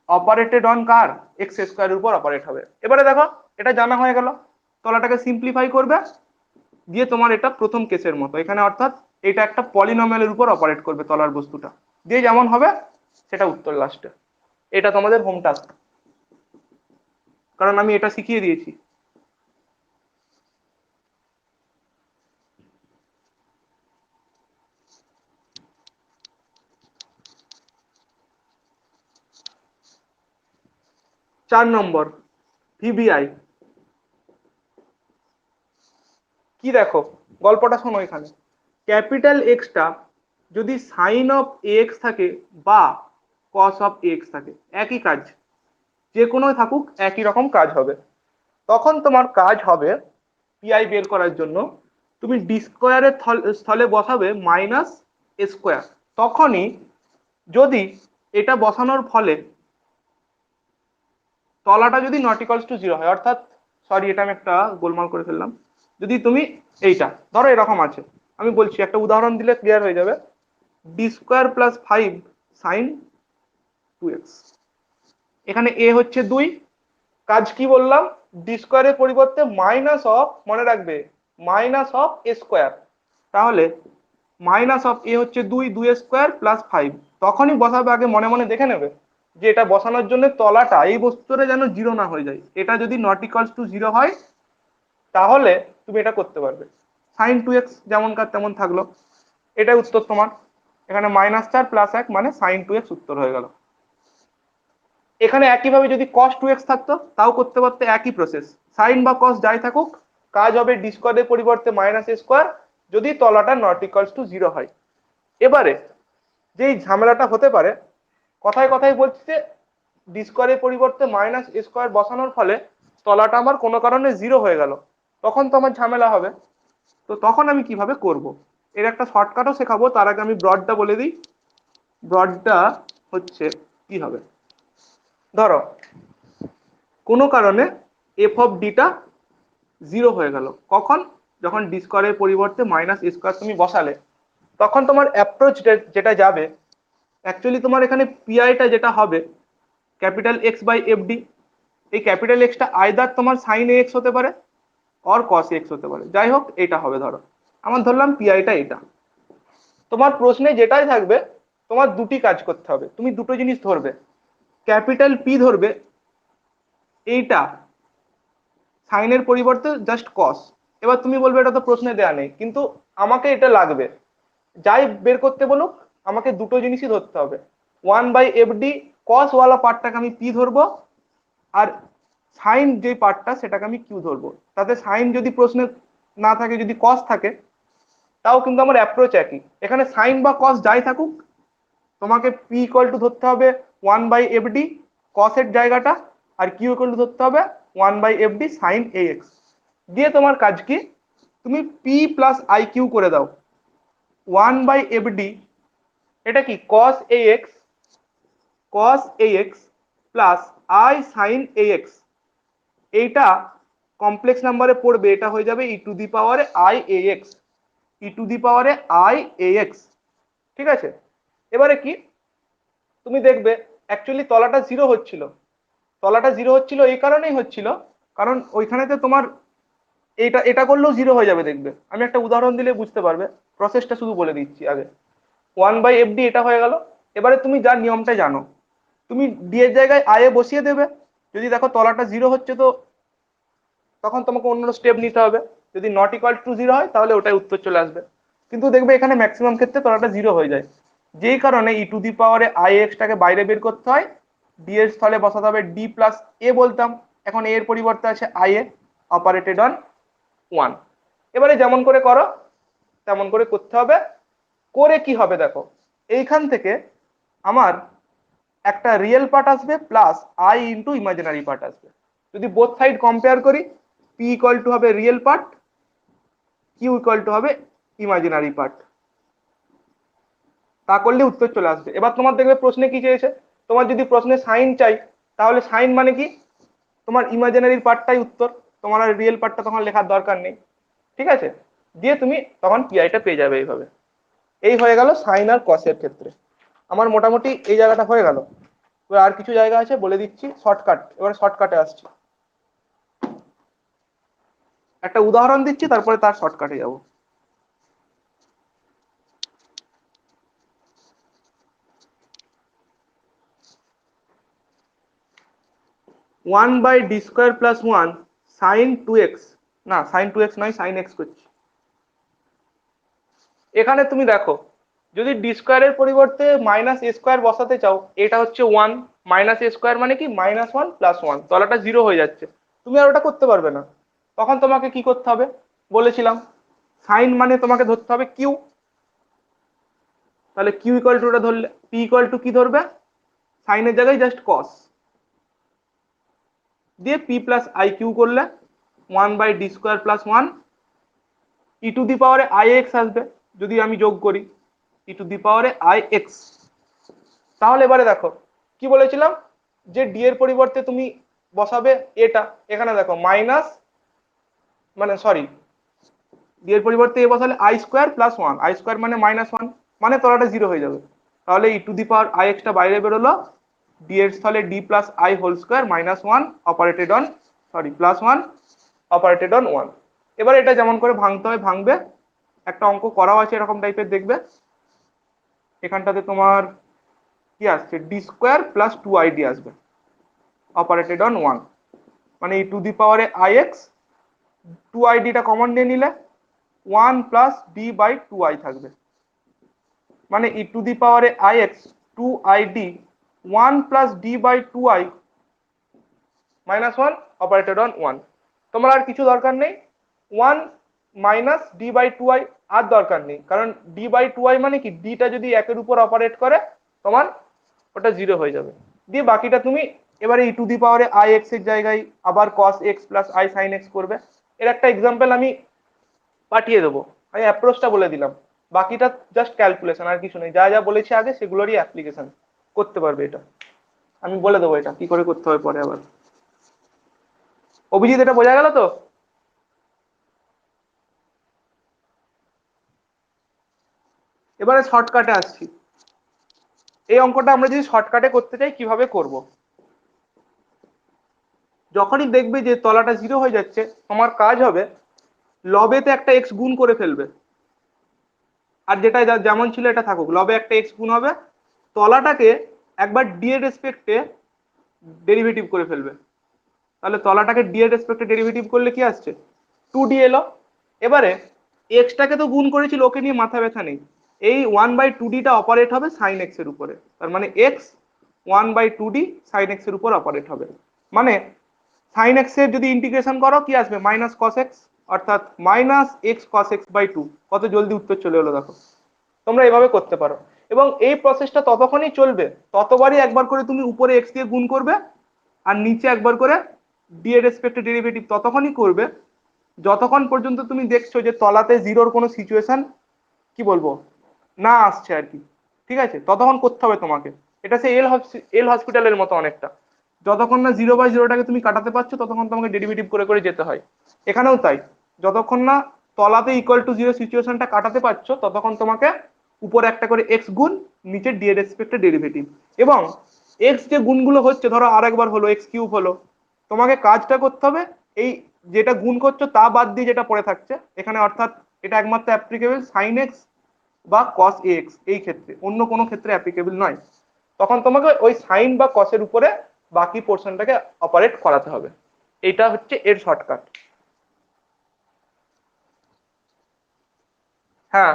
operated on কার, x² উপর অপারেট হবে। এবারে দেখো, এটা জানা হয়ে গেল, তলাটাকে সিম্পলিফাই করবে, দিয়ে তোমার এটা প্রথম কেসের মতো এখানে, অর্থাৎ এটা একটা পলিনোমিয়ালের উপর অপারেট করবে তলার বস্তুটা, দিয়ে যেমন হবে সেটা উত্তর লাস্টে। এটা তোমাদের হোম টাস্ক, কারণ আমি এটা শিখিয়ে দিয়েছি। 4 নম্বর, ভিবিআই। কি দেখো, গল্পটা শোনো, এখানে ক্যাপিটাল এক্সটা যদি সাইন অফ এক্স থাকে বা কস অফ এক্স থাকে, একই কাজ, যে কোনো থাকুক একই রকম কাজ হবে। তখন তোমার কাজ হবে পিআই বের করার জন্য, তুমি ডি স্কোয়ারের স্থলে বসাবে -স্কোয়ার। তখনই যদি এটা বসানোর ফলে তলাটা যদি ≠0 হয়, অর্থাৎ, সরি এটা আমি একটা গোলমাল করে ফেললাম, যদি তুমি এইটা ধরো এরকম আছে, আমি বলছি একটা উদাহরণ দিলে ক্লিয়ার হয়ে যাবে, d² + 5 sin 2x। এখানে এ হচ্ছে 2, কাজ কি বললাম, ডি স্কোয়ারের পরিবর্তে মাইনাস অফ, মনে রাখবে মাইনাস অফ এ স্কোয়ার, তাহলে মাইনাস অফ এ হচ্ছে 2, 2 স্কোয়ার প্লাস 5, তখনই বসাবে, আগে মনে মনে দেখে নেবে যে এটা বসানোর জন্য তলাটা এই বস্তুটা যেন 0 না হয়ে যায়, এটা যদি নট ইকুয়ালস টু 0 হয় তাহলে তুমি এটা করতে পারবে। সাইন 2x যেমন কার তেমন থাকলো, এটাই উত্তর তোমার। এখানে -4 + 1 মানে সাইন 2x উত্তর হয়ে গেল। এখানে একইভাবে যদি cos 2x থাকতো তাও করতে পারতে, একই প্রসেস, সাইন বা cos যাই থাকুক কাজ হবে ডি স্কোয়ারের পরিবর্তে মাইনাস এ স্কোয়ার যদি তলাটা নট ইকুয়ালস টু 0 হয়। এবারে যেই ঝামেলাটা হতে পারে, কথায় কথায় বলছি যে ডি স্কোয়ারের পরিবর্তে মাইনাস এ স্কোয়ার বসানোর ফলে তলাটা আমার কোনো কারণে 0 হয়ে গেল, তখন তো আমার ঝামেলা হবে। তো তখন আমি কিভাবে করব, এর একটা শর্টকাটও শেখাবো, তার আগে আমি ব্রডটা বলে দিই। ব্রডটা হচ্ছে কি হবে, ধরো কোনো কারণে এফ অফ ডিটা 0 হয়ে গেল, কখন, যখন ডি স্কোয়ারের পরিবর্তে মাইনাস এ স্কোয়ার তুমি বসালে, তখন তোমার অ্যাপ্রোচ যেটা যাবে, অ্যাকচুয়ালি তোমার এখানে পিআইটা যেটা হবে capital x by f d, এই ক্যাপিটাল এক্সটা আইদার তোমার সাইন এ এক্স হতে পারে অর কস এক্স হতে পারে, যাই হোক এটা হবে, ধরো আমার ধরলাম পিআইটা এটা। তোমার প্রশ্নে যেটাই থাকবে তোমার দুটি কাজ করতে হবে, তুমি দুটো জিনিস ধরবে, ক্যাপিটাল পি ধরবে, এইটা সাইনের পরিবর্তে জাস্ট কস। এবার তুমি বলবে এটা তো প্রশ্নে দেয়া নেই, কিন্তু আমাকে এটা লাগবে, যাই বের করতে বলুক আমাকে দুটো জিনিসই ধরতে হবে, 1/fd কস ওয়ালা পার্টটাকে আমি পি ধরবো, আর সাইন যে পার্টটা সেটাকে আমি কিউ ধরবো। তাতে সাইন যদি প্রশ্নে না থাকে, যদি কস থাকে, তাও কিন্তু আমার অ্যাপ্রোচ একই, এখানে সাইন বা কস যাই থাকুক তোমাকে পি ইকুয়াল টু ধরতে হবে 1/fd কস এর জায়গাটা, আর কিউ ইকুয়াল টু ধরতে হবে 1/fd সাইন এ এক্স। দিয়ে তোমার কাজ কি, তুমি পি প্লাস আই কিউ করে দাও, 1/fd এটা কি cos ax, cos ax plus i sin ax, এইটা কমপ্লেক্স নাম্বারে পড়বে, এটা হয়ে যাবে ই টু দি পাওয়ারে i ax, E to the পাওয়ারে i ax, ঠিক আছে। এবারে কি, তুমি দেখবে অ্যাকচুয়ালি তলাটা 0 হচ্ছিল, তলাটা 0 হচ্ছিল এই কারণেই হচ্ছিল, কারণ ওইখানেতে তোমার এটা এটা করলেও 0 হয়ে যাবে, দেখবে আমি একটা উদাহরণ দিলে বুঝতে পারবে, প্রসেসটা শুধু বলে দিচ্ছি আগে। 1/fd এটা হয়ে গেল। এবারে তুমি যার নিয়মটা জানো, তুমি ডি এর জায়গায় আই এ বসিয়ে দেবে, যদি দেখো তলাটা 0 হচ্ছে তো তখন তোমাকে অন্য স্টেপ নিতে হবে, যদি নট ইকুয়াল টু 0 হয় তাহলে ওটাই উত্তর চলে আসবে। কিন্তু দেখবে এখানে ম্যাক্সিমাম ক্ষেত্রে তলাটা 0 হয়ে যায়, যেই কারণে ই টু দি পাওয়ারে আই এক্সটাকে বাইরে বের করতে হয়, ডি এর স্থলে বসাতে হবে ডি প্লাস এ বলতাম, এখন এর পরিবর্তে আছে আই এ অপারেটেড অন 1। এবারে যেমন করে করো তেমন করে করতে হবে। করে কি হবে দেখো, এইখান থেকে আমার একটা রিয়েল পার্ট আসবে plus i into imaginary part আসবে। যদি বোথ সাইড কম্পেয়ার করি, পি ইকুয়াল টু হবে real part, q equal to হবে ইমাজিনারি পার্ট, তা করলে উত্তর চলে আসবে। এবার তোমার দেখবে প্রশ্নে কি চেয়েছে, তোমার যদি প্রশ্নে সাইন চাই তাহলে সাইন মানে কি, তোমার ইমাজিনারি পার্টটাই উত্তর, তোমার আর রিয়েল পার্টটা তখন লেখার দরকার নেই, ঠিক আছে। দিয়ে তুমি তখন পিআইটা পেয়ে যাবে এইভাবে। এই হয়ে গেল সাইন আর কসের ক্ষেত্রে। আমার মোটামুটি এই জায়গাটা হয়ে গেল। এবার আর কিছু জায়গা আছে বলে দিচ্ছি শর্টকাট, এবার শর্টকাটে আসছি, একটা উদাহরণ দিচ্ছি তারপরে তার শর্টকাটে যাব। 1/d square plus 1 sign 2x, না সাইন 2x নয়, সাইন এক্স করছি। এখানে তুমি দেখো যদি ডি স্কোয়ারের পরিবর্তে মাইনাস এ স্কোয়ার বসাতে চাও, এটা হচ্ছে 1, মাইনাস এ স্কোয়ার মানে কি -1 + 1, তলাটা 0 হয়ে যাচ্ছে, তুমি আর ওটা করতে পারবে না। তখন তোমাকে কি করতে হবে বলেছিলাম, সাইন মানে তোমাকে ধরতে হবে কিউ, তাহলে কিউ ইকুয়াল টু ওটা ধরলে, পি ইকুয়াল টু কি ধরবে, সাইনের জায়গায় জাস্ট কস, দিয়ে পি প্লাস আই কিউ করলে 1/d square plus 1 E to the পাওয়ারে আই এক্স আসবে, যদি আমি যোগ করি ই টু দি পাওয়ারে আই এক্স। তাহলে এবারে দেখো কি বলেছিলাম, যে ডি এর পরিবর্তে তুমি বসাবে এটা, এখানে দেখো মাইনাস, মানে সরি, ডি এর পরিবর্তে এ বসালে I square plus 1, I square মানে -1 মানে তলাটা 0 হয়ে যাবে, তাহলে E to the power I এক্সটা বাইরে বেরোলো, ডি এর স্থলে D plus I whole square minus one operated on plus one operated on one. এবার এটা যেমন করে ভাঙতে হয় ভাঙবে, একটা অঙ্ক করাও আছে এরকম টাইপের, দেখবে এখানটাতে তোমার কি আসছে, D square plus two I D আসবে অপারেটেড অন ওয়ান, মানে এই টু দি পাওয়ারে আই এক্স, টু আই ডিটা কমন নিয়ে নিলে one plus D by two I থাকবে, মানে ই টু দি পাওয়ারে I X two I D one plus D by two I minus one operated on one. তোমার আর কিছু দরকার নেই, one minus D by two I আর দরকার নেই, কারণ ডি বাই টু আই মানে কি, ডিটা যদি একের উপর অপারেট করে তোমার ওটা জিরো হয়ে যাবে। দিয়ে বাকিটা তুমি এবারে ই টু দি পাওয়ারে আই এক্স এর জায়গায় আবার cos X plus I sine X করবে। এর একটা এক্সাম্পল আমি পাঠিয়ে দেবো, আমি অ্যাপ্রোচটা বলে দিলাম, বাকিটা জাস্ট ক্যালকুলেশন, আর কিছু নেই, যা যা বলেছি আগে সেগুলোরই অ্যাপ্লিকেশন করতে পারবে। এটা আমি বলে দেবো এটা কি করে করতে হবে পরে আবার। অভিজিৎ এটা বোঝা গেল তো? এবারে শর্টকাটে আসছি, এই অঙ্কটা আমরা যদি শর্টকাটে করতে চাই কিভাবে করব। যখনই দেখবে যে তলাটা জিরো হয়ে যাচ্ছে, তোমার কাজ হবে লবেতে একটা এক্স গুণ করে ফেলবে, আর যেটা যেমন ছিল এটা থাকুক, লবে একটা এক্স গুণ হবে, তলাটাকে একবার ডি এর রেসপেক্টে ডেরিভেটিভ করে ফেলবে, তাহলে তলাটাকে ডি এর রেসপেক্টে ডেরিভেটিভ করলে কি আসছে, টু ডি এলো। এবারে এক্সটাকে তো গুণ করেছিল, ওকে নিয়ে মাথা ব্যথা নেই, এই ওয়ান বাই টু ডিটা অপারেট হবে সাইন এক্স এর উপরে, তার মানে x one by two d sine x এর উপর অপারেট হবে, মানে সাইন এক্স এর যদি ইন্টিগ্রেশন করো কি আসবে, মাইনাস কস এক্স, অর্থাৎ minus x cos x by two. কত জলদি উত্তর চলে এলো দেখো। তোমরা এভাবে করতে পারো, এবং এই প্রসেসটা ততক্ষণই চলবে ততবারই একবার করে তুমি উপরে এক্স দিয়ে গুণ করবে আর নিচে একবার করে ডি এর রেসপেক্টে ডেরিভেটিভ ততক্ষণই করবে যতক্ষণ পর্যন্ত তুমি দেখছো যে তলাতে জিরোর কোনো সিচুয়েশন কি বলবো না আসছে আর কি, ঠিক আছে, ততক্ষণ করতে হবে তোমাকে। এটা সে এল হসপিটালের মতো অনেকটা, যতক্ষণ না জিরো বাই জিরোটাকে তুমি কাটাতে পারছো ততক্ষণ তোমাকে ডেরিভেটিভ করে করে যেতে হয়। এখানেও তাই, যতক্ষণ না তলাতে ইকুয়াল টু জিরো সিচুয়েশনটা কাটাতে পারছো ততক্ষণ তোমাকে উপরে একটা করে এক্স গুণ, নিচে ডি এর রেসপেক্টে ডেরিভেটিভ, এবং এক্স যে গুণগুলো হচ্ছে ধরো আরেকবার হলো এক্স কিউব হলো, তোমাকে কাজটা করতে হবে এই যেটা গুণ করছো তা বাদ দিয়ে যেটা পড়ে থাকছে এখানে, অর্থাৎ এটা একমাত্র অ্যাপ্লিকেবল সাইন এক্স বা কস এক্স, এই ক্ষেত্রে অন্য কোনো ক্ষেত্রে অ্যাপ্লিকেবল নয়। তখন তোমাকে ওই সাইন বা কসের উপরে বাকি পোর্শনটাকে অপারেট করাতে হবে। এটা হচ্ছে এর শর্টকাট। হ্যাঁ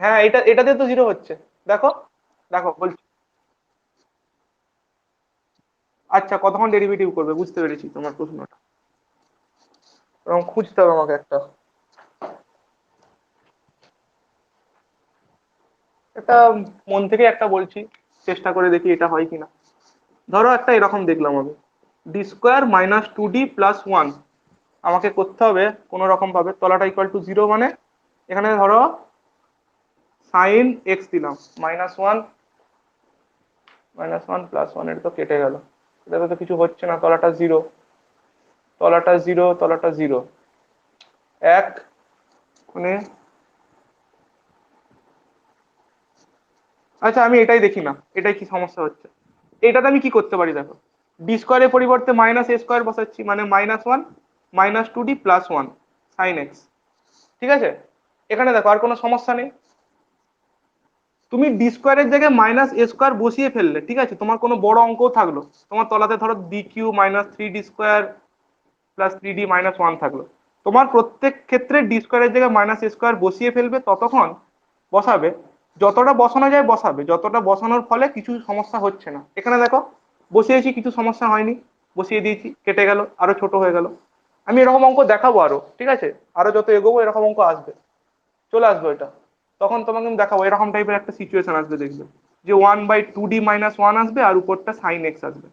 হ্যাঁ, এটাতে তো জিরো হচ্ছে, দেখো দেখো বলছি। আচ্ছা, কতক্ষণ ডেরিভেটিভ করবে, বুঝতে পেরেছি তোমার প্রশ্নটা, এবং খুঁজতে হবে আমাকে একটা, একটা মন থেকে একটা বলছি, চেষ্টা করে দেখি এটা হয় কিনা। ধরো একটা এরকম দেখলাম আমি, d square minus two d plus one, আমাকে করতে হবে কোনো রকম ভাবে তলাটা ইকুয়াল টু জিরো, মানে এখানে ধরো সাইন এক্স দিলাম, মাইনাস ওয়ান প্লাস ওয়ান, এটা তো কেটে গেল, এটা তো কিছু হচ্ছে না, তলাটা জিরো, তলাটা জিরো, তলাটা জিরো, এক, মানে আচ্ছা আমি এটাই দেখি না, এটাই কি সমস্যা হচ্ছে। এটাতে আমি কি করতে পারি দেখো, ডি স্কোয়ারের পরিবর্তে মাইনাস এ স্কোয়ার বসাচ্ছি, মানে minus one minus two d plus one sine x, ঠিক আছে। এখানে দেখো আর কোনো সমস্যা নেই, তুমি ডি স্কোয়ারের জায়গায় মাইনাস এ স্কোয়ার বসিয়ে ফেললে, ঠিক আছে, তোমার কোনো বড় অঙ্কও থাকলো, তোমার তলাতে ধরো d cube minus three d square plus three d minus one থাকলো, তোমার প্রত্যেক ক্ষেত্রে ডি স্কোয়ারের জায়গায় মাইনাস এ স্কোয়ার বসিয়ে ফেলবে, ততক্ষণ বসাবে যতটা বসানো যায় বসাবে, যতটা বসানোর ফলে কিছু সমস্যা হচ্ছে না। এখানে দেখো বসিয়েছি, কিছু সমস্যা হয়নি, বসিয়ে দিয়েছি কেটে গেল, আরো ছোট হয়ে গেল। আমি এরকম অঙ্ক দেখাবো আরো, ঠিক আছে, আরো যত এগোবো এরকম অঙ্ক আসবে, চলে আসবে এটা, তখন তোমাকে আমি দেখাবো এরকম টাইপের একটা সিচুয়েশন আসবে, দেখবে যে one by two d minus one আসবে আর উপরটা সাইন এক্স আসবে,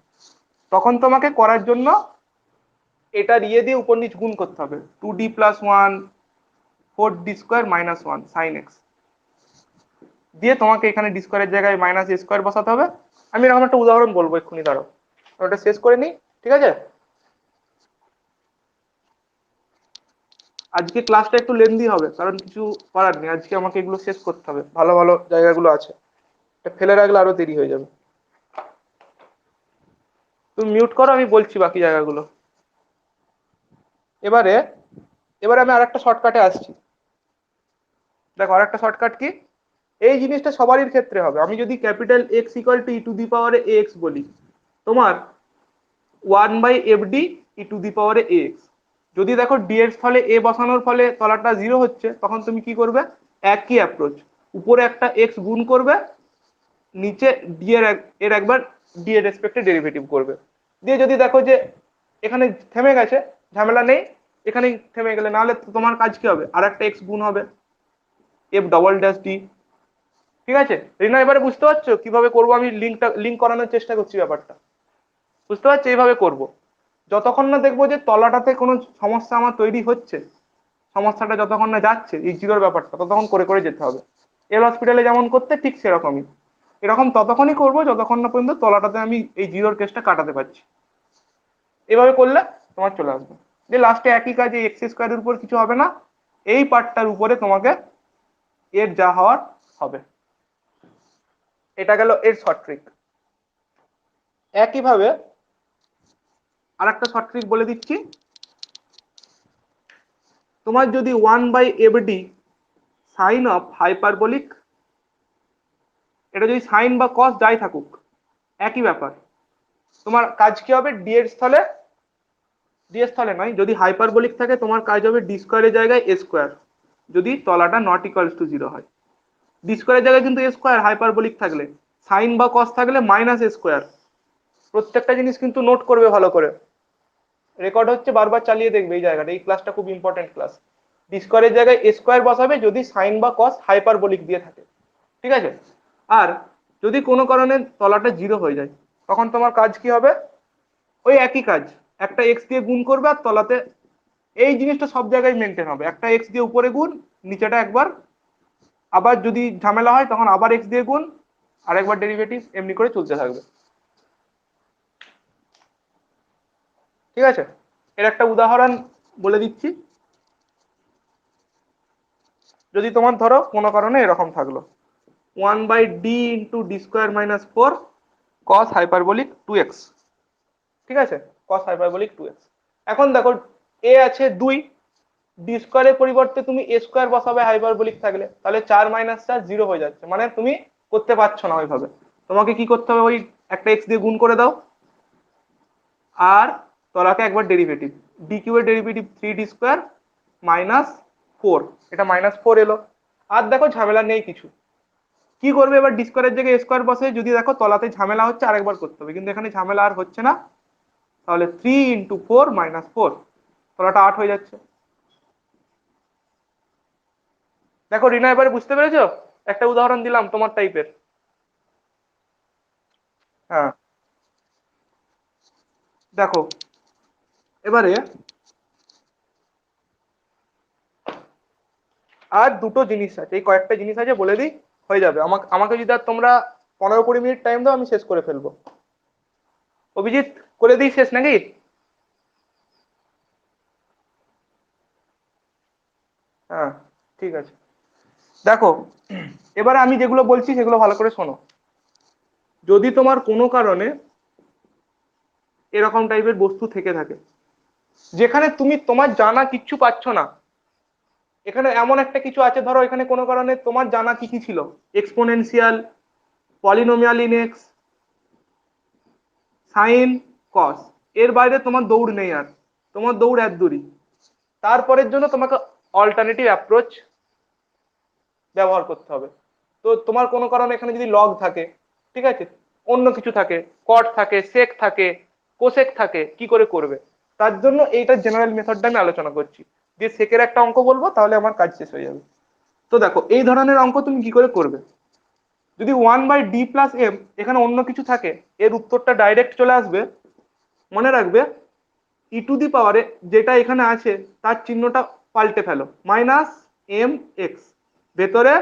তখন তোমাকে করার জন্য এটা ইয়ে দিয়ে উপর নিচ গুণ করতে হবে, two d plus one four d square minus one sine x, দিয়ে তোমাকে এখানে ডি স্কোয়ারের জায়গায় মাইনাস এ স্কোয়ার বসাতে হবে। আমি এরকম একটা উদাহরণ বলবো এক্ষুনি, দাঁড়াও ওটা শেষ করে নিই, ঠিক আছে। আজকে ক্লাসটা একটু লেন্দি হবে, কারণ কিছু করার নেই, আজকে আমাকে এগুলো শেষ করতে হবে, ভালো ভালো জায়গাগুলো আছে, এটা ফেলে রাখলে আরো দেরি হয়ে যাবে। তুমি মিউট করো, আমি বলছি বাকি জায়গাগুলো। এবারে এবারে আমি আরেকটা শর্টকাটে আসছি। দেখো আরেকটা শর্টকাট কি, এই জিনিসটা সবারই ক্ষেত্রে হবে। আমি যদি capital x equal to E to the পাওয়ারে এক্স বলি, তোমার 1/fd ই টু দি পাওয়ারে এক্স, যদি দেখো ডি এর স্থলে এ বসানোর ফলে তলাটা 0 হচ্ছে, তখন তুমি কি করবে, একই অ্যাপ্রোচ, উপরে একটা এক্স গুণ করবে, নিচে ডি এর একবার ডি এর রেসপেক্টে ডেরিভেটিভ করবে, দিয়ে যদি দেখো যে এখানে থেমে গেছে, ঝামেলা নেই, এখানেই থেমে গেলে, নাহলে তোমার কাজ কি হবে, আর একটা এক্স গুণ হবে, এফ ডবল ড্যাশ ডি। ঠিক আছে রিনা, এবারে বুঝতে পারছো কিভাবে করবো? আমি লিঙ্ক করানোর চেষ্টা করছি ব্যাপারটা, বুঝতে পারছো? এইভাবে করব, যতক্ষণ না দেখবো যে তলাটাতে কোনো সমস্যা আমার তৈরি হচ্ছে, সমস্যাটা যতক্ষণ না যাচ্ছে এই জিরোর ব্যাপারটা, ততক্ষণ করে করে যেতে হবে। এল হসপিটালে যেমন করতে ঠিক সেরকমই, এরকম ততক্ষণই করবো যতক্ষণ না পর্যন্ত তলাটাতে আমি এই জিরোর কেসটা কাটাতে পারছি। এভাবে করলে তোমার চলে আসবে, যে লাস্টে একই কাজ, এই এক্স স্কোয়ারের উপর কিছু হবে না, এই পার্টটার উপরে তোমাকে এর যা হওয়ার হবে। এটা গেল এর শর্ট ট্রিক। একইভাবে আরেকটা শর্ট ট্রিক বলে দিচ্ছি। তোমার যদি 1/fd সাইন অফ হাইপারবোলিক, এটা যদি সাইন বা কস যাই থাকুক একই ব্যাপার, তোমার কাজ কি হবে, ডি এর স্থলে নয়, যদি হাইপারবোলিক থাকে তোমার কাজ হবে ডি স্কোয়ারের জায়গায় এ স্কোয়ার, যদি তলাটা নট ইকুয়ালস টু 0 হয়। ডি স্কোয়ারের জায়গায় কিন্তু এ স্কোয়ার হাইপারবোলিক থাকলে, সাইন বা কস থাকলে মাইনাস এ স্কোয়ার। প্রত্যেকটা জিনিস কিন্তু নোট করবে ভালো করে, রেকর্ড হচ্ছে, বারবার চালিয়ে দেখবে এই জায়গাটা, এই ক্লাসটা খুব ইম্পর্টেন্ট ক্লাস। ডি স্কোয়ারের জায়গায় এ স্কোয়ার বসাবে যদি সাইন বা কস হাইপারবোলিক দিয়ে থাকে, ঠিক আছে? আর যদি কোনো কারণে তলাটা 0 হয়ে যায়, তখন তোমার কাজ কি হবে, ওই একই কাজ, একটা এক্স দিয়ে গুণ করবে, আর তলাতে এই জিনিসটা সব জায়গায় মেনটেন হবে, একটা এক্স দিয়ে উপরে গুণ, নিচেটা একবার, আবার যদি ঝামেলা হয় তখন আবার এক্স দিয়ে গুণ, আরেকবার ডেরিভেটিভ, এমনি করে চলতে থাকবে। ঠিক আছে, এর একটা উদাহরণ বলে দিচ্ছি। যদি তোমার ধরো কোনো কারণে এরকম থাকলো, 1/d into D square minus 4 কস হাইপারবোলিক 2x, ঠিক আছে, কস হাইপারবোলিক 2x। এখন দেখো এ আছে 2, ডি স্কোয়ারের পরিবর্তে তুমি এ স্কোয়ার বসাবে হাইপারবোলিক থাকলে, তাহলে 4 - 4 0 হয়ে যাচ্ছে, মানে তুমি করতে পারছো না ওইভাবে। তোমাকে কি করতে হবে, ওই একটা এক্স দিয়ে গুণ করে দাও, আর তলাকে একবার ডেরিভেটিভ, ডি কিউবের ডেরিভেটিভ 3d স্কোয়ার মাইনাস 4, এটা -4 এলো। আর দেখো ঝামেলা নেই কিছু, কি করবে এবার, ডি স্কোয়ারের জায়গায় এ স্কোয়ার বসে, যদি দেখো তলাতে ঝামেলা হচ্ছে আরেকবার করতে হবে, কিন্তু এখানে ঝামেলা আর হচ্ছে না, তাহলে 3 × 4 - 4, তলাটা 8 হয়ে যাচ্ছে। দেখো রিনা, এবারে বুঝতে পেরেছো? একটা উদাহরণ দিলাম তোমার টাইপের। হ্যাঁ, দেখো এবারে আর দুটো জিনিস আছে, এই কয়েকটা জিনিস আছে বলে দিই, হয়ে যাবে। আমাকে আমাকে যদি আর তোমরা 15-20 মিনিট টাইম দাও, আমি শেষ করে ফেলবো। অভিজিৎ, করে দিই শেষ নাকি? হ্যাঁ, ঠিক আছে। দেখো এবারে আমি যেগুলো বলছি সেগুলো ভালো করে শোনো। যদি তোমার কোনো কারণে এরকম টাইপের বস্তু থেকে থাকে, যেখানে তুমি তোমার জানা কিচ্ছু পাচ্ছ না, এখানে এমন একটা কিছু আছে, ধরো এখানে কোনো কারণে তোমার জানা কি কি ছিল, exponential, polynomial in X, sine, cos, এর বাইরে তোমার দৌড় নেই আর, তোমার দৌড় এক দূরই। তারপরের জন্য তোমাকে অল্টারনেটিভ অ্যাপ্রোচ ব্যবহার করতে হবে। তো তোমার কোনো কারণে এখানে যদি লগ থাকে, ঠিক আছে, অন্য কিছু থাকে, কট থাকে, সেক থাকে, কোসেক থাকে, কি করে করবে, তার জন্য এইটা জেনারেল মেথডটা আমি আলোচনা করছি, দিয়ে সেকের একটা অঙ্ক বলবো, তাহলে আমার কাজ শেষ হয়ে যাবে। তো দেখো এই ধরনের অঙ্ক তুমি কি করে করবে, যদি 1/d+m এখানে অন্য কিছু থাকে, এর উত্তরটা ডাইরেক্ট চলে আসবে। মনে রাখবে, ই টু দি পাওয়ারে যেটা এখানে আছে তার চিহ্নটা পাল্টে ফেলো, -mx, ভেতরে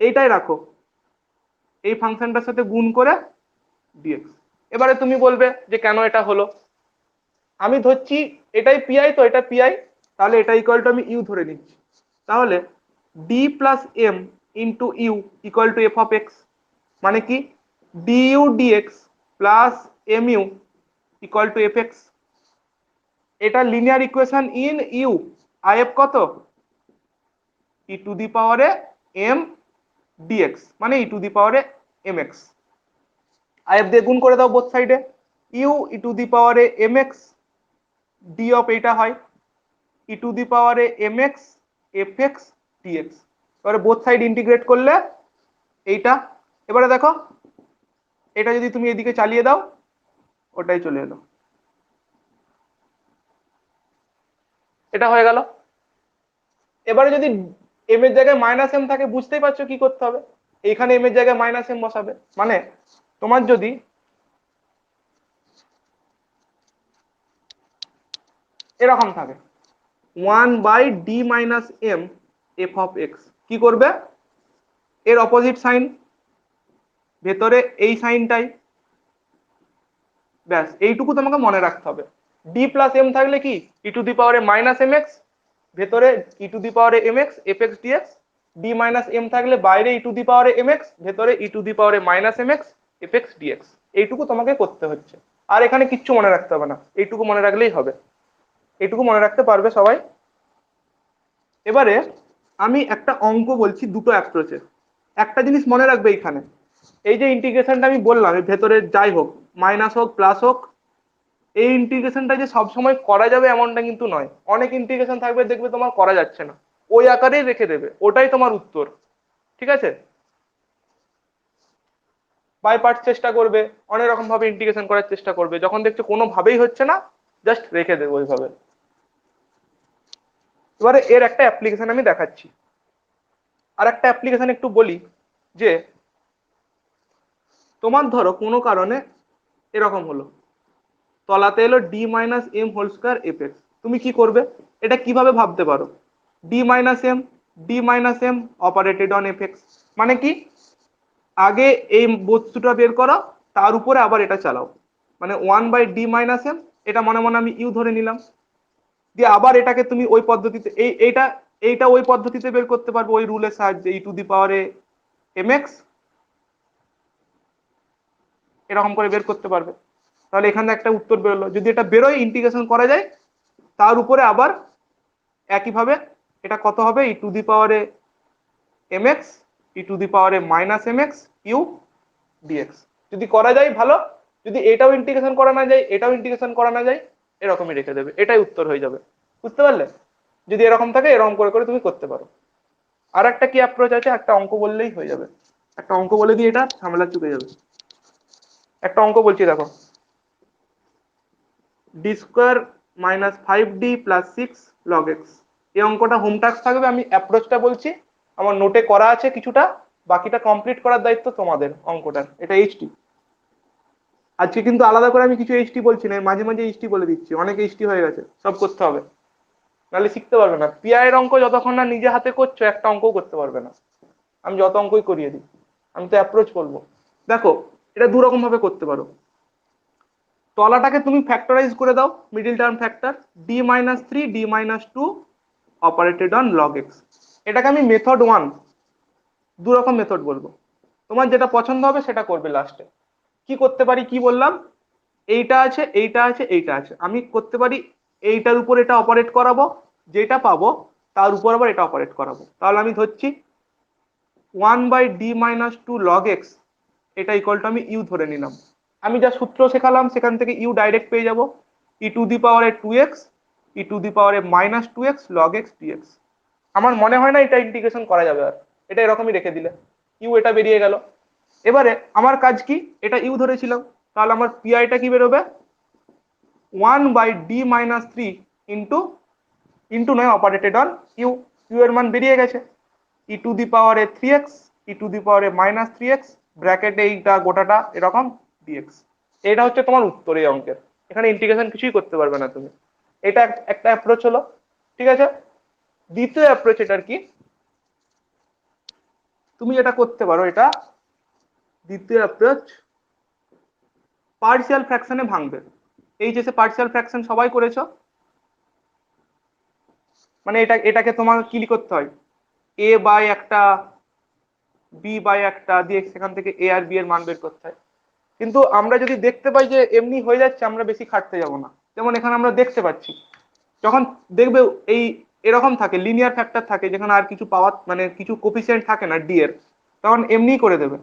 এইটাই রাখো, এই ফাংশনটার সাথে গুণ করে ডিএক্স। এবারে তুমি বলবে যে কেন এটা হলো, আমি ধরছি এটাই পিআই, তো এটা পিআই, তাহলে এটা ইকুয়াল টু আমি ইউ ধরে নিচ্ছি। তাহলে D plus M into U equal to F of X, মানে কি DU DX plus M U equal to F X. এটা linear equation in U. IF কত, ই টু দি পাওয়ারে এম ডিএক্স মানে ই টু দি পাওয়ারে M x. If দিয়ে গুণ করে দাও বোথ সাইডে, ইউ ই টু দি পাওয়ারে এম এক্স ডি অফ এইটা হয় ই টু দি পাওয়ারে M x f x dx. এবারে বোথ সাইড ইন্টিগ্রেট করলে এইটা, এবারে দেখো এটা যদি তুমি এদিকে চালিয়ে দাও ওটাই চলে এলো, এটা হয়ে গেল। এবারে যদি এম এর জায়গায় মাইনাস এম থাকে বুঝতেই পারছো কি করতে হবে, এইখানে এম এর জায়গায় মাইনাস এম বসাবে। মানে তোমার যদি এরকম থাকে 1/d minus M f of x, কি করবে এর অপোজিট সাইন, ভেতরে এই সাইনটাই, ব্যাস এইটুকু তোমাকে মনে রাখতে হবে। ডি প্লাস এম থাকলে কি ই টু দি পাওয়ারে মাইনাস এম এক্স, ভেতরে ই টু দি পাওয়ারে M x f x dx. D minus m থাকলে বাইরে ই টু দি পাওয়ারে এম এক্স, ভেতরে ই টু দি পাওয়ারে minus M x f x dx. এইটুকু তোমাকে করতে হচ্ছে, আর এখানে কিচ্ছু মনে রাখতে হবে না, এইটুকু মনে রাখলেই হবে। এইটুকু মনে রাখতে পারবে সবাই? এবারে আমি একটা অঙ্ক বলছি দুটো অ্যাপ্রোচে। একটা জিনিস মনে রাখবে, এখানে এই যে ইন্টিগ্রেশনটা আমি বললাম এর ভেতরে যাই হোক মাইনাস হোক প্লাস হোক, এই ইন্টিগ্রেশনটা যে সবসময় করা যাবে এমনটা কিন্তু নয়। অনেক ইন্টিগ্রেশন থাকবে দেখবে তোমার করা যাচ্ছে না, ওই আকারেই রেখে দেবে, ওটাই তোমার উত্তর। ঠিক আছে, বাই পার্টস চেষ্টা করবে, অনেক রকম ভাবে ইন্টিগ্রেশন করার চেষ্টা করবে, যখন দেখছো কোনোভাবেই হচ্ছে না জাস্ট রেখে দেবে ওইভাবে। এবারে এর একটা অ্যাপ্লিকেশন আমি দেখাচ্ছি। আর একটা অ্যাপ্লিকেশন একটু বলি, যে তোমার ধরো কোনো কারণে এরকম হলো, তলাতে এলো d minus m whole square f x, তুমি কি করবে এটা কিভাবে ভাবতে পারো, d minus m operated on f x, মানে কি আগে এই বস্তুটা বের করো তার উপরে আবার এটা চালাও, মানে 1/d মাইনাস এম, এটা মনে মনে আমি ইউ ধরে নিলাম, দিয়ে আবার এটাকে তুমি ওই পদ্ধতিতে এইটা এইটা ওই পদ্ধতিতে বের করতে পারবে ওই রুলের সাহায্যে, ই টু দি পাওয়ারে এম এক্স এরকম করে বের করতে পারবে। তাহলে এখানে একটা উত্তর বেরোলো, যদি এটা বেরোয় ইন্টিগ্রেশন করা যায় তার উপরে আবার একইভাবে এটা কত হবে ই টু দি পাওয়ারে M X E to the পাওয়ারে minus M X U DX. যদি করা যায় ভালো, যদি এটাও ইন্টিগ্রেশন করা না যায় এটাও ইন্টিগ্রেশন করা না যায় এরকমই রেখে দেবে, এটাই উত্তর হয়ে যাবে। বুঝতে পারলে? যদি এরকম থাকে এরকম করে করে তুমি করতে পারো। আর একটা কি অ্যাপ্রোচ আছে, একটা অঙ্ক বললেই হয়ে যাবে, একটা অঙ্ক বলে দিয়ে এটা ঝামেলা চুকে যাবে। একটা অঙ্ক বলছি দেখো, D square minus 5d plus 6 log x. এই অঙ্কটা হোম টাস্ক থাকবে, আমি অ্যাপ্রোচটা বলছি, আমার নোটে করা আছে কিছুটা, বাকিটা কমপ্লিট করার দায়িত্ব তোমাদের অঙ্কটার। এটা এইচটি, আজকে কিন্তু আলাদা করে আমি কিছু এইচটি বলছি না, মাঝে মাঝে এইচটি বলে দিচ্ছি, অনেক এইচটি হয়ে গেছে, সব করতে হবে, নাহলে শিখতে পারবে না। পিআই এর অঙ্ক যতক্ষণ না নিজে হাতে করছো একটা অঙ্কও করতে পারবে না, আমি যত অঙ্কই করিয়ে দিই। আমি তো অ্যাপ্রোচ বলবো। দেখো এটা দু রকম ভাবে করতে পারো, তলাটাকে তুমি ফ্যাক্টরাইজ করে দাও, middle term factor d-3 d-2 operated on log x. এটাকে আমি মেথড 1, দু রকম মেথড বলবো, তোমার যেটা পছন্দ হবে সেটা করবে লাস্টে। কি করতে পারি কি বললাম, এইটা আছে এইটা আছে এইটা আছে, আমি করতে পারি এইটার উপর এটা অপারেট করাবো, যেটা পাবো তার উপর আবার এটা অপারেট করাবো। তাহলে আমি ধরছি 1/d-2 লগ এক্স, এটা ইকুয়াল টু আমি ইউ ধরে নিলাম। আমি যা সূত্র শেখালাম সেখান থেকে ইউ ডাইরেক্ট পেয়ে যাব, ই টু দি পাওয়ারে 2x ই টু দি পাওয়ারে minus 2x log X dx. আমার মনে হয় না এটা ইন্টিগ্রেশন করা যাবে আর, এটা এরকমই রেখে দিলে ইউ এটা বেরিয়ে গেল। এবারে আমার কাজ কি, এটা ইউ ধরেছিলাম, তাহলে আমার পিআইটা কি বেরোবে 1/d-3 ইন্টু ইন্টু নয় অপারেটেড অন ইউ, ইউ এর মান বেরিয়ে গেছে, ই টু দি পাওয়ারে 3x ই টু দি পাওয়ারে মাইনাস 3x ব্র্যাকেটে এইটা গোটাটা এরকম ডিএক্স। এটা হচ্ছে তোমার উত্তর এই অঙ্কের, এখানে ইন্টিগ্রেশন কিছুই করতে পারবে না তুমি। এটা একটা অ্যাপ্রোচ হলো, ঠিক আছে। দ্বিতীয় অ্যাপ্রোচ এটার কি, তুমি যেটা করতে পারো, এটা দ্বিতীয় অ্যাপ্রোচ পার্শিয়াল ফ্র্যাকশনে ভাঙবে। এই যে পার্শিয়াল ফ্র্যাকশন সবাই করেছো, মানে এটাকে তোমাকে কি করতে হয়, এ বাই একটা বি বাই একটা দিয়ে সেখান থেকে এ আর বি এর মান বের করতে হয়। কিন্তু আমরা যদি দেখতে পাই যে এমনি হয়ে যাচ্ছে, আমরা বেশি খাটতে যাব না। যেমন এখানে আমরা দেখতে পাচ্ছি, যখন দেখবে এই এরকম থাকে, লিনিয়ার ফ্যাক্টর থাকে যেখানে আর কিছু পাওয়ার মানে কিছু কোফিসিয়েন্ট থাকে না ডি এর, তখন এমনি করে দেবে।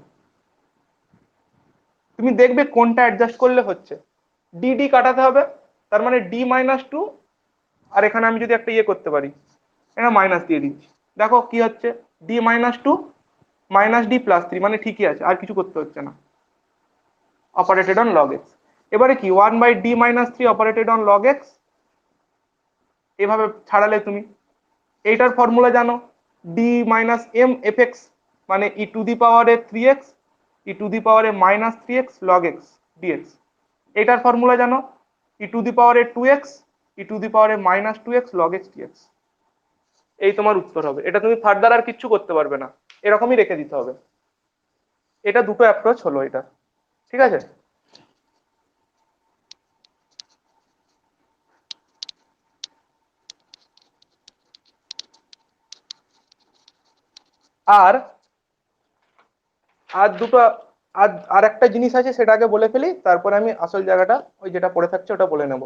তুমি দেখবে কোনটা অ্যাডজাস্ট করলে হচ্ছে, ডি ডি কাটাতে হবে, তার মানে ডি মাইনাস টু, আর এখানে আমি যদি একটা ইয়ে করতে পারি, এটা মাইনাস দিয়ে দিচ্ছি, দেখো কি হচ্ছে, D minus two minus D plus three, মানে ঠিকই আছে, আর কিছু করতে হচ্ছে না, অপারেটেড অন লগ এক্স। এবারে কি, one by D minus three operated on log X, এভাবে ছাড়ালে তুমি এইটার ফর্মুলা জানো, D minus M F x মানে ই টু দি পাওয়ারে three X E to the পাওয়ারে minus three X log X DX. এটার ফর্মুলা জানো, ই টু দি পাওয়ারে two X E to the পাওয়ারে minus two X log X DX. এই তোমার উত্তর হবে, এটা তুমি ফার্দার আর কিচ্ছু করতে পারবে না, এরকমই রেখে দিতে হবে। এটা দুটো অ্যাপ্রোচ হলো এটা, ঠিক আছে। আর আর দুটো আর আর একটা জিনিস আছে, সেটা আগে বলে ফেলি, তারপরে আমি আসল জায়গাটা ওই যেটা পড়ে থাকছে ওটা বলে নেব।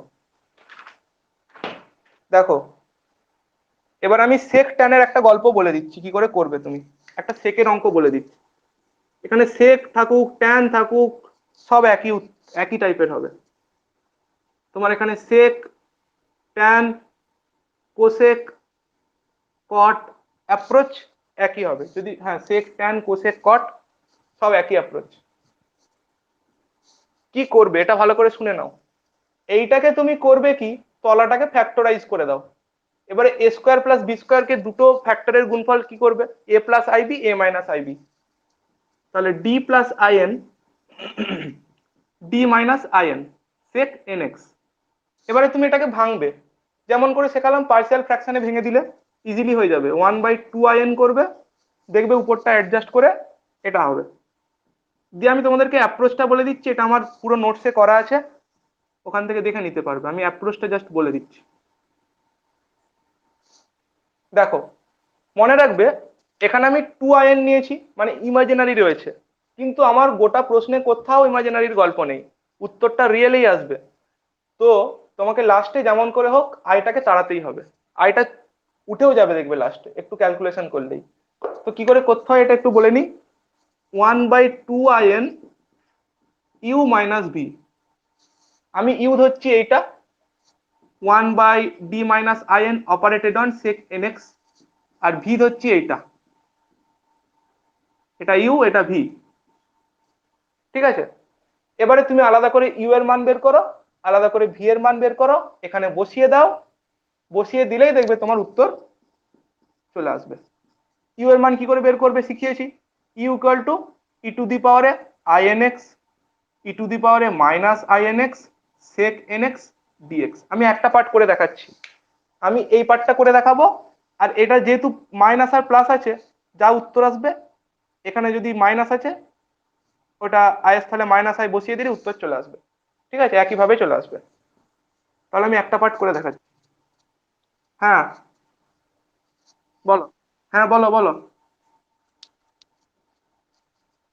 দেখো, এবার আমি সেক ট্যানের একটা গল্প বলে দিচ্ছি, কি করে করবে তুমি। একটা সেকের অঙ্ক বলে দিচ্ছি, এখানে সেক থাকুক ট্যান থাকুক সব একই একই টাইপের হবে। তোমার এখানে সেক ট্যান কোসেক কট অ্যাপ্রোচ একই হবে, যদি হ্যাঁ সেক ট্যান কোসেক কট সব একই অ্যাপ্রোচ। কি করবে এটা ভালো করে শুনে নাও, এইটাকে তুমি করবে কি, তলাটাকে ফ্যাক্টরাইজ করে দাও। এবারে A square plus B square কে দুটো ফ্যাক্টরের গুণফল কি করবে, A plus I B A minus I B, তাহলে D plus I N D minus I N sec N X. এবারে তুমি এটাকে ভাঙবে, যেমন করে শেখালাম পার্সিয়াল ফ্র্যাকশনে ভেঙে দিলে ইজিলি হয়ে যাবে, one by two I N করবে, দেখবে উপরটা অ্যাডজাস্ট করে এটা হবে। দিয়ে আমি তোমাদেরকে অ্যাপ্রোচটা বলে দিচ্ছি, এটা আমার পুরো নোটসে করা আছে, ওখান থেকে দেখে নিতে পারবে, আমি অ্যাপ্রোচটা জাস্ট বলে দিচ্ছি। দেখো, মনে রাখবে এখানে আমি টু আই এন নিয়েছি মানে ইমাজিনারি রয়েছে, কিন্তু আমার গোটা প্রশ্নে কোথাও ইমাজিনারির গল্প নেই, উত্তরটা রিয়েলেই আসবে। তো তোমাকে লাস্টে যেমন করে হোক আইটাকে তাড়াতেই হবে, আইটা উঠেও যাবে দেখবে লাস্টে একটু ক্যালকুলেশন করলেই। তো কি করে করতে হয় এটা একটু বলে নিই, one by two I N U minus V, আমি ইউ ধরছি এইটা, one by D minus I N operated on sec N X, আর ভি ধরছি এইটা, এটা ইউ এটা ভি, ঠিক আছে। এবারে তুমি আলাদা করে ইউ এর মান বের করো, আলাদা করে ভি এর মান বের করো, এখানে বসিয়ে দাও, বসিয়ে দিলেই দেখবে তোমার উত্তর চলে আসবে। ইউ এর মান কি করে বের করবে শিখিয়েছি, U equal to E to the পাওয়ারে I N X E to the পাওয়ারে minus I N X sec N X DX. আমি একটা পার্ট করে দেখাচ্ছি, আমি এই পার্টটা করে দেখাবো, আর এটা যেহেতু মাইনাস আর প্লাস আছে, যা উত্তর আসবে, এখানে যদি মাইনাস আছে ওটা আই স্থলে মাইনাস আই বসিয়ে দিলে উত্তর চলে আসবে, ঠিক আছে, একইভাবে চলে আসবে। তাহলে আমি একটা পার্ট করে দেখাচ্ছি। হ্যাঁ বলো, হ্যাঁ বলো বলো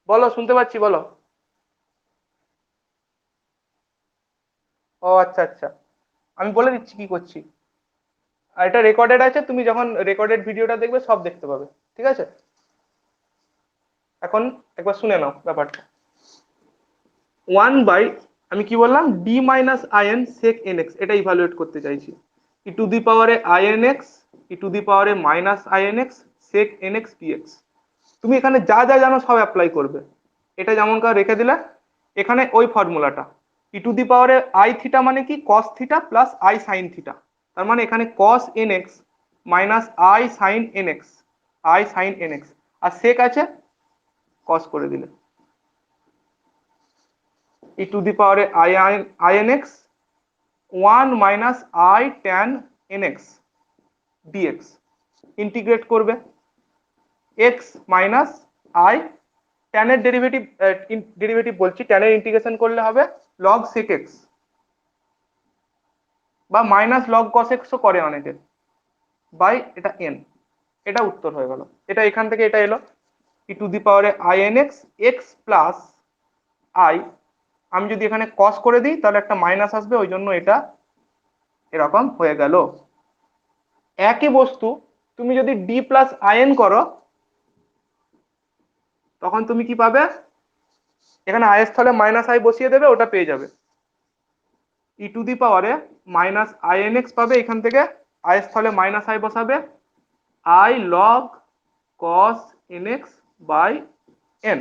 বলো, শুনতে পাচ্ছি বলো। ও আচ্ছা আচ্ছা, আমি বলে দিচ্ছি কি করছি। আর এটা রেকর্ডেড আছে, তুমি যখন রেকর্ডেড ভিডিওটা দেখবে সব দেখতে পাবে, ঠিক আছে। এখন একবার শুনে নাও ব্যাপারটা, ওয়ান বাই আমি কি বললাম, D minus I N sec N X, এটা ইভালুয়েট করতে চাইছি, ই টু দি পাওয়ারে I N X E to the পাওয়ারে minus I N X sec N X DX. তুমি এখানে যা যা জানো সব অ্যাপ্লাই করবে, এটা যেমন কার রেখে দিলে, এখানে ওই ফর্মুলাটা, ই টু দি পাওয়ারে আই থিটা মানে কি cos theta plus I sine theta, তার মানে এখানে cos N X minus I sine N X, I sine N X, আর সেক আছে কস করে দিলে, ই টু দি পাওয়ারে I N X one minus I tan N X DX, integrate করবে, X minus I, ট্যানের derivative derivative বলছি, ট্যানের integration করলে হবে লগ সেক এক্স, বা মাইনাস লগ কস এক্সও করে অনেকে, বাই এটা এন, এটা উত্তর হয়ে গেল। এটা এখান থেকে এটা এলো ই টু দি পাওয়ারে I N x x plus I, আমি যদি এখানে কস করে দিই তাহলে একটা মাইনাস আসবে, ওই জন্য এটা এরকম হয়ে গেল। একই বস্তু তুমি যদি ডি প্লাস আইএন করো তখন তুমি কি পাবে, এখানে আই এর স্থলে মাইনাস আই বসিয়ে দেবে, ওটা পেয়ে যাবে ই টু দি পাওয়ারে মাইনাস আই এন এক্স পাবে, এখান থেকে আই এর স্থলে মাইনাস আই বসাবে, I log cos N X by N,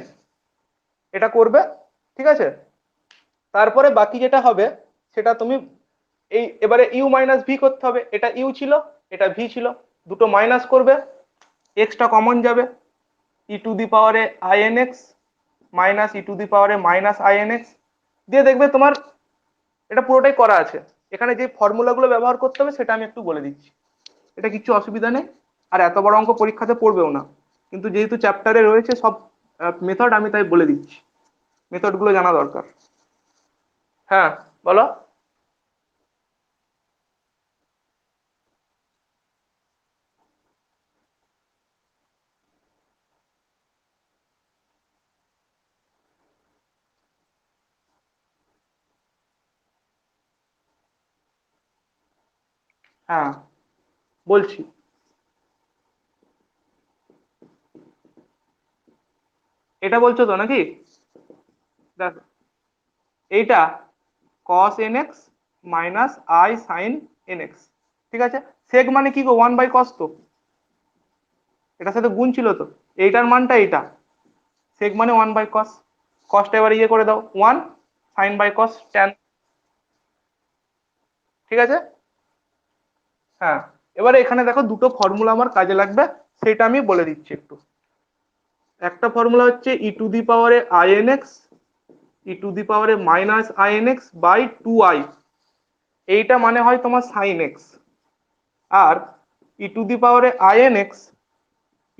এটা করবে। ঠিক আছে, তারপরে বাকি যেটা হবে সেটা তুমি এই এবারে ইউ মাইনাস ভি করতে হবে, এটা ইউ ছিল এটা ভি ছিল, দুটো মাইনাস করবে, এক্সটা কমন যাবে, ই টু দি পাওয়ারে I N X minus E to the পাওয়ারে মাইনাস আই এন এক্স দিয়ে দেখবে তোমার এটা পুরোটাই করা আছে। এখানে যে ফর্মুলাগুলো ব্যবহার করতে হবে সেটা আমি একটু বলে দিচ্ছি, এটা কিছু অসুবিধা নেই, আর এত বড় অঙ্ক পরীক্ষাতে পড়বেও না, কিন্তু যেহেতু চ্যাপ্টারে রয়েছে সব মেথড, আমি তাই বলে দিচ্ছি, মেথডগুলো জানা দরকার। হ্যাঁ বলো। হ্যাঁ বলছি, এটা বলছো তো নাকি? দেখো এইটা cos nx minus I sign nx, ঠিক আছে, সেক মানে কি গো, 1/cos, তো এটার সাথে গুণ ছিল তো, এইটার মানটা এইটা, সেক মানে 1/cos, কসটা এবার ইয়ে করে দাও 1, সাইন বাই কস ট্যান, ঠিক আছে। হ্যাঁ এবারে এখানে দেখো দুটো ফর্মুলা আমার কাজে লাগবে, সেটা আমি বলে দিচ্ছি একটু। একটা ফর্মুলা হচ্ছে ই টু দি পাওয়ারে I N X E to the পাওয়ারে minus I N X by 2i, এইটা মানে হয় তোমার সাইন এক্স, আর ই টু দি পাওয়ারে I N X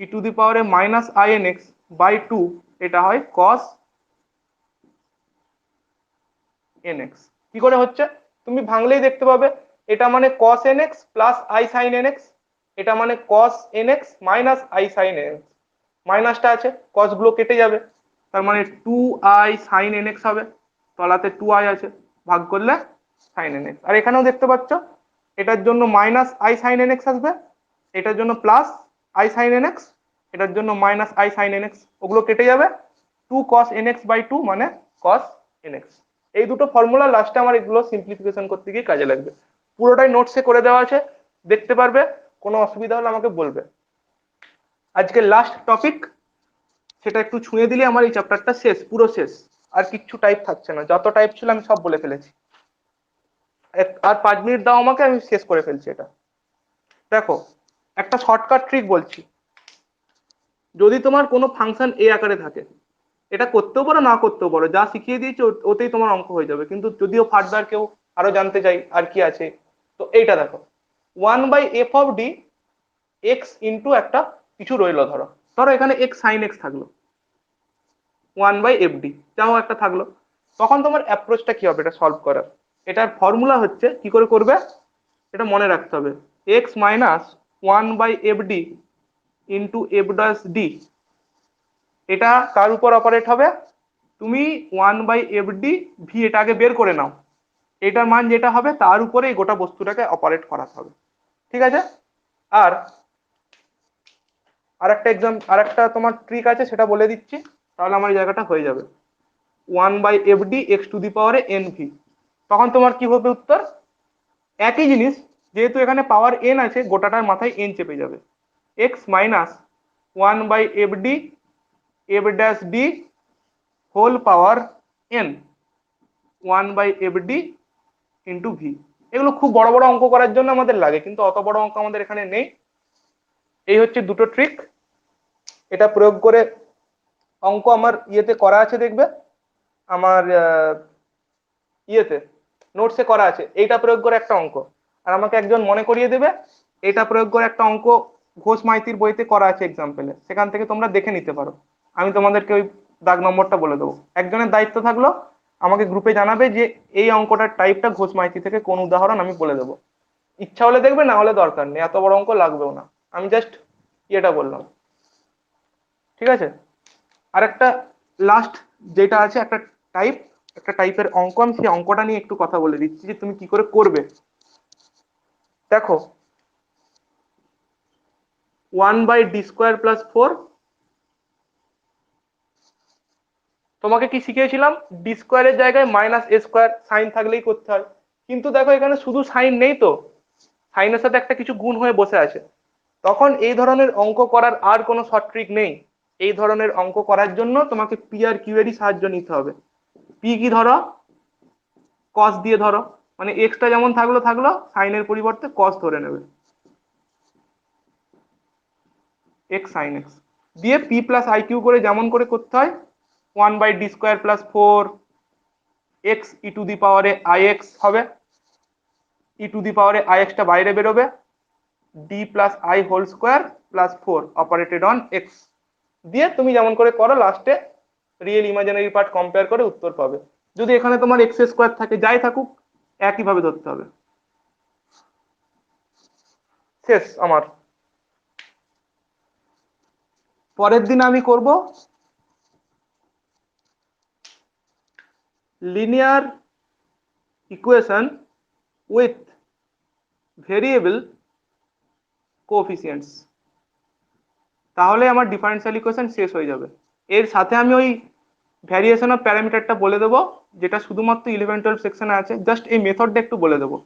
E to the পাওয়ারে minus I N X by 2, এটা হয় কস এন এক্স। কি করে হচ্ছে তুমি ভাঙলেই দেখতে পাবে, এটা মানে cos N X plus I sine N X, এটা মানে cos N X minus I sine N X, মাইনাসটা আছে কস গুলো কেটে যাবে, তার মানে 2i সাইন এন এক্স হবে, তলাতে 2i আছে, ভাগ করলে সাইন এন এক্স। আর এখানেও দেখতে পাচ্ছ এটার জন্য minus I sine N x আসবে, এটার জন্য plus I sine N x, এটার জন্য minus I sine N x, ওগুলো কেটে যাবে, 2 cos nx বাই 2 মানে cos nx। এই দুটো ফর্মুলা লাস্টে আমার এগুলো সিম্পলিফিকেশন করতে গিয়ে কাজে লাগবে, পুরোটাই নোটসে করে দেওয়া আছে, দেখতে পারবে, কোনো অসুবিধা হলে আমাকে বলবে। আজকে লাস্ট টপিক, সেটা একটু ছুঁয়ে দিলে আমার এই চ্যাপ্টারটা শেষ, পুরো শেষ, আর কিচ্ছু টাইপ থাকছে না, যত টাইপ ছিল আমি সব বলে ফেলেছি, আর 5 মিনিট দাও আমাকে, আমি শেষ করে ফেলছি এটা। দেখো একটা শর্টকাট ট্রিক বলছি, যদি তোমার কোনো ফাংশন এ আকারে থাকে, এটা করতেও পারো না করতেও পারো, যা শিখিয়ে দিয়েছে ওতেই তোমার অঙ্ক হয়ে যাবে, কিন্তু যদিও ফার্দার কেউ আরো জানতে চাই আর কি আছে, তো এইটা দেখো 1/f(d) এক্স ইন্টু একটা কিছু রইলো, ধরো ধরো এখানে এক্স সাইন এক্স থাকলো, 1/fd যাও একটা থাকলো, তখন তোমার অ্যাপ্রোচটা কি হবে এটা সলভ করার, এটার ফর্মুলা হচ্ছে কি করে করবে, এটা মনে রাখতে হবে, x minus 1/fd into F dash D, এটা কার উপর অপারেট হবে, তুমি 1/fd ভি এটা আগে বের করে নাও, এটার মান যেটা হবে তার উপরে এই গোটা বস্তুটাকে অপারেট করাতে হবে, ঠিক আছে। আর আরেকটা তোমার ট্রিক আছে, সেটা বলে দিচ্ছি, তাহলে আমার এই জায়গাটা হয়ে যাবে, 1/fd এক্স টু দি পাওয়ারে এন ভি, তখন তোমার কি হবে উত্তর, একই জিনিস, যেহেতু এখানে পাওয়ার এন আছে গোটাটার মাথায় এন চেপে যাবে, X minus 1/fd F dash D whole power N 1/fd into V. এগুলো খুব বড় বড় অঙ্ক করার জন্য আমাদের লাগে, কিন্তু অত বড় অঙ্ক আমাদের এখানে নেই। এই হচ্ছে দুটো ট্রিক, এটা প্রয়োগ করে অঙ্ক আমার ইয়েতে করা আছে, দেখবে আমার ইয়েতে নোটসে করা আছে, এইটা প্রয়োগ করে একটা অঙ্ক, আর আমাকে একজন মনে করিয়ে দেবে এটা প্রয়োগ করে একটা অঙ্ক ঘোষ মাইতির বইতে করা আছে এক্সাম্পলে, সেখান থেকে তোমরা দেখে নিতে পারো, আমি তোমাদেরকে ওই দাগ নম্বরটা বলে দেবো, একজনের দায়িত্ব থাকলো আমাকে গ্রুপে জানাবে যে এই অঙ্কটার টাইপটা ঘোষ মাইতি থেকে কোন উদাহরণ, আমি বলে দেবো। ইচ্ছা হলে দেখবে, না হলে দরকার নেই, এত বড় অঙ্ক লাগবেও না। আমি জাস্ট ইয়েটা বললাম, ঠিক আছে। আর একটা লাস্ট যেটা আছে, একটা টাইপের অঙ্ক, আমি সেই অঙ্কটা নিয়ে একটু কথা বলে দিচ্ছি যে তুমি কি করে করবে। দেখো, 1/d² + 4, তোমাকে কি শিখিয়েছিলাম, d² জায়গায় -a² সাইন থাকলেই করতে হয়। কিন্তু দেখো এখানে শুধু সাইন নেই তো, সাইনের সাথে একটা কিছু গুণ হয়ে বসে আছে। তখন এই ধরনের অঙ্ক করার আর কোনো শর্ট ট্রিক নেই। এই ধরনের অঙ্ক করার জন্য তোমাকে পি আর কিউ এরই সাহায্য নিতে হবে। পি কি, ধরো কস দিয়ে ধরো, মানে এক্সটা যেমন থাকলো থাকলো, সাইনের পরিবর্তে কস ধরে নেবে, এক্স সাইন এক্স দিয়ে পি প্লাস আই কিউ করে যেমন করে করতে হয়, 1/d² + 4 এক্স e⁻⁴ হবে। e⁻⁴ টা বাইরে বেরোবে, d+i² + 4 অপারেটেড অন এক্স দিয়ে তুমি যেমন করে করো, লাস্টে রিয়েল ইমাজিনারি পার্ট কম্পেয়ার করে উত্তর পাবে। যদি এখানে তোমার x² থাকে, যাই থাকুক একইভাবে ধরতে হবে। শেষ আমার। পরের দিন আমি করব লিনিয়ার ইকুয়েশন উইথ ভেরিয়েবল কোএফিসিয়েন্টস। তাহলে আমার ডিফারেন্সিয়াল ইকুয়েশন শেষ হয়ে যাবে। এর সাথে আমি ওই ভ্যারিয়েশন অফ প্যারামিটারটা বলে দেবো, যেটা শুধুমাত্র 11-12 সেকশনে আছে। জাস্ট এই মেথডটা একটু বলে দেবো।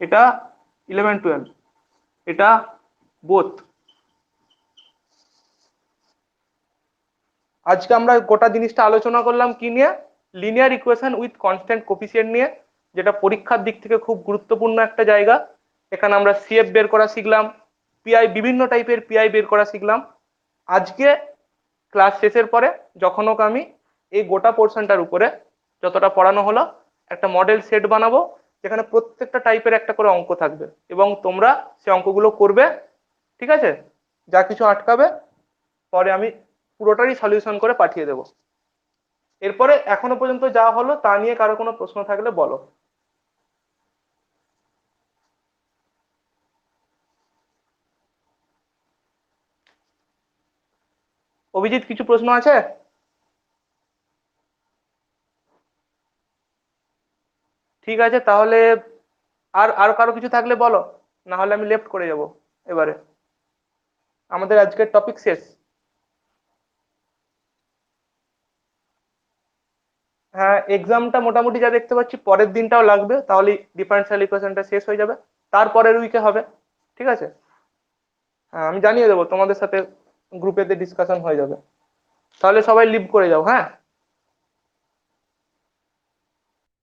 এটা 11-12, এটা বোথ। আজকে আমরা গোটা জিনিসটা আলোচনা করলাম কি নিয়ে, linear equation with constant coefficient নিয়ে, যেটা পরীক্ষার দিক থেকে খুব গুরুত্বপূর্ণ একটা জায়গা। এখানে আমরা সিএফ বের করা শিখলাম, পিআই, বিভিন্ন টাইপের পিআই বের করা শিখলাম। আজকে ক্লাস শেষের পরে যখন হোক আমি এই গোটা পোর্শনটার উপরে যতটা পড়ানো হলো একটা মডেল সেট বানাবো, যেখানে প্রত্যেকটা টাইপের একটা করে অঙ্ক থাকবে, এবং তোমরা সেই অঙ্কগুলো করবে, ঠিক আছে। যা কিছু আটকাবে পরে আমি পুরোটারই সলিউশন করে পাঠিয়ে দেবো। এরপরে এখনো পর্যন্ত যা হলো তা নিয়ে কারো কোনো প্রশ্ন থাকলে বলো। অভিজিৎ, কিছু প্রশ্ন আছে? ঠিক আছে তাহলে, আর আর কারো কিছু থাকলে বলো, না হলে আমি লেফট করে যাব এবারে। আমাদের আজকের টপিক শেষ। হ্যাঁ, এক্সামটা মোটামুটি যা দেখতে পাচ্ছি পরের দিনটাও লাগবে, তাহলে ডিফারেন্সিয়াল ইকুয়েশনটা শেষ হয়ে যাবে, তারপরের উইকে হবে, ঠিক আছে। হ্যাঁ, আমি জানিয়ে দেবো, তোমাদের সাথে গ্রুপেতে ডিসকাশন হয়ে যাবে। তাহলে সবাই লিভ করে যাও, হ্যাঁ।